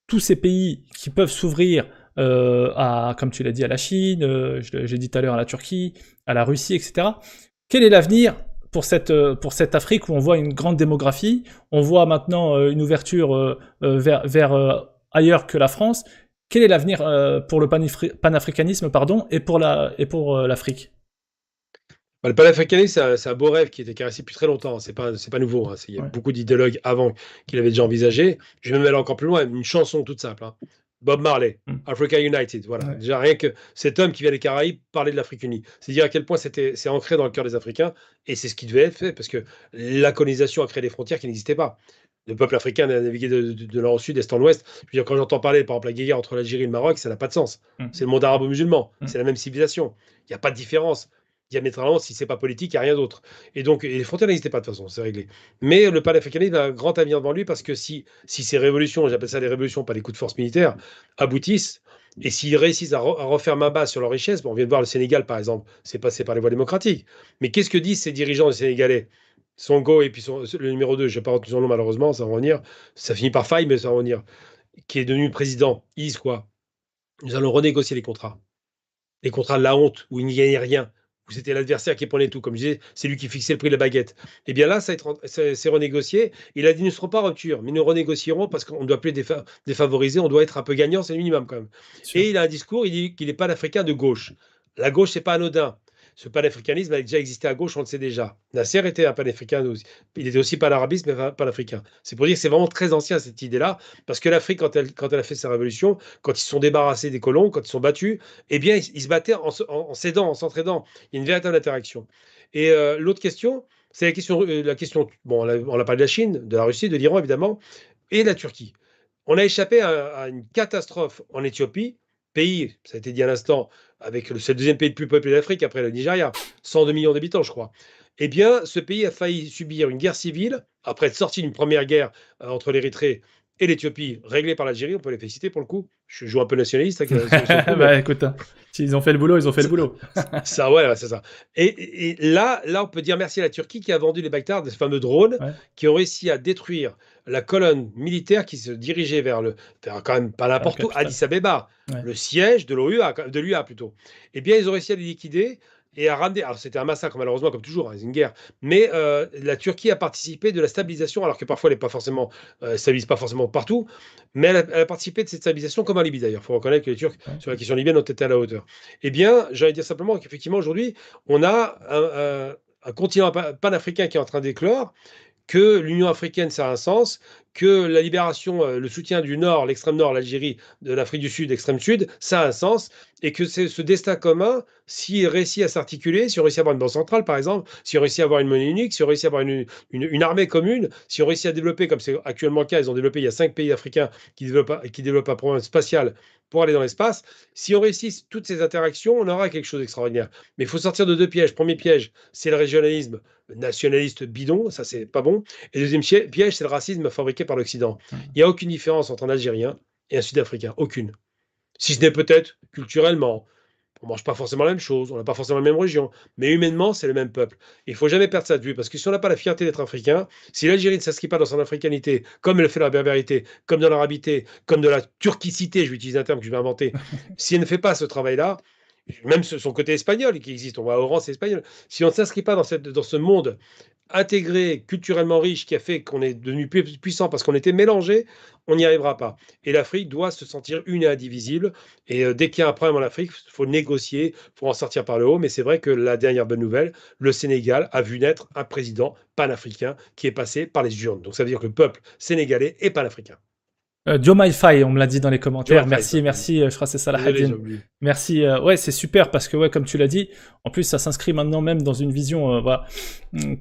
tous ces pays qui peuvent s'ouvrir comme tu l'as dit, à la Chine, j'ai dit tout à l'heure à la Turquie, à la Russie, etc. Quel est l'avenir pour cette Afrique où on voit une grande démographie, on voit maintenant une ouverture vers ailleurs que la France. Quel est l'avenir pour le panafricanisme pardon, et pour l'Afrique? Bah, le panafricanisme, c'est un beau rêve qui était caressé depuis très longtemps. C'est pas nouveau. Hein. Il y a Ouais. beaucoup d'idéologues avant qui l'avaient déjà envisagé. Je vais même aller encore plus loin. Une chanson toute simple. Hein. Bob Marley, Mm. Africa United. Voilà. Ouais. Déjà, rien que cet homme qui vient des Caraïbes parlait de l'Afrique unie. C'est dire à quel point c'est ancré dans le cœur des Africains. Et c'est ce qui devait être fait parce que la colonisation a créé des frontières qui n'existaient pas. Le peuple africain a navigué de nord au sud, est en ouest. Je veux dire, quand j'entends parler, par exemple, la guerre entre l'Algérie et le Maroc, ça n'a pas de sens. Mm. C'est le monde arabo-musulman. Mm. C'est la même civilisation. Il n'y a pas de différence diamétralement, si c'est pas politique, il n'y a rien d'autre. Et donc, les frontières n'existaient pas de toute façon, c'est réglé. Mais le panafricanisme a un grand avenir devant lui parce que si ces révolutions, j'appelle ça des révolutions, pas des coups de force militaires, aboutissent, et s'ils réussissent à refaire main basse sur leur richesse, bon, on vient de voir le Sénégal par exemple, c'est passé par les voies démocratiques. Mais qu'est-ce que disent ces dirigeants sénégalais? Sonko et puis le numéro 2, je n'ai pas retenu son nom malheureusement, ça va revenir. Ça finit par faille, mais ça va revenir. Qui est devenu président. Ils disent quoi? Nous allons renégocier les contrats. Les contrats de la honte, où il n'y gagnait rien, où c'était l'adversaire qui prenait tout. Comme je disais, c'est lui qui fixait le prix de la baguette. Et bien là, c'est renégocié. Il a dit, nous ne serons pas en rupture, mais nous renégocierons parce qu'on ne doit plus défavoriser, on doit être un peu gagnant, c'est le minimum quand même. Sûr. Et il a un discours, il dit qu'il n'est pas l'Africain de gauche. La gauche, c'est pas anodin. Ce panafricanisme a déjà existé à gauche, on le sait déjà. Nasser était un panafricain aussi. Il était aussi panarabiste, mais panafricain. C'est pour dire que c'est vraiment très ancien cette idée-là, parce que l'Afrique, quand elle a fait sa révolution, quand ils se sont débarrassés des colons, quand ils se sont battus, eh bien, ils se battaient en s'aidant, en s'entraidant. Il y a une véritable interaction. Et l'autre question, c'est la question bon, on a parlé de la Chine, de la Russie, de l'Iran, évidemment, et de la Turquie. On a échappé à une catastrophe en Éthiopie, pays, ça a été dit à l'instant, c'est le deuxième pays le plus peuplé d'Afrique après le Nigeria, 102 millions d'habitants, je crois. Eh bien, ce pays a failli subir une guerre civile après être sorti d'une première guerre entre l'Érythrée et l'Éthiopie, réglée par l'Algérie. On peut les féliciter pour le coup. Je joue un peu nationaliste hein, sur le coup, mais Bah écoute, hein, s'ils ont fait le boulot, ils ont fait le boulot. ça, ouais, c'est ça. Et là, on peut dire merci à la Turquie qui a vendu les Baytar, ces fameux drones, Ouais, qui ont réussi à détruire la colonne militaire qui se dirigeait vers quand même pas à la n'importe où, capitale. Addis Abeba, Ouais. le siège de l'UA plutôt. Eh bien, ils ont réussi à les liquider et à ramener. Alors, c'était un massacre, malheureusement, comme toujours, hein, c'est une guerre. Mais la Turquie a participé de la stabilisation, alors que parfois, elle n'est pas forcément, stabilise pas forcément partout, mais elle a participé de cette stabilisation, comme en Libye d'ailleurs. Il faut reconnaître que les Turcs, Ouais. sur la question libyenne, ont été à la hauteur. Eh bien, j'allais dire simplement qu'effectivement, aujourd'hui, on a un continent panafricain qui est en train d'éclore, que l'Union africaine, ça a un sens, que la libération, le soutien du Nord, l'extrême Nord, l'Algérie, de l'Afrique du Sud, extrême Sud, ça a un sens et que c'est ce destin commun, s'il réussit à s'articuler, si on réussit à avoir une banque centrale, par exemple, si on réussit à avoir une monnaie unique, si on réussit à avoir une armée commune, si on réussit à développer, comme c'est actuellement le cas, ils ont développé, il y a 5 pays africains qui développent un programme spatial pour aller dans l'espace. Si on réussit toutes ces interactions, on aura quelque chose d'extraordinaire. Mais il faut sortir de 2 pièges. Premier piège, c'est le régionalisme nationaliste bidon, ça c'est pas bon. Et deuxième piège, c'est le racisme fabriqué par l'Occident. Il n'y a aucune différence entre un Algérien et un Sud-Africain, aucune. Si ce n'est peut-être culturellement. On mange pas forcément la même chose, on n'a pas forcément la même religion, mais humainement, c'est le même peuple. Il faut jamais perdre ça de vue, parce que si on n'a pas la fierté d'être africain, si l'Algérie ne s'inscrit pas dans son africanité, comme elle le fait dans la berbérité, comme dans l'arabité, comme dans la turquicité, je vais utiliser un terme que je vais inventer, si elle ne fait pas ce travail-là, même son côté espagnol qui existe, on voit Oran, c'est espagnol, si on ne s'inscrit pas dans ce monde intégré, culturellement riche, qui a fait qu'on est devenu puissant parce qu'on était mélangés, on n'y arrivera pas. Et l'Afrique doit se sentir une et indivisible. Et dès qu'il y a un problème en Afrique, il faut négocier, il faut en sortir par le haut. Mais c'est vrai que la dernière bonne nouvelle, le Sénégal a vu naître un président panafricain qui est passé par les urnes. Donc ça veut dire que le peuple sénégalais est panafricain. Diomaye Faye, on me l'a dit dans les Tu vois, commentaires. Faye, Merci, merci. Je crois que c'est Salah désolé, j'ai Hadine. oublié. Merci. Ouais, c'est super parce que, ouais, comme tu l'as dit, en plus, ça s'inscrit maintenant même dans une vision, voilà,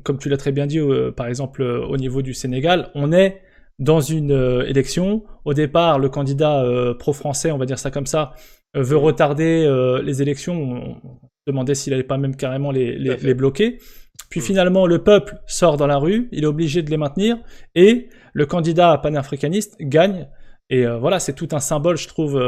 comme tu l'as très bien dit, par exemple, au niveau du Sénégal, on est dans une élection. Au départ, le candidat pro-français, on va dire ça comme ça, veut retarder les élections. On demandait s'il allait pas même carrément les bloquer. Puis finalement, le peuple sort dans la rue, il est obligé de les maintenir, et le candidat panafricaniste gagne. Et voilà, c'est tout un symbole, je trouve,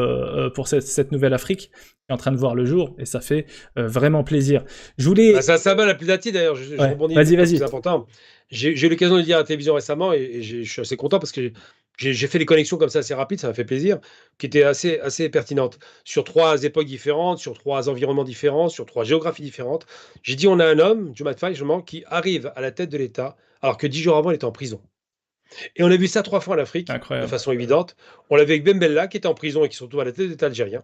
pour cette nouvelle Afrique qui est en train de voir le jour, et ça fait vraiment plaisir. Je voulais... Bah, c'est un symbole à plus d'un titre, d'ailleurs. Je Ouais, rebondis vas-y, parce que vas-y. c'est important. J'ai eu l'occasion de le dire à la télévision récemment et je suis assez content parce que j'ai fait des connexions comme ça assez rapides, ça m'a fait plaisir, qui étaient assez pertinentes. Sur 3 époques différentes, sur 3 environnements différents, sur 3 géographies différentes. J'ai dit, on a un homme, Diomaye Faye, justement, qui arrive à la tête de l'État alors que 10 jours avant, il était en prison. Et on a vu ça 3 fois en Afrique, de Incroyable. façon évidente. On l'a vu avec Bembella, qui était en prison et qui se retrouve à la tête de l'État algérien.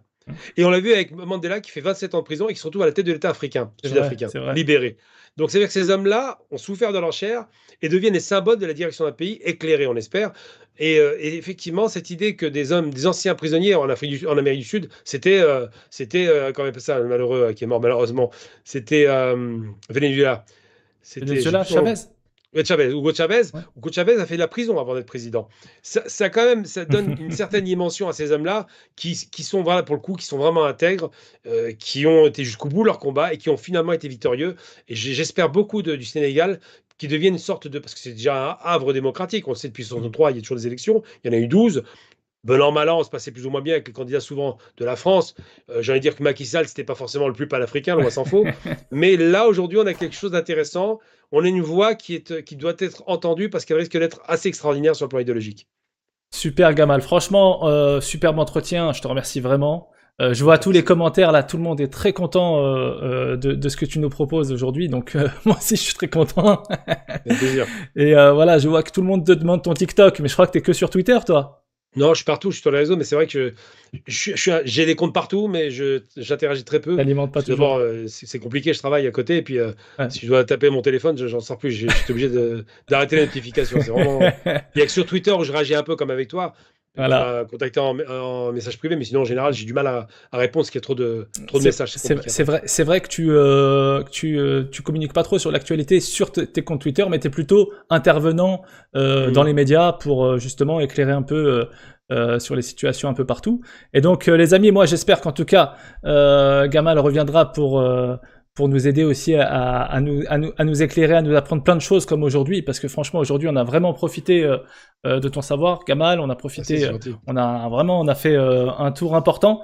Et on l'a vu avec Mandela, qui fait 27 ans de prison et qui se retrouve à la tête de l'État africain, C'est vrai, sud-africain, c'est vrai. libéré. Donc, c'est-à-dire que ces hommes-là ont souffert de leur chair et deviennent les symboles de la direction d'un pays éclairé, on espère. Et effectivement, cette idée que des hommes, des anciens prisonniers en Amérique du Sud, comment on appelle ça, le malheureux qui est mort malheureusement, c'était Venezuela. C'était, j'ai Venezuela, plus son nom. Chavez? Ouais, Chavez, Ouais. Hugo Chavez a fait de la prison avant d'être président. Ça quand même, ça donne une certaine dimension à ces hommes-là qui sont, voilà, pour le coup, qui sont vraiment intègres, qui ont été jusqu'au bout de leur combat et qui ont finalement été victorieux. Et j'espère beaucoup du Sénégal qui devienne une sorte de, parce que c'est déjà un havre démocratique, on le sait depuis 63, il y a toujours des élections, il y en a eu 12. Bon an, mal an, on se passait plus ou moins bien avec les candidats souvent de la France. J'ai envie de dire que Macky Sall, c'était pas forcément le plus panafricain, loin s'en faut. Mais là, aujourd'hui, on a quelque chose d'intéressant. On a une voix qui doit être entendue parce qu'elle risque d'être assez extraordinaire sur le plan idéologique. Super Gamal, franchement, superbe entretien, je te remercie vraiment. Je vois tous les commentaires là, tout le monde est très content de ce que tu nous proposes aujourd'hui, donc moi aussi je suis très content. Avec plaisir. Et voilà, je vois que tout le monde te demande ton TikTok, mais je crois que t'es que sur Twitter, toi. Non, je suis partout, je suis sur les réseaux, mais c'est vrai que j'ai des comptes partout, mais j'interagis très peu. T'alimentes pas Parce que d'abord, toujours. c'est compliqué, je travaille à côté, et puis Ouais. si je dois taper mon téléphone, j'en sors plus. J'étais obligé d'arrêter les notifications. C'est vraiment. Il n'y a que sur Twitter où je réagis un peu comme avec toi. Tu Voilà. m'as contacté en message privé, mais sinon, en général, j'ai du mal à répondre parce qu'il y a trop de messages. C'est compliqué après. C'est vrai que tu communiques pas trop sur l'actualité sur tes comptes Twitter, mais t'es plutôt intervenant dans les médias pour justement éclairer un peu sur les situations un peu partout. Et donc les amis, moi j'espère qu'en tout cas Gamal reviendra pour nous aider aussi à nous éclairer, à nous apprendre plein de choses comme aujourd'hui, parce que franchement aujourd'hui on a vraiment profité de ton savoir, Gamal, on a Merci, c'est profité, gentil. on a fait un tour important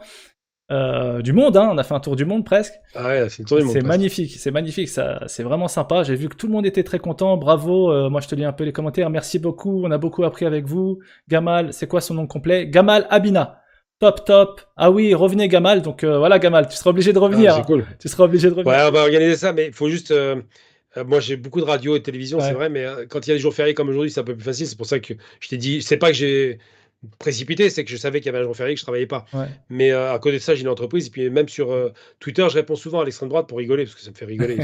du monde, hein, on a fait un tour du monde presque. Ah ouais, c'est le tour du monde. C'est magnifique, ça, c'est vraiment sympa. J'ai vu que tout le monde était très content, bravo. Moi, je te lis un peu les commentaires. Merci beaucoup, on a beaucoup appris avec vous. Gamal, c'est quoi son nom complet? Gamal Abina. Top, top. Ah oui, revenez Gamal. Donc voilà, Gamal, tu seras obligé de Ah, revenir. c'est cool. Tu seras obligé de revenir. Ouais, on va organiser ça, mais il faut juste. Moi, j'ai beaucoup de radio et de télévision, c'est Ouais, vrai, mais quand il y a des jours fériés comme aujourd'hui, c'est un peu plus facile. C'est pour ça que je t'ai dit. C'est pas que j'ai précipité, c'est que je savais qu'il y avait un jour férié que je travaillais pas. ouais. Mais à côté de ça, j'ai une entreprise. Et puis même sur Twitter, je réponds souvent à l'extrême droite pour rigoler, parce que ça me fait rigoler.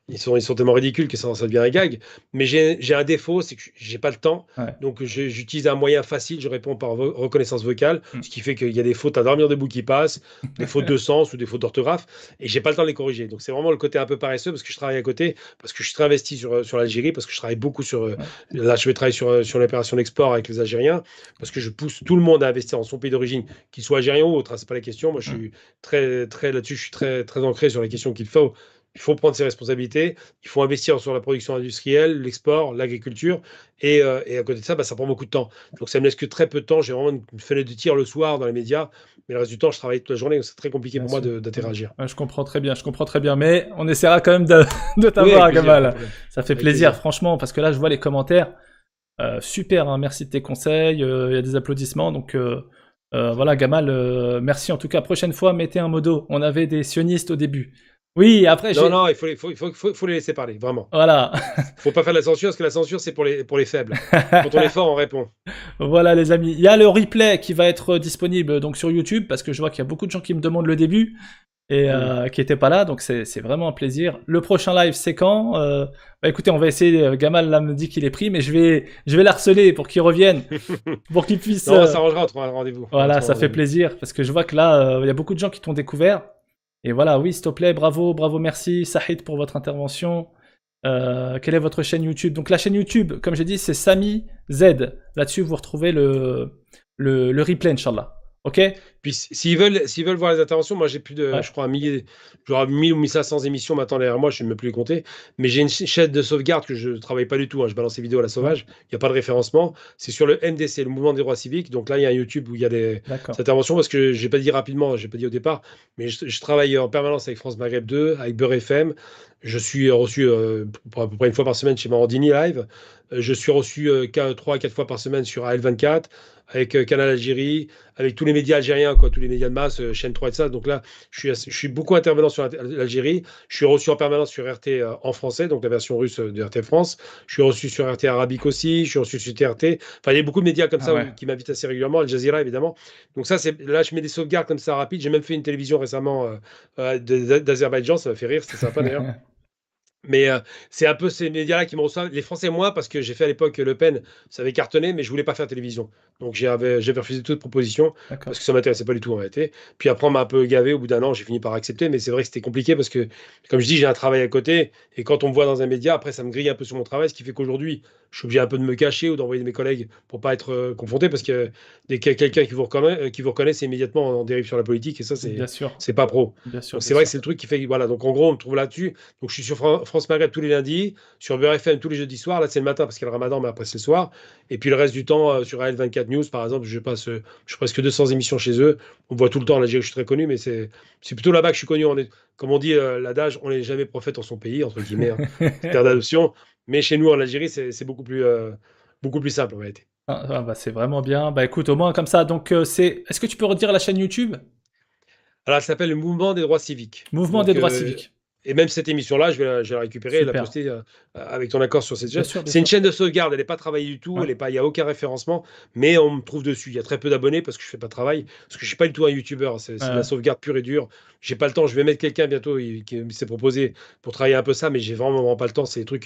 Ils sont tellement ridicules que ça devient un gag. Mais j'ai un défaut, c'est que j'ai pas le temps. Ouais. Donc j'utilise un moyen facile, je réponds par reconnaissance vocale, Mm. ce qui fait qu'il y a des fautes à dormir debout qui passent, des fautes de sens ou des fautes d'orthographe, et j'ai pas le temps de les corriger. Donc c'est vraiment le côté un peu paresseux parce que je travaille à côté, parce que je suis très investi sur l'Algérie, parce que je travaille beaucoup sur... Ouais. là, je vais travailler sur l'opération d'export avec les Algériens, parce que je pousse tout le monde à investir dans son pays d'origine, qu'il soit algérien ou autre, hein, c'est pas la question. Moi, je Mm. suis très là-dessus, je suis très ancré sur les questions il faut prendre ses responsabilités, il faut investir sur la production industrielle, l'export, l'agriculture, et à côté de ça, bah, ça prend beaucoup de temps. Donc ça me laisse que très peu de temps. J'ai vraiment une fenêtre de tir le soir dans les médias, mais le reste du temps, je travaille toute la journée, donc c'est très compliqué Bien pour moi sûr. Ouais. d'interagir. Ouais, je comprends très bien, je comprends très bien. Mais on essaiera quand même de, de Oui, avec t'avoir, plaisir, pas de Gamal. problème. Ça fait Avec plaisir, plaisir. franchement, parce que là, je vois les commentaires. Super, hein, merci de tes conseils. Il y a des applaudissements. Donc voilà, Gamal, merci en tout cas. Prochaine fois, mettez un modo. On avait des sionistes au début. Oui, après, Non, j'ai. non, faut les laisser parler, vraiment. Voilà. Faut pas faire de la censure, parce que la censure, c'est pour les faibles. Quand on est fort, on répond. Voilà, les amis. Il y a le replay qui va être disponible donc sur YouTube, parce que je vois qu'il y a beaucoup de gens qui me demandent le début et Hmm. qui n'étaient pas là. Donc c'est vraiment un plaisir. Le prochain live, c'est quand bah, écoutez, on va essayer. Gamal là me dit qu'il est pris, mais je vais l'harceler pour qu'il revienne, pour qu'il puisse. Non, on s'arrangera, on trouvera un rendez-vous. On va Voilà, trouver un ça fait rendez-vous. plaisir parce que je vois que là, il y a beaucoup de gens qui t'ont découvert. Et voilà, oui, s'il te plaît, bravo, bravo, merci, Sahid pour votre intervention. Quelle est votre chaîne YouTube? Donc la chaîne YouTube, comme j'ai dit, c'est Sami Z. Là-dessus, vous retrouvez le replay, Inch'Allah. Ok? Puis s'ils veulent voir les interventions, moi j'ai plus de, Ouais, je crois, genre 1000 ou 1500 émissions maintenant derrière moi, je ne sais même plus les compter. Mais j'ai une chaîne de sauvegarde que je ne travaille pas du tout, hein, je balance les vidéos à la ouais, sauvage, il n'y a pas de référencement. C'est sur le MDC, le mouvement des droits civiques. Donc là, il y a un YouTube où il y a des d'accord. interventions, parce que je n'ai pas dit rapidement, je n'ai pas dit au départ, mais je travaille en permanence avec France Maghreb 2, avec Beurre FM. Je suis reçu pour à peu près une fois par semaine chez Morandini Live. Je suis reçu 3 à 4 fois par semaine sur AL24, avec Canal Algérie, avec tous les médias algériens, quoi, tous les médias de masse, chaîne 3 et tout ça. Donc là, je suis beaucoup intervenant sur l'Algérie. Je suis reçu en permanence sur RT en français, donc la version russe de RT France. Je suis reçu sur RT arabique aussi. Je suis reçu sur TRT. Enfin, il y a beaucoup de médias comme Ah ça ouais. qui m'invitent assez régulièrement. Al Jazeera, évidemment. Donc ça, là, je mets des sauvegardes comme ça rapides. J'ai même fait une télévision récemment d'Azerbaïdjan. Ça m'a fait rire. C'était sympa d'ailleurs. Mais c'est un peu ces médias-là qui me reçoivent. Les Français, moins, parce que j'ai fait à l'époque Le Pen, ça avait cartonné, mais je voulais pas faire télévision. Donc j'avais refusé toute proposition, parce D'accord. que ça m'intéressait pas du tout en réalité. Puis après, on m'a un peu gavé. Au bout d'un an, j'ai fini par accepter, mais c'est vrai que c'était compliqué parce que, comme je dis, j'ai un travail à côté. Et quand on me voit dans un média, après, ça me grille un peu sur mon travail, ce qui fait qu'aujourd'hui, je suis obligé un peu de me cacher ou d'envoyer mes collègues pour pas être confronté, parce que dès qu'il y a quelqu'un qui vous reconnaît, c'est immédiatement en dérive sur la politique, et ça, Bien sûr, c'est pas pro. bien sûr, Donc bien c'est vrai que sûr. c'est le truc qui fait, voilà. Donc en gros, on me trouve là-dessus. Donc je suis sur France Maghreb tous les lundis, sur Beurre FM tous les jeudis soirs. Là, c'est le matin parce qu'il y a le ramadan, mais après, c'est le soir. Et puis le reste du temps, sur AL24 News, par exemple, je suis presque 200 émissions chez eux. On me voit tout le temps en Algérie, je suis très connu, mais c'est plutôt là-bas que je suis connu. Comme on dit, l'adage, on n'est jamais prophète en son pays, entre guillemets, hein. C'est terre d'adoption. Mais chez nous, en Algérie, c'est beaucoup plus simple, en réalité. Bah, c'est vraiment bien. Bah écoute, au moins comme ça. Donc est-ce que tu peux redire la chaîne YouTube? Alors, elle s'appelle le Mouvement des droits civiques. Mouvement des Donc, droits civiques. et même cette émission-là, je vais la récupérer et la Super. poster avec ton accord sur cette Bien chaîne. sûr, bien C'est une sûr. chaîne de sauvegarde, elle n'est pas travaillée du tout, Ouais, il n'y a aucun référencement, mais on me trouve dessus. Il y a très peu d'abonnés parce que je ne fais pas de travail, parce que je ne suis pas du tout un YouTuber, hein. C'est de la ouais, sauvegarde pure et dure. J'ai pas le temps, je vais mettre quelqu'un bientôt qui s'est proposé pour travailler un peu ça, mais j'ai vraiment pas le temps. C'est des trucs.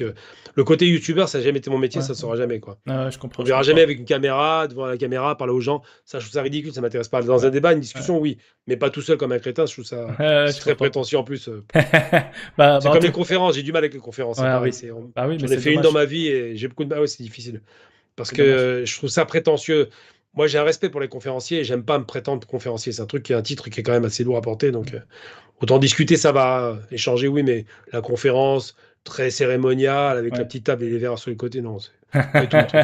Le côté YouTuber, ça n'a jamais été mon métier, ouais, ça ne sera jamais, quoi. ouais, je On comprends, ne je verra jamais comprends. avec une caméra, devant la caméra, parler aux gens. Ça, je trouve ça ridicule, ça m'intéresse pas. Dans Ouais, un débat, une ouais, discussion, oui, mais pas tout seul comme un crétin. Je trouve ça ouais, c'est je très comprends. prétentieux en plus. Bah C'est en comme tout les conférences, j'ai du mal avec les conférences, c'est ouais, pareil. oui. Bah oui, mais J'en ai c'est fait une dans dommage. ma vie et j'ai beaucoup de mal. Ouais, c'est difficile. Parce C'est que dommage. je trouve ça prétentieux. Moi, j'ai un respect pour les conférenciers et j'aime pas me prétendre conférencier. C'est un titre qui est quand même assez lourd à porter. Donc, autant discuter, ça va. Échanger, oui, mais la conférence, très cérémoniale, avec la Ouais. petite table et les verres sur les côtés, non, c'est pas du tout mon truc.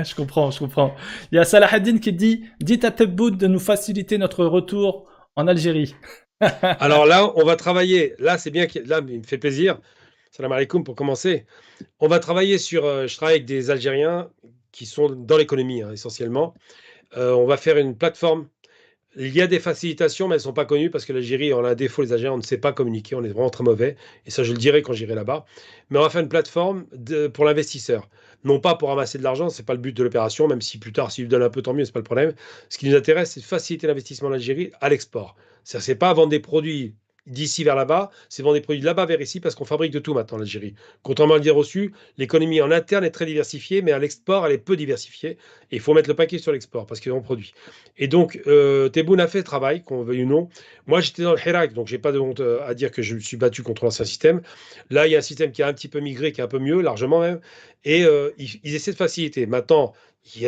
Je comprends, je comprends. Il y a Salah Haddin qui dit: dites à Tebbout de nous faciliter notre retour en Algérie. Alors là, on va travailler. Là, c'est bien. Là, il me fait plaisir. Salam alaikum pour commencer. On va travailler sur. Je travaille avec des Algériens qui sont dans l'économie, hein, essentiellement. On va faire une plateforme. Il y a des facilitations, mais elles ne sont pas connues parce que l'Algérie, on a un défaut, les Algériens, on ne sait pas communiquer, on est vraiment très mauvais. Et ça, je le dirai quand j'irai là-bas. Mais on va faire une plateforme pour l'investisseur. Non pas pour ramasser de l'argent, ce n'est pas le but de l'opération, même si plus tard, s'il lui donne un peu, tant mieux, ce n'est pas le problème. Ce qui nous intéresse, c'est de faciliter l'investissement en Algérie à l'export. Ce n'est pas vendre des produits d'ici vers là-bas, c'est vendre des produits de là-bas vers ici parce qu'on fabrique de tout maintenant en Algérie. Contrairement à le dire reçu, l'économie en interne est très diversifiée, mais à l'export, elle est peu diversifiée. Et il faut mettre le paquet sur l'export parce qu'ils ont produit. Et donc, Tebboune a fait le travail, qu'on veuille ou non. Moi, j'étais dans le Hirak, donc j'ai pas de honte à dire que je me suis battu contre l'ancien système. Là, il y a un système qui a un petit peu migré, qui est un peu mieux, largement même. Et ils essaient de faciliter. Maintenant,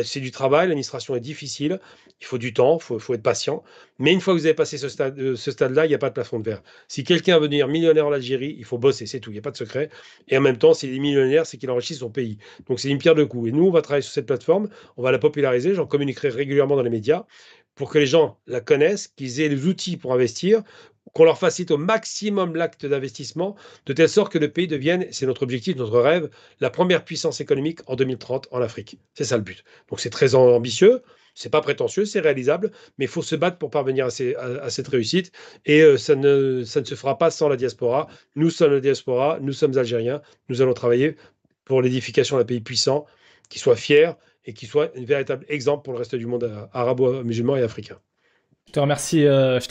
c'est du travail, l'administration est difficile, il faut du temps, il faut être patient. Mais une fois que vous avez passé ce stade-là, il n'y a pas de plafond de verre. Si quelqu'un veut devenir millionnaire en Algérie, il faut bosser, c'est tout, il n'y a pas de secret. Et en même temps, s'il est millionnaire, c'est qu'il enrichit son pays. Donc c'est une pierre deux coups. Et nous, on va travailler sur cette plateforme, on va la populariser, j'en communiquerai régulièrement dans les médias pour que les gens la connaissent, qu'ils aient les outils pour investir, qu'on leur facilite au maximum l'acte d'investissement, de telle sorte que le pays devienne, c'est notre objectif, notre rêve, la première puissance économique en 2030 en Afrique. C'est ça le but. Donc c'est très ambitieux, c'est pas prétentieux, c'est réalisable, mais il faut se battre pour parvenir à cette réussite. Et ça ne se fera pas sans la diaspora. Nous sommes la diaspora, nous sommes algériens, nous allons travailler pour l'édification d'un pays puissant, qui soit fier et qui soit un véritable exemple pour le reste du monde arabo-musulman et africain. Je te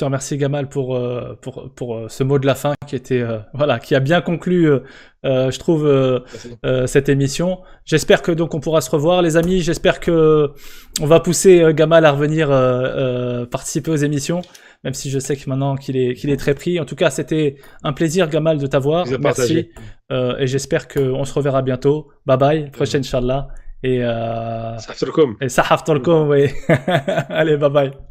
remercie Gamal pour ce mot de la fin qui était voilà, qui a bien conclu je trouve cette émission. J'espère que donc on pourra se revoir les amis, j'espère que on va pousser Gamal à revenir participer aux émissions, même si je sais que maintenant qu'il est très pris. En tout cas, c'était un plaisir Gamal de t'avoir. Merci et j'espère qu'on se reverra bientôt. Bye bye, prochaine inchallah et Salam alaikum. et sahaf tolkom, oui. Allez, bye bye.